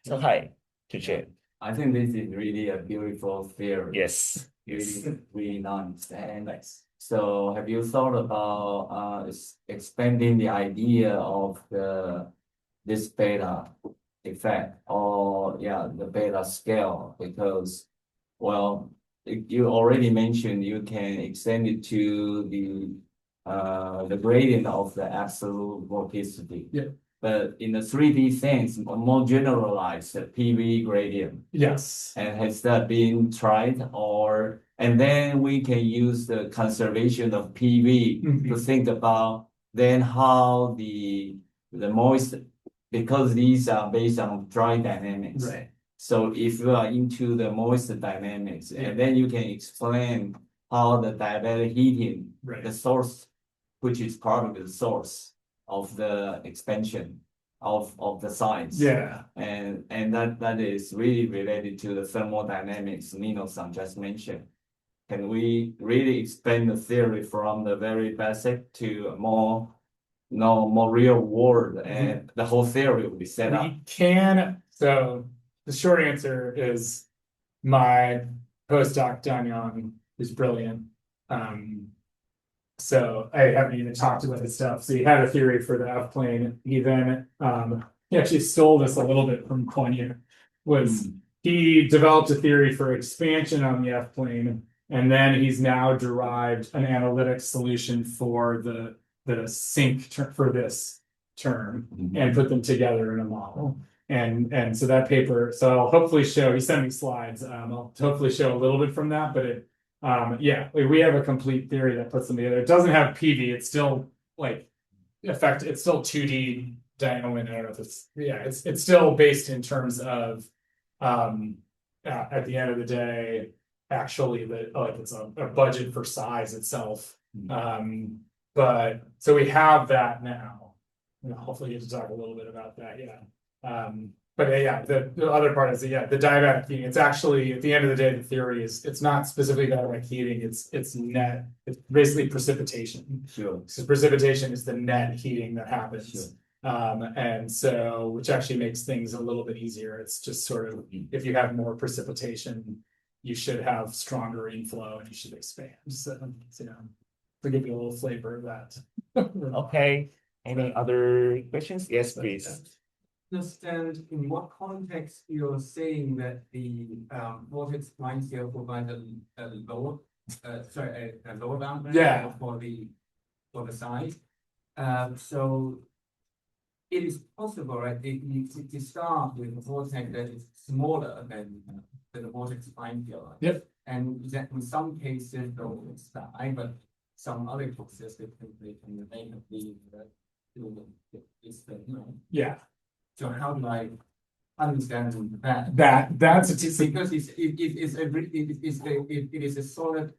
So hi, Tuche. I think this is really a beautiful theory. Yes. Really nice. And so have you thought about expanding the idea of this beta effect or the beta scale? Because you already mentioned you can extend it to the gradient of the absolute vorticity. Yeah. But in the 3D sense, more generalized PV gradient. Yes. And has that been tried and then we can use the conservation of PV to think about then how the moist, because these are based on dry dynamics. Right. So if you are into the moist dynamics, and then you can explain how the diabatic heating, the source, which is probably the source of the expansion of the size. Yeah. And that is really related to the thermodynamics Nino-san just mentioned. Can we really explain the theory from the very basic to more real world, and the whole theory will be set up? We can. So the short answer is my postdoc Danyang is brilliant. So I haven't even talked about his stuff. So he had a theory for the F plane. He then he actually stole this a little bit from Kuan he developed a theory for expansion on the F plane, and then he's now derived an analytic solution for the sink for this term and put them together in a model. And so that paper, so I'll hopefully show, he sent me slides. I'll hopefully show a little bit from that, but we have a complete theory that puts them together. It doesn't have PV. It's still it's still 2D dynamo. I don't know if it's still based in terms of, at the end of the day, actually it's a budget for size itself. But so we have that now. Hopefully get to talk a little bit about that, but yeah, the other part is the diabatic heating. It's actually at the end of the day, the theory is it's not specifically diabatic heating, it's basically precipitation. Sure. So precipitation is the net heating that happens. Sure. And so, which actually makes things a little bit easier. It's just sort of, if you have more precipitation, you should have stronger inflow and you should expand. So, to give you a little flavor of that. Okay. Any other questions? Yes, please. Understand in what context you're saying that the vortex line scale provides a lower, a lower bound for the size. So it is possible, right? To start with a vortex that is smaller than the vortex line scale. Yep. And that in some cases they'll die, but some other cases they can remain at the Yeah. So how do I understand that? That's because it is a solid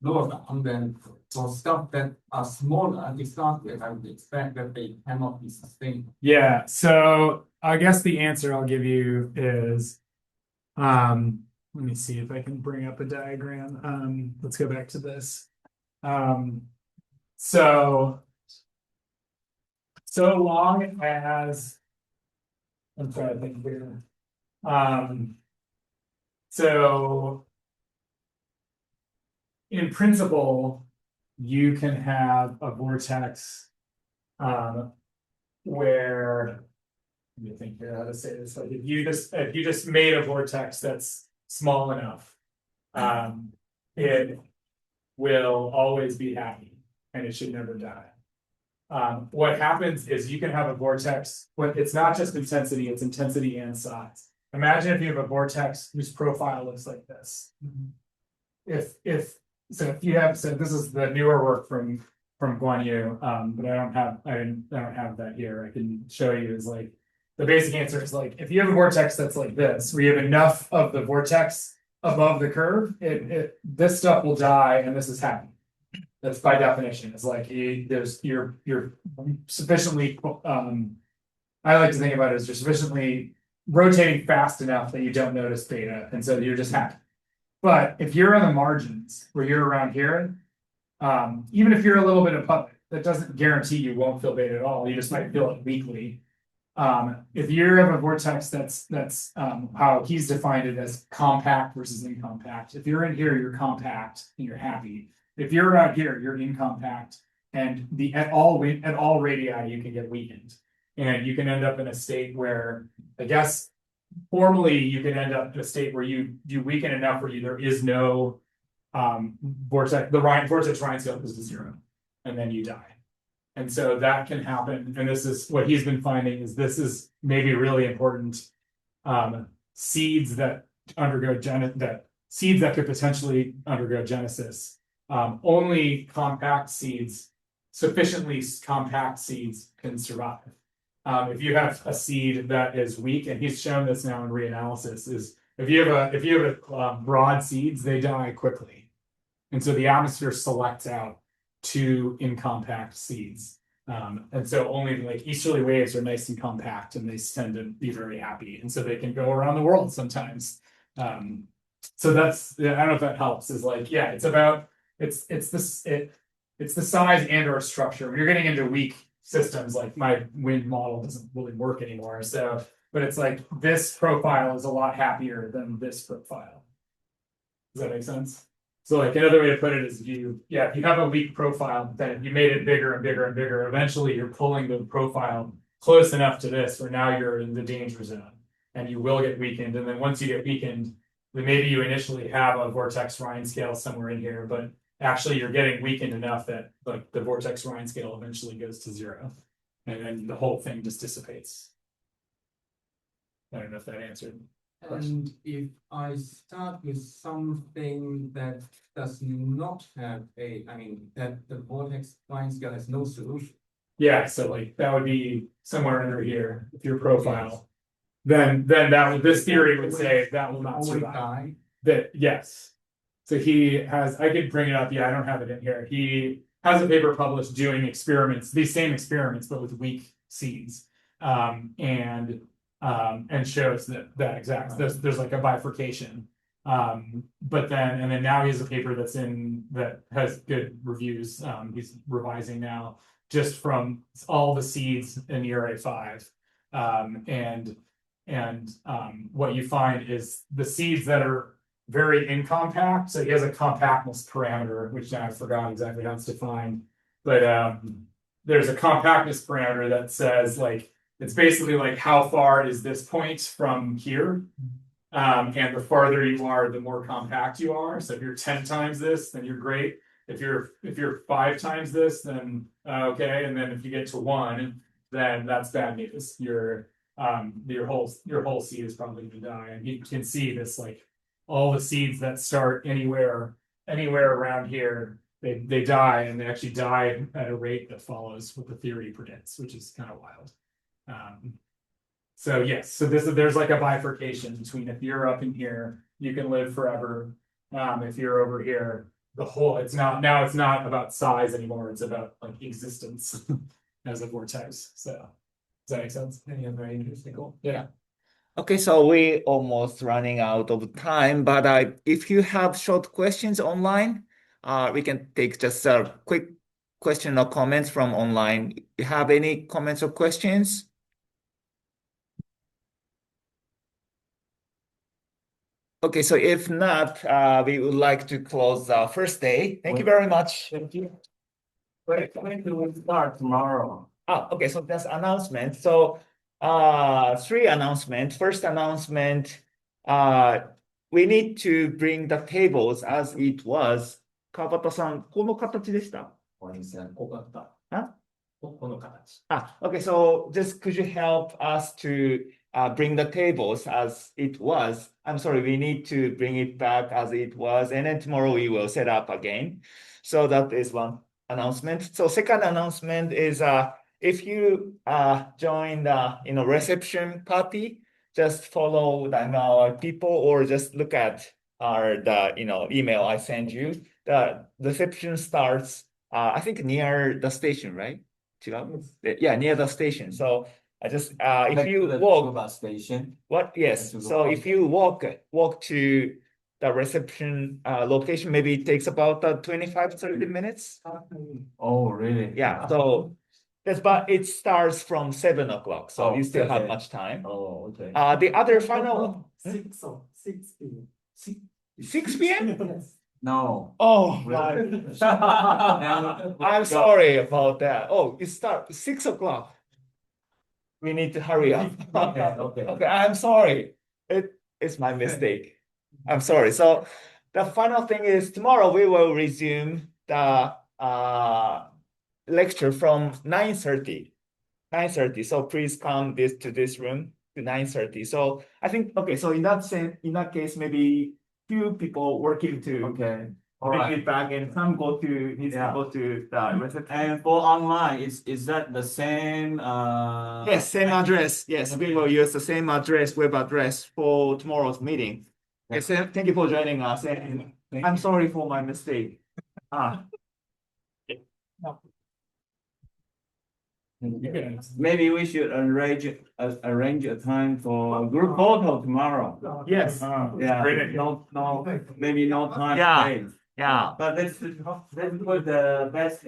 lower bound. Then for stuff that are smaller to start with, I would expect that they cannot be sustained. Yeah. So I guess the answer I'll give you is, let me see if I can bring up a diagram. Let's go back to this. So long as I'm trying to think here. So in principle, you can have a vortex where, let me think here how to say this. Like if you just made a vortex that's small enough, it will always be happy and it should never die. What happens is you can have a vortex, but it's not just intensity, it's intensity and size. Imagine if you have a vortex whose profile looks like this. If this is the newer work from Guan Yu, but I don't have that here. I can show you is like the basic answer is like if you have a vortex that's like this, where you have enough of the vortex above the curve, this stuff will die and this is happy. That's by definition. It's like you're sufficiently. I like to think about it as you're sufficiently rotating fast enough that you don't notice beta, and so you're just happy. But if you're on the margins where you're around here, even if you're a little bit of puppet, that doesn't guarantee you won't feel beta at all. You just might feel it weakly. If you have a vortex that's how he's defined it as compact versus incompact. If you're in here, you're compact and you're happy. If you're around here, you're incompact, and at all radii you can get weakened, and you can end up in a state where, I guess, formally you can end up in a state where you weaken enough where there is no vortex. The vortex Ryan scale goes to 0, and then you die. And so that can happen, and this is what he's been finding is this is maybe really important. Seeds that could potentially undergo genesis. Only sufficiently compact seeds can survive. If you have a seed that is weak, and he's shown this now in reanalysis, is if you have broad seeds, they die quickly, and so the atmosphere selects out 2 incompact seeds, and so only like easterly waves are nice and compact, and they tend to be very happy, and so they can go around the world sometimes. So that's, I don't know if that helps. Is like it's about. It's the size and or structure. When you're getting into weak systems, like my wind model doesn't really work anymore. So, but it's like this profile is a lot happier than this profile. Does that make sense? So like another way to put it is if you have a weak profile, then you made it bigger and bigger and bigger. Eventually you're pulling the profile close enough to this where now you're in the danger zone and you will get weakened. And then once you get weakened, then maybe you initially have a vortex Ryan scale somewhere in here, but actually you're getting weakened enough that like the vortex Ryan scale eventually goes to 0, and then the whole thing just dissipates. I don't know if that answered the question. And if I start with something that does not have that the vortex Ryan scale has no solution. Yeah, so like that would be somewhere under here if your profile. Yes. Then this theory would say that will not survive. That yes. So he has, I could bring it up. Yeah, I don't have it in here. He has a paper published doing experiments, these same experiments, but with weak seeds. And shows that exact, there's like a bifurcation. But then now he has a paper that has good reviews. He's revising now just from all the seeds in ERA 5. What you find is the seeds that are very incompact. So he has a compactness parameter, which I forgot exactly how it's defined. But there's a compactness parameter that says like, it's basically like how far is this point from here? And the farther you are, the more compact you are. So if you're 10 times this, then you're great. If you're 5 times this, then okay. And then if you get to 1, then that's bad news. Your whole seed is probably gonna die. And you can see this, like all the seeds that start anywhere around here, they die, and they actually die at a rate that follows what the theory predicts, which is kind of wild. So yes, so there's like a bifurcation between if you're up in here, you can live forever. If you're over here, it's not about size anymore, it's about like existence as a vortex. So does that make sense? Yeah, very interesting. Cool. Yeah. Okay, so we almost running out of time, but if you have short questions online, we can take just a quick question or comments from online. You have any comments or questions? Okay, so if not, we would like to close the first day. Thank you very much. Thank you. When do we start tomorrow? Okay, so that's announcement. So 3 announcements. First announcement, we need to bring the tables as it was. 川端さん、この形でした？ここだった。この形。Okay, so just could you help us to bring the tables as it was? I'm sorry, we need to bring it back as it was, and then tomorrow we will set up again. So that is one announcement. So second announcement is if you join the reception party, just follow our people or just look at the email I send you. The reception starts I think near the station, right? Yeah, near the station. So I just if you walk station. What? Yes. So if you walk to the reception location, maybe it takes about 25-30 minutes. Oh, really? Yeah. So that's, but it starts from 7 o'clock, so you still have much time. Oh, okay. The other final 6 p.m. 6 p.m. Yes. No. Oh, I'm sorry about that. Oh, it starts 6 o'clock. We need to hurry up. Okay. I'm sorry. It's my mistake. I'm sorry. So the final thing is tomorrow we will resume the lecture from 9:30. 9:30. So please come to this room to 9:30. So I think so in that case, maybe few people working to bring it back, and some go to the reception. And for online, is that the same? Yes, same address. Yes, we will use the same web address for tomorrow's meeting. Yes, thank you for joining us, and I'm sorry for my mistake. Maybe we should arrange a time for group photo tomorrow. Yes. Yeah. Maybe no time. Yeah. Yeah. But let's put the best.